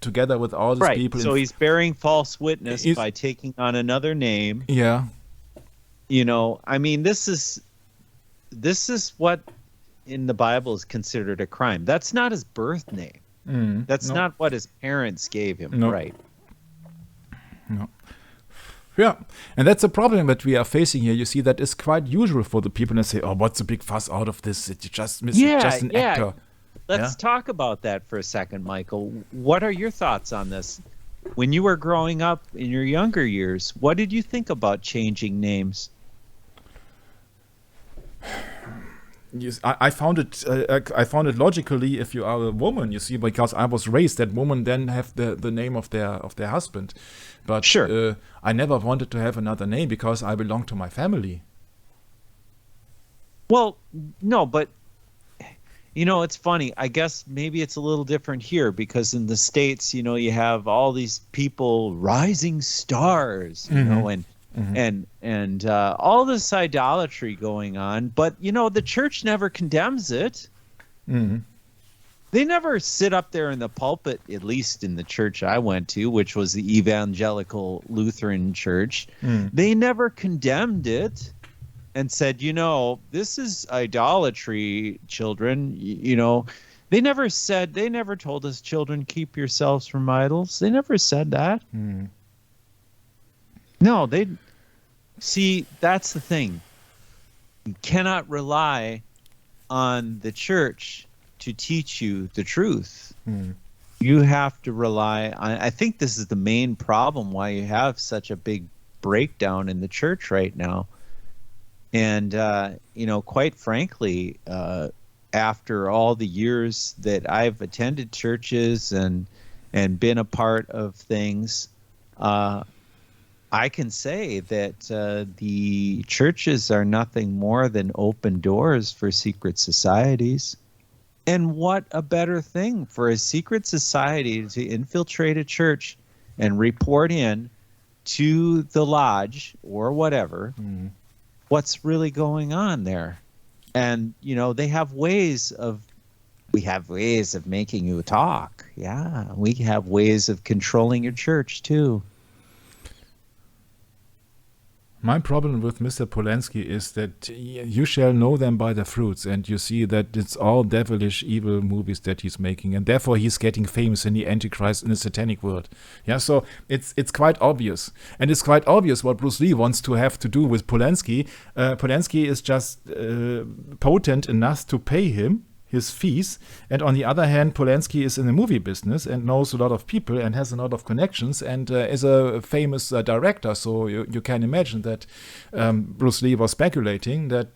together with all these Right. people. So he's bearing false witness He's- by taking on another name. Yeah. You know, I mean, this is what in the Bible is considered a crime. That's not his birth name. That's No. not what his parents gave him. No. Right. No. Yeah, and that's a problem that we are facing here. You see, that is quite usual for the people that say, "Oh, what's the big fuss out of this? It's just just an actor." Let's talk about that for a second, Michael. What are your thoughts on this? When you were growing up in your younger years, what did you think about changing names? Yes, I found it. I found it logically if you are a woman, you see, because I was raised that women then have the name of their husband. But Sure. I never wanted to have another name because I belong to my family. Well, no, but you know, it's funny. I guess maybe it's a little different here because in the States, you know, you have all these people, rising stars, you know, and all this idolatry going on. But, you know, the church never condemns it. They never sit up there in the pulpit, at least in the church I went to, which was the Evangelical Lutheran Church. They never condemned it and said, you know, this is idolatry, children. You know, they never told us, children, keep yourselves from idols. They never said that. No, see, that's the thing. You cannot rely on the church to teach you the truth. You have to rely on, I think this is the main problem why you have such a big breakdown in the church right now. And, you know, quite frankly, after all the years that I've attended churches and been a part of things, I can say that the churches are nothing more than open doors for secret societies. And what a better thing for a secret society to infiltrate a church and report in to the lodge or whatever what's really going on there. And, you know, we have ways of making you talk. Yeah, we have ways of controlling your church too. My problem with Mr. Polanski is that you shall know them by their fruits, and you see that it's all devilish, evil movies that he's making, and therefore he's getting famous in the Antichrist in the Satanic world. Yeah, so it's quite obvious, and it's quite obvious what Bruce Lee wants to have to do with Polanski. Polanski is just potent enough to pay him his fees, and on the other hand, Polanski is in the movie business and knows a lot of people and has a lot of connections and is a famous director. So you can imagine that Bruce Lee was speculating that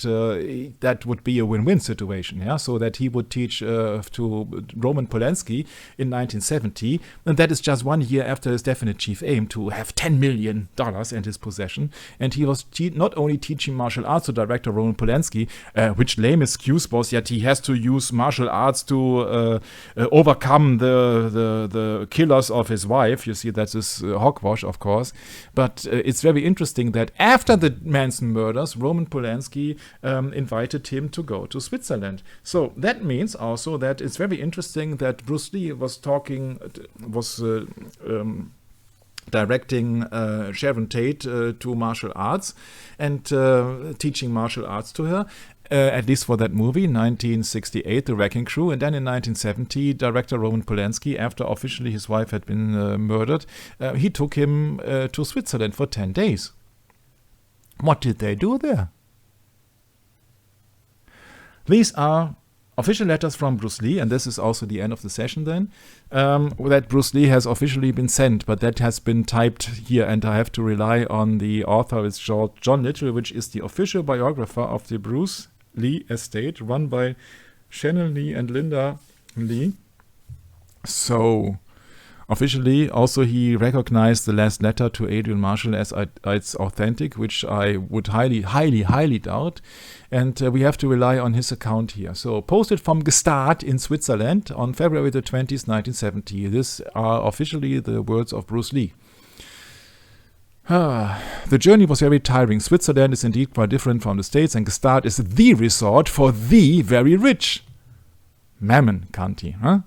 that would be a win-win situation. Yeah, so that he would teach to Roman Polanski in 1970, and that is just 1 year after his definite chief aim to have $10 million in his possession. And he was not only teaching martial arts to director Roman Polanski, which lame excuse was that he has to use martial arts to overcome the killers of his wife. You see, that is hogwash, of course. But it's very interesting that after the Manson murders, Roman Polanski invited him to go to Switzerland. So that means also that it's very interesting that Bruce Lee was directing Sharon Tate to martial arts and teaching martial arts to her. At least for that movie, 1968, The Wrecking Crew. And then in 1970, director Roman Polanski, after officially his wife had been murdered, he took him to Switzerland for 10 days. What did they do there? These are official letters from Bruce Lee, and this is also the end of the session then, that Bruce Lee has officially been sent, but that has been typed here, and I have to rely on the author, it's John Little, which is the official biographer of the Bruce Lee estate, run by Shannon Lee and Linda Lee. So, officially, also he recognized the last letter to Adrian Marshall as it's authentic, which I would highly doubt. And we have to rely on his account here. So, posted from Gstaad in Switzerland on February the 20th, 1970. These are officially the words of Bruce Lee. The journey was very tiring. Switzerland is indeed quite different from the States, and Gstaad is the resort for the very rich. Mammon County, huh?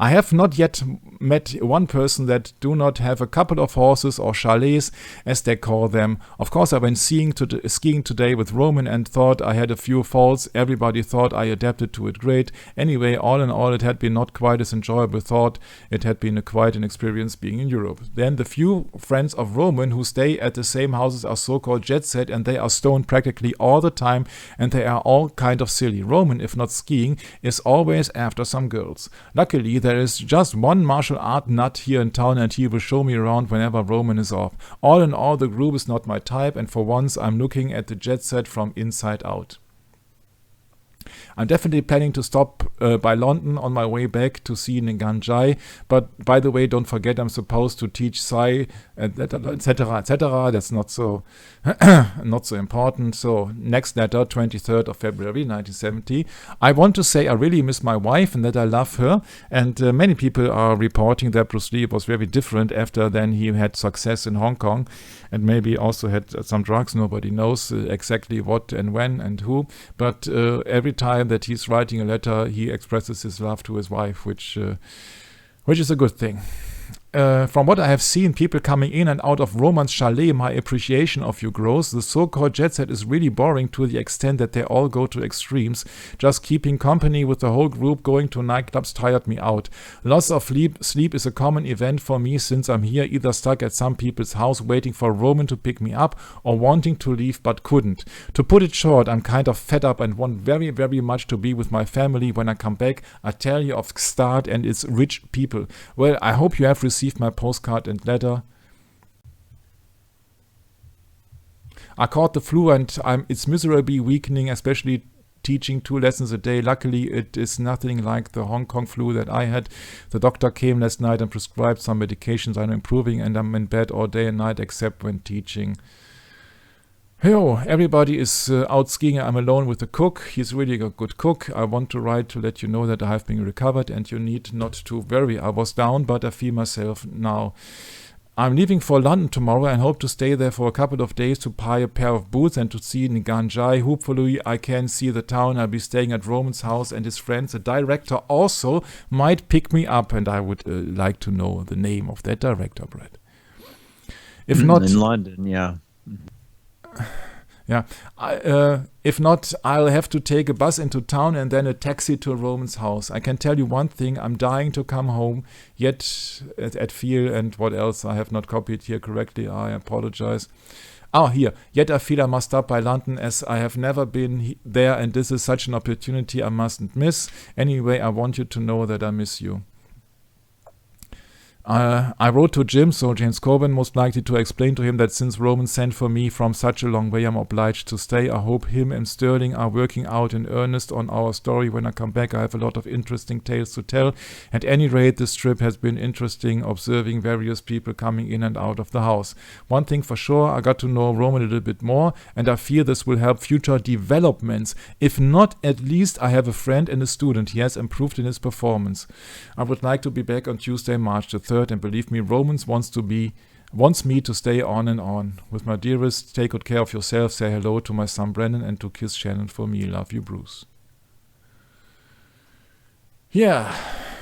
I have not yet met one person that do not have a couple of horses or chalets, as they call them. Of course, I went skiing today with Roman and thought I had a few falls. Everybody thought I adapted to it great. Anyway, all in all, it had been not quite as enjoyable thought. It had been quite an experience being in Europe. Then the few friends of Roman who stay at the same houses are so-called jet set, and they are stoned practically all the time, and they are all kind of silly. Roman, if not skiing, is always after some girls. Luckily, there is just one martial art nut here in town, and he will show me around whenever Roman is off. All in all, the group is not my type, and for once I'm looking at the jet set from inside out. I'm definitely planning to stop by London on my way back to see Nganjai, but by the way, don't forget I'm supposed to teach Sai, etc., etc. That's not so not so important. So next letter, 23rd of February 1970. I want to say I really miss my wife and that I love her, and many people are reporting that Bruce Lee was very different after then he had success in Hong Kong, and maybe also had some drugs. Nobody knows exactly what and when and who, but every time that he's writing a letter, he expresses his love to his wife, which is a good thing. From what I have seen, people coming in and out of Roman's chalet, my appreciation of you grows. The so-called jet set is really boring to the extent that they all go to extremes. Just keeping company with the whole group going to nightclubs tired me out. Loss of sleep is a common event for me since I'm here either stuck at some people's house waiting for Roman to pick me up or wanting to leave but couldn't. To put it short, I'm kind of fed up and want very, very much to be with my family when I come back. I tell you of Gstaad and its rich people. Well, I hope you have received my postcard and letter. I caught the flu and it's miserably weakening, especially teaching 2 lessons a day. Luckily, it is nothing like the Hong Kong flu that I had. The doctor came last night and prescribed some medications. I'm improving and I'm in bed all day and night except when teaching. Yo, everybody is out skiing. I'm alone with the cook. He's really a good cook. I want to write to let you know that I have been recovered and you need not to worry. I was down, but I feel myself now. I'm leaving for London tomorrow and hope to stay there for a couple of days to buy a pair of boots and to see Nganjai. Hopefully I can see the town. I'll be staying at Roman's house and his friends. The director also might pick me up, and I would like to know the name of that director, Brett. If not... In London, yeah. Yeah, if not, I'll have to take a bus into town and then a taxi to Roman's house. I can tell you one thing, I'm dying to come home, yet at feel, and what else, I have not copied here correctly, I apologize. Here, yet I feel I must stop by London as I have never been there and this is such an opportunity I mustn't miss. Anyway, I want you to know that I miss you. I wrote to Jim, so James Corbin, most likely to explain to him that since Roman sent for me from such a long way, I'm obliged to stay. I hope him and Sterling are working out in earnest on our story. When I come back, I have a lot of interesting tales to tell. At any rate, this trip has been interesting, observing various people coming in and out of the house. One thing for sure, I got to know Roman a little bit more, and I feel this will help future developments. If not, at least I have a friend and a student. He has improved in his performance. I would like to be back on Tuesday, March the 3rd. And believe me, Romans wants me to stay on and on. With my dearest, take good care of yourself. Say hello to my son Brennan and to kiss Shannon for me. Love you, Bruce. Yeah,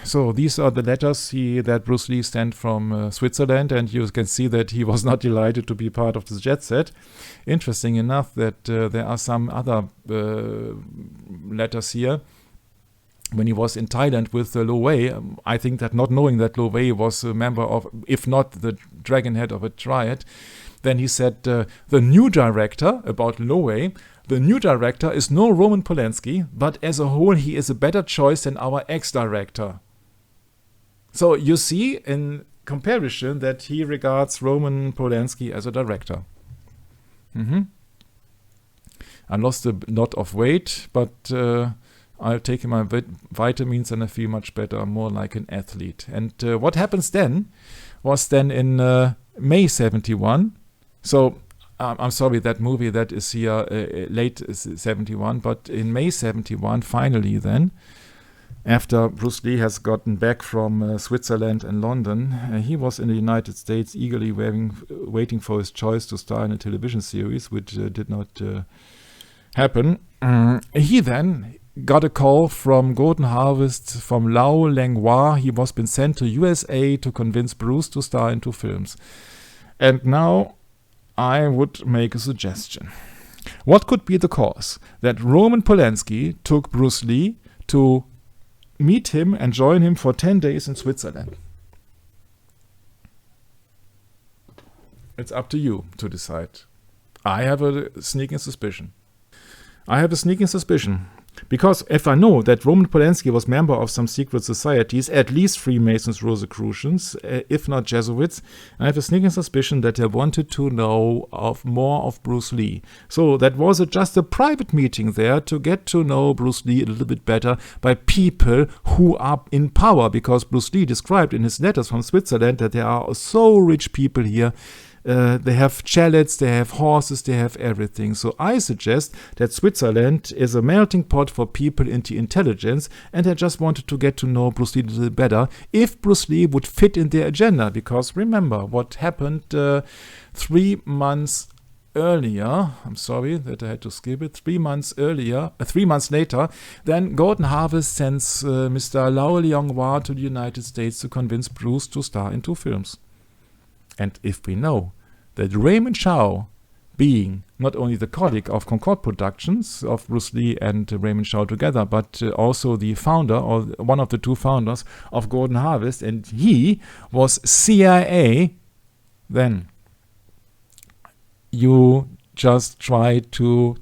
so these are the letters that Bruce Lee sent from Switzerland, and you can see that he was not delighted to be part of this jet set. Interesting enough that there are some other letters here. When he was in Thailand with Lo Wei, I think that not knowing that Lo Wei was a member of, if not the dragon head of a triad, Then he said, the new director, about Lowe, the new director is no Roman Polanski, but as a whole he is a better choice than our ex-director. So you see in comparison that he regards Roman Polanski as a director. I lost a lot of weight, but I'll take my vitamins and I feel much better, more like an athlete. And what happens then was then in May 71. So I'm sorry, that movie that is here late 71, but in May 71, finally then, after Bruce Lee has gotten back from Switzerland and London, he was in the United States eagerly waiting for his choice to star in a television series, which did not happen. He then got a call from Golden Harvest, from Lau Langlois. He was been sent to USA to convince Bruce to star in 2 films. And now I would make a suggestion. What could be the cause that Roman Polanski took Bruce Lee to meet him and join him for 10 days in Switzerland? It's up to you to decide. I have a sneaking suspicion. Because if I know that Roman Polanski was member of some secret societies, at least Freemasons, Rosicrucians, if not Jesuits, I have a sneaking suspicion that they wanted to know more of Bruce Lee. So that was just a private meeting there to get to know Bruce Lee a little bit better by people who are in power, because Bruce Lee described in his letters from Switzerland that there are so rich people here. They have chalets, they have horses, they have everything. So I suggest that Switzerland is a melting pot for people into intelligence, and I just wanted to get to know Bruce Lee a little better if Bruce Lee would fit in their agenda. Because remember what happened 3 months earlier. I'm sorry that I had to skip it. 3 months earlier, 3 months later, then Golden Harvest sends Mr. Lau Langlois to the United States to convince Bruce to star in 2 films. And if we know that Raymond Chow, being not only the colleague of Concord Productions, of Bruce Lee and Raymond Chow together, but also the founder, or one of the 2 founders of Golden Harvest, and he was CIA, then you just try to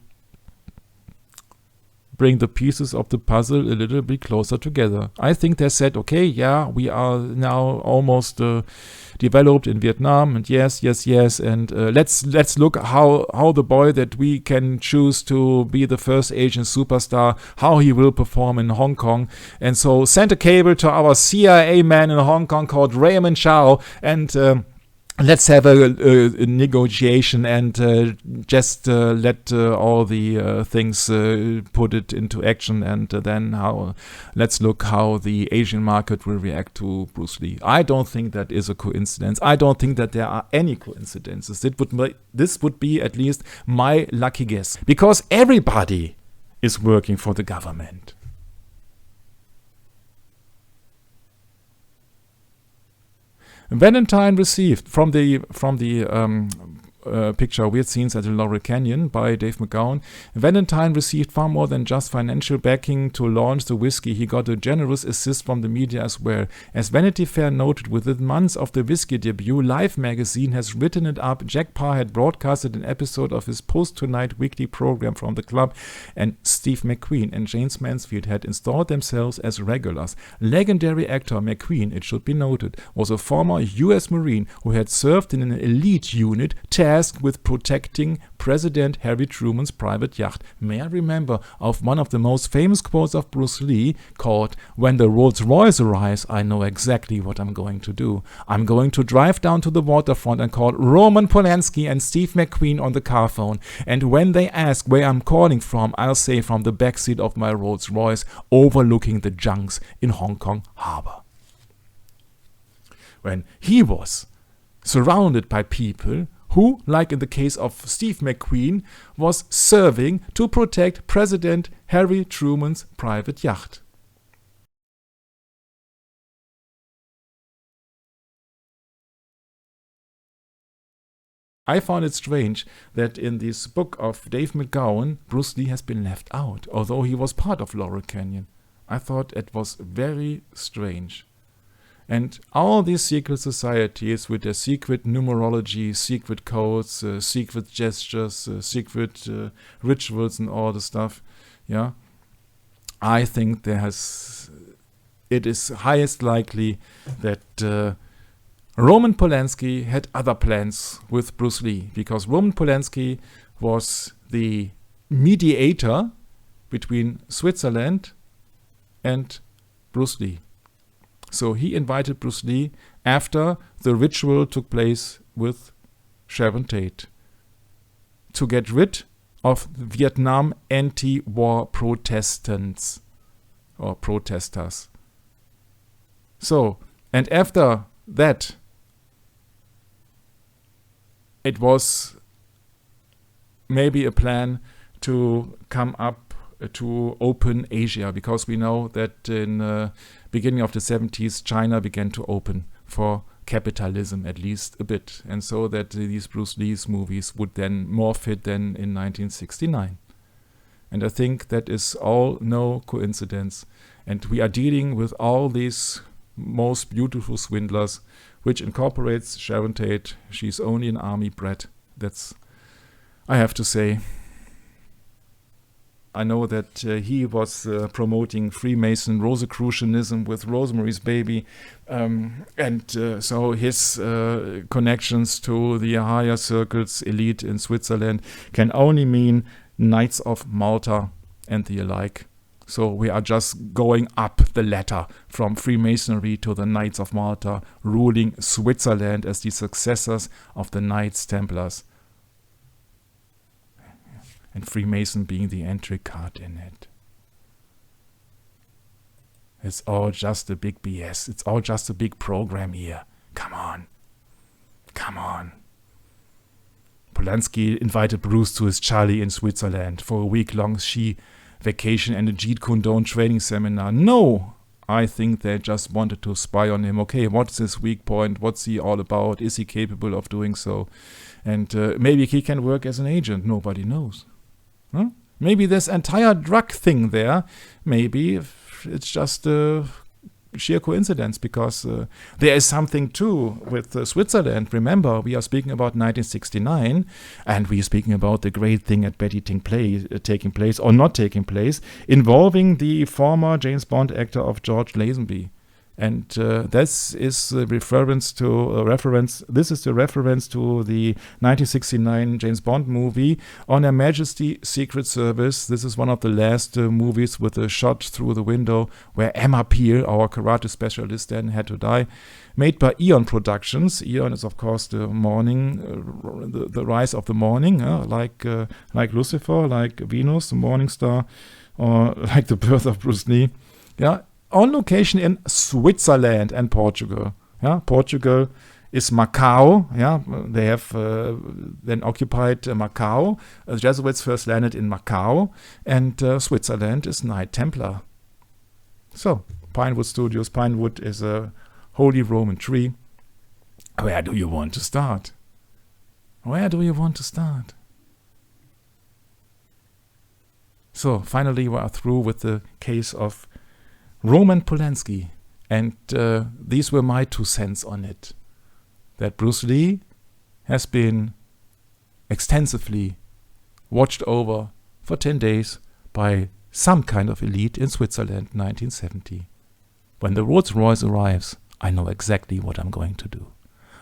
bring the pieces of the puzzle a little bit closer together. I think they said, okay, yeah, we are now almost developed in Vietnam, and yes, and let's look how the boy that we can choose to be the first Asian superstar, how he will perform in Hong Kong. And so send a cable to our CIA man in Hong Kong called Raymond Chow, and let's have a negotiation and just let all the things put it into action, and then let's look how the Asian market will react to Bruce Lee. I don't think that is a coincidence. I don't think that there are any coincidences. This would be at least my lucky guess, because everybody is working for the government. Valentine received from the picture Weird Scenes at the Laurel Canyon by Dave McGowan. Valentine received far more than just financial backing to launch the whiskey. He got a generous assist from the media as well. As Vanity Fair noted, within months of the whiskey debut, Life magazine has written it up. Jack Parr had broadcasted an episode of his post-tonight weekly program from the club, and Steve McQueen and James Mansfield had installed themselves as regulars. Legendary actor McQueen, it should be noted, was a former U.S. Marine who had served in an elite unit tasked with protecting President Harry Truman's private yacht. May I remember of one of the most famous quotes of Bruce Lee called, "When the Rolls Royce arrives, I know exactly what I'm going to do. I'm going to drive down to the waterfront and call Roman Polanski and Steve McQueen on the car phone. And when they ask where I'm calling from, I'll say from the backseat of my Rolls Royce overlooking the junks in Hong Kong Harbor." When he was surrounded by people who, like in the case of Steve McQueen, was serving to protect President Harry Truman's private yacht. I found it strange that in this book of Dave McGowan, Bruce Lee has been left out, although he was part of Laurel Canyon. I thought it was very strange. And all these secret societies with their secret numerology, secret codes, secret gestures, secret rituals and all the stuff, yeah, I think it is highest likely that Roman Polanski had other plans with Bruce Lee, because Roman Polanski was the mediator between Switzerland and Bruce Lee. So he invited Bruce Lee after the ritual took place with Sharon Tate to get rid of Vietnam anti-war Protestants or protesters. So, and after that, it was maybe a plan to come up to open Asia, because we know that in beginning of the 70s, China began to open for capitalism, at least a bit, and so that these Bruce Lee's movies would then more fit than in 1969. And I think that is all no coincidence. And we are dealing with all these most beautiful swindlers, which incorporates Sharon Tate. She's only an army brat. That's, I have to say. I know that he was promoting Freemason Rosicrucianism with Rosemary's Baby, and so his connections to the higher circles, elite in Switzerland, can only mean Knights of Malta and the alike. So we are just going up the ladder from Freemasonry to the Knights of Malta, ruling Switzerland as the successors of the Knights Templars. And Freemason being the entry card in it. It's all just a big BS. It's all just a big program here. Come on. Come on. Polanski invited Bruce to his Charlie in Switzerland for a week-long ski vacation and a Jeet Kune Do training seminar. No! I think they just wanted to spy on him. Okay, what's his weak point? What's he all about? Is he capable of doing so? And maybe he can work as an agent. Nobody knows. Huh? Maybe this entire drug thing there, maybe it's just a sheer coincidence, because there is something too with Switzerland. Remember, we are speaking about 1969, and we are speaking about the great thing at Betty taking place or not taking place, involving the former James Bond actor of George Lazenby. And this is the reference to the reference to the 1969 James Bond movie on Her Majesty's Secret Service. This is one of the last movies with a shot through the window where Emma Peel, our karate specialist, then had to die. Made by Eon Productions. Eon is, of course, the morning, the rise of the morning, like Lucifer, like Venus, the morning star, or like the birth of Bruce Lee. Yeah. On location in Switzerland and Portugal. Yeah, Portugal is Macau. Yeah, they have then occupied Macau. The Jesuits first landed in Macau, and Switzerland is Knight Templar. So, Pinewood Studios. Pinewood is a holy Roman tree. Where do you want to start? Where do you want to start? So, finally, we are through with the case of Roman Polanski, and these were my 2 cents on it. That Bruce Lee has been extensively watched over for 10 days by some kind of elite in Switzerland, 1970. When the Rolls-Royce arrives, I know exactly what I'm going to do.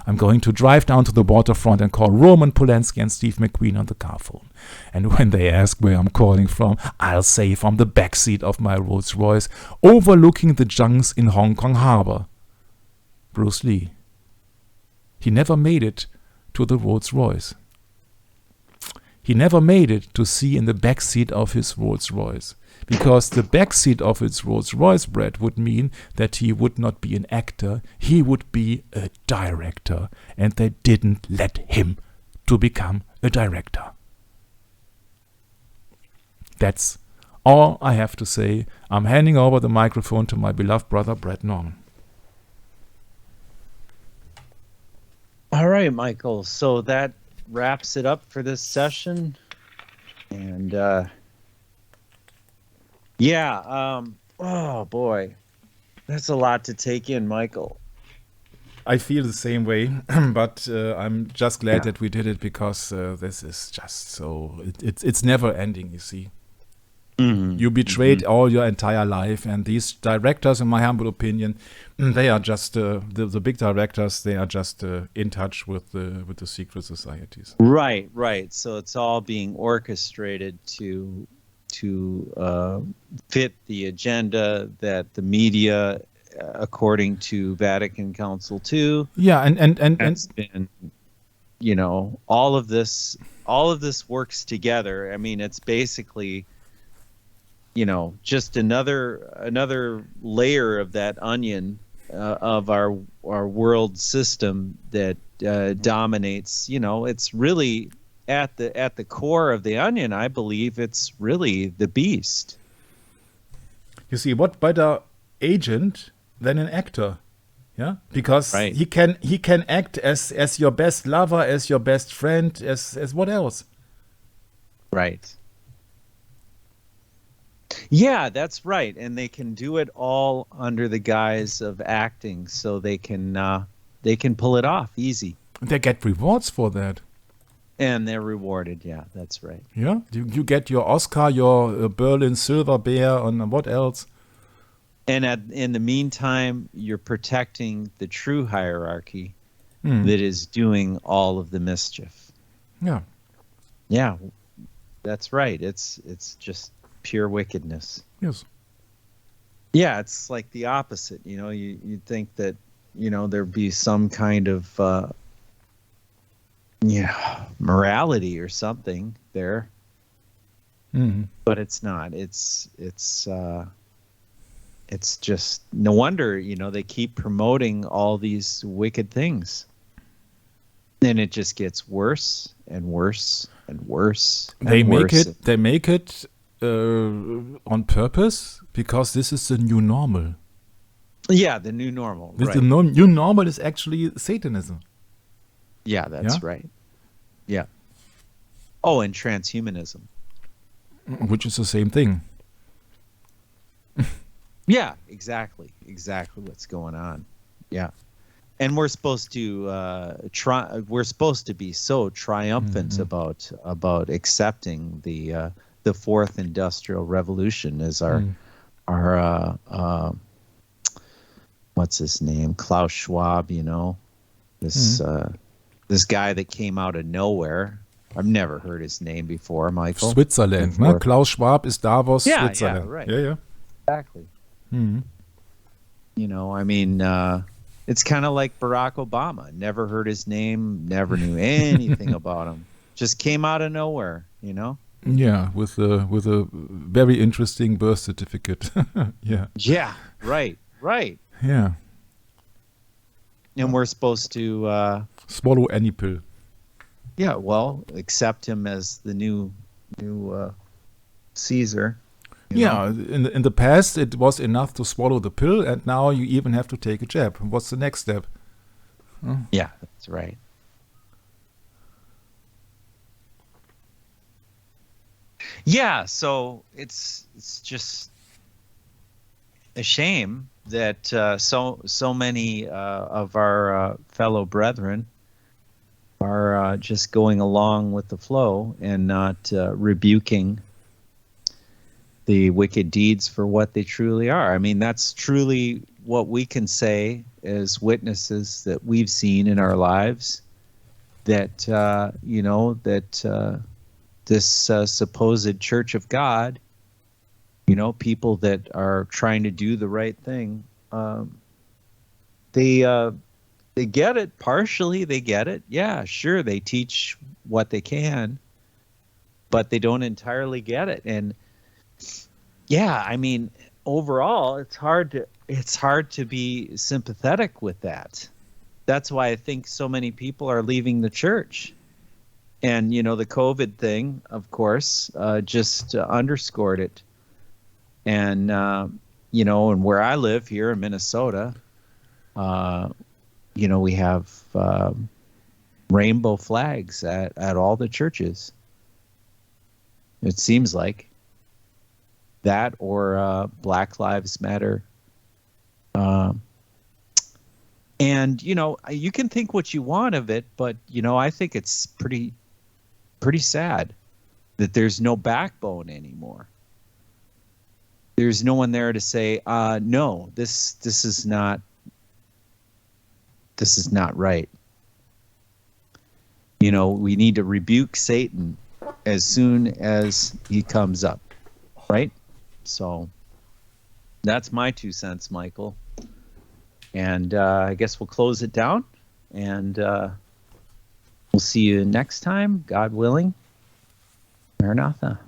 I'm going to drive down to the waterfront and call Roman Polanski and Steve McQueen on the car phone. And when they ask where I'm calling from, I'll say from the backseat of my Rolls-Royce, overlooking the junks in Hong Kong Harbor. Bruce Lee. He never made it to the Rolls-Royce. He never made it to see in the backseat of his Rolls-Royce. Because the backseat of his Rolls-Royce, Brad, would mean that he would not be an actor, he would be a director. And they didn't let him to become a director. That's all I have to say. I'm handing over the microphone to my beloved brother, Brad Norman. All right, Michael. So that wraps it up for this session. And oh boy, that's a lot to take in, Michael. I feel the same way, but I'm just glad that we did it, because this is just so it's never ending. You see, you betrayed all your entire life, and these directors, in my humble opinion, they are just the big directors. They are just in touch with the secret societies. Right. So it's all being orchestrated to fit the agenda that the media, according to Vatican Council II. Yeah, and That's been, all of this works together. I mean, it's basically, just another layer of that onion of our world system that dominates. It's really at the core of the onion. I believe it's really the beast. you see, what better agent than an actor? Yeah, because Right. he can act as your best lover, as your best friend, as what else? Right. Yeah, that's right. And they can do it all under the guise of acting, so they can pull it off easy. They get rewards for that. And they're rewarded. Yeah, that's right. Yeah, you get your Oscar, your Berlin Silver Bear, and what else? And in the meantime, you're protecting the true hierarchy that is doing all of the mischief. Yeah. Yeah, that's right. It's just pure wickedness. Yes. Yeah, it's like the opposite. You'd think that, there'd be some kind of, morality or something there, but it's not. It's just no wonder, they keep promoting all these wicked things. And it just gets worse and worse and worse. They make it on purpose, because this is the new normal. Yeah, the new normal. Right. The new normal is actually Satanism. Yeah, that's right. Yeah. Oh, and transhumanism. Which is the same thing. Yeah, exactly what's going on. Yeah. And we're supposed to we're supposed to be so triumphant about accepting the fourth industrial revolution as our what's his name? Klaus Schwab, this guy that came out of nowhere. I've never heard his name before, Michael. Switzerland, ne? Klaus Schwab is Davos, Switzerland. Yeah, right. Yeah. Exactly. It's kind of like Barack Obama. Never heard his name, never knew anything about him. Just came out of nowhere, Yeah, with a very interesting birth certificate. Yeah. Yeah, right. Yeah. And we're supposed to swallow any pill. Yeah, well, accept him as the new Caesar. Yeah, in the past it was enough to swallow the pill, and now you even have to take a jab. What's the next step? Yeah, that's right. Yeah, so it's just a shame that so many of our fellow brethren are just going along with the flow and not rebuking the wicked deeds for what they truly are. I mean, that's truly what we can say as witnesses that we've seen in our lives, that this supposed Church of God, people that are trying to do the right thing, they get it partially. They get it. Yeah, sure. They teach what they can, but they don't entirely get it. And yeah, I mean, overall, it's hard to be sympathetic with that. That's why I think so many people are leaving the church. And, the COVID thing, of course, just underscored it. And, and where I live here in Minnesota, we have rainbow flags at all the churches. It seems like that, or Black Lives Matter And, you know, you can think what you want of it, but, you know, I think it's pretty sad that there's no backbone anymore. There's no one there to say, no, this is not right. You know, we need to rebuke Satan as soon as he comes up, right? So that's my 2 cents, Michael. And I guess we'll close it down, and we'll see you next time, God willing. Maranatha.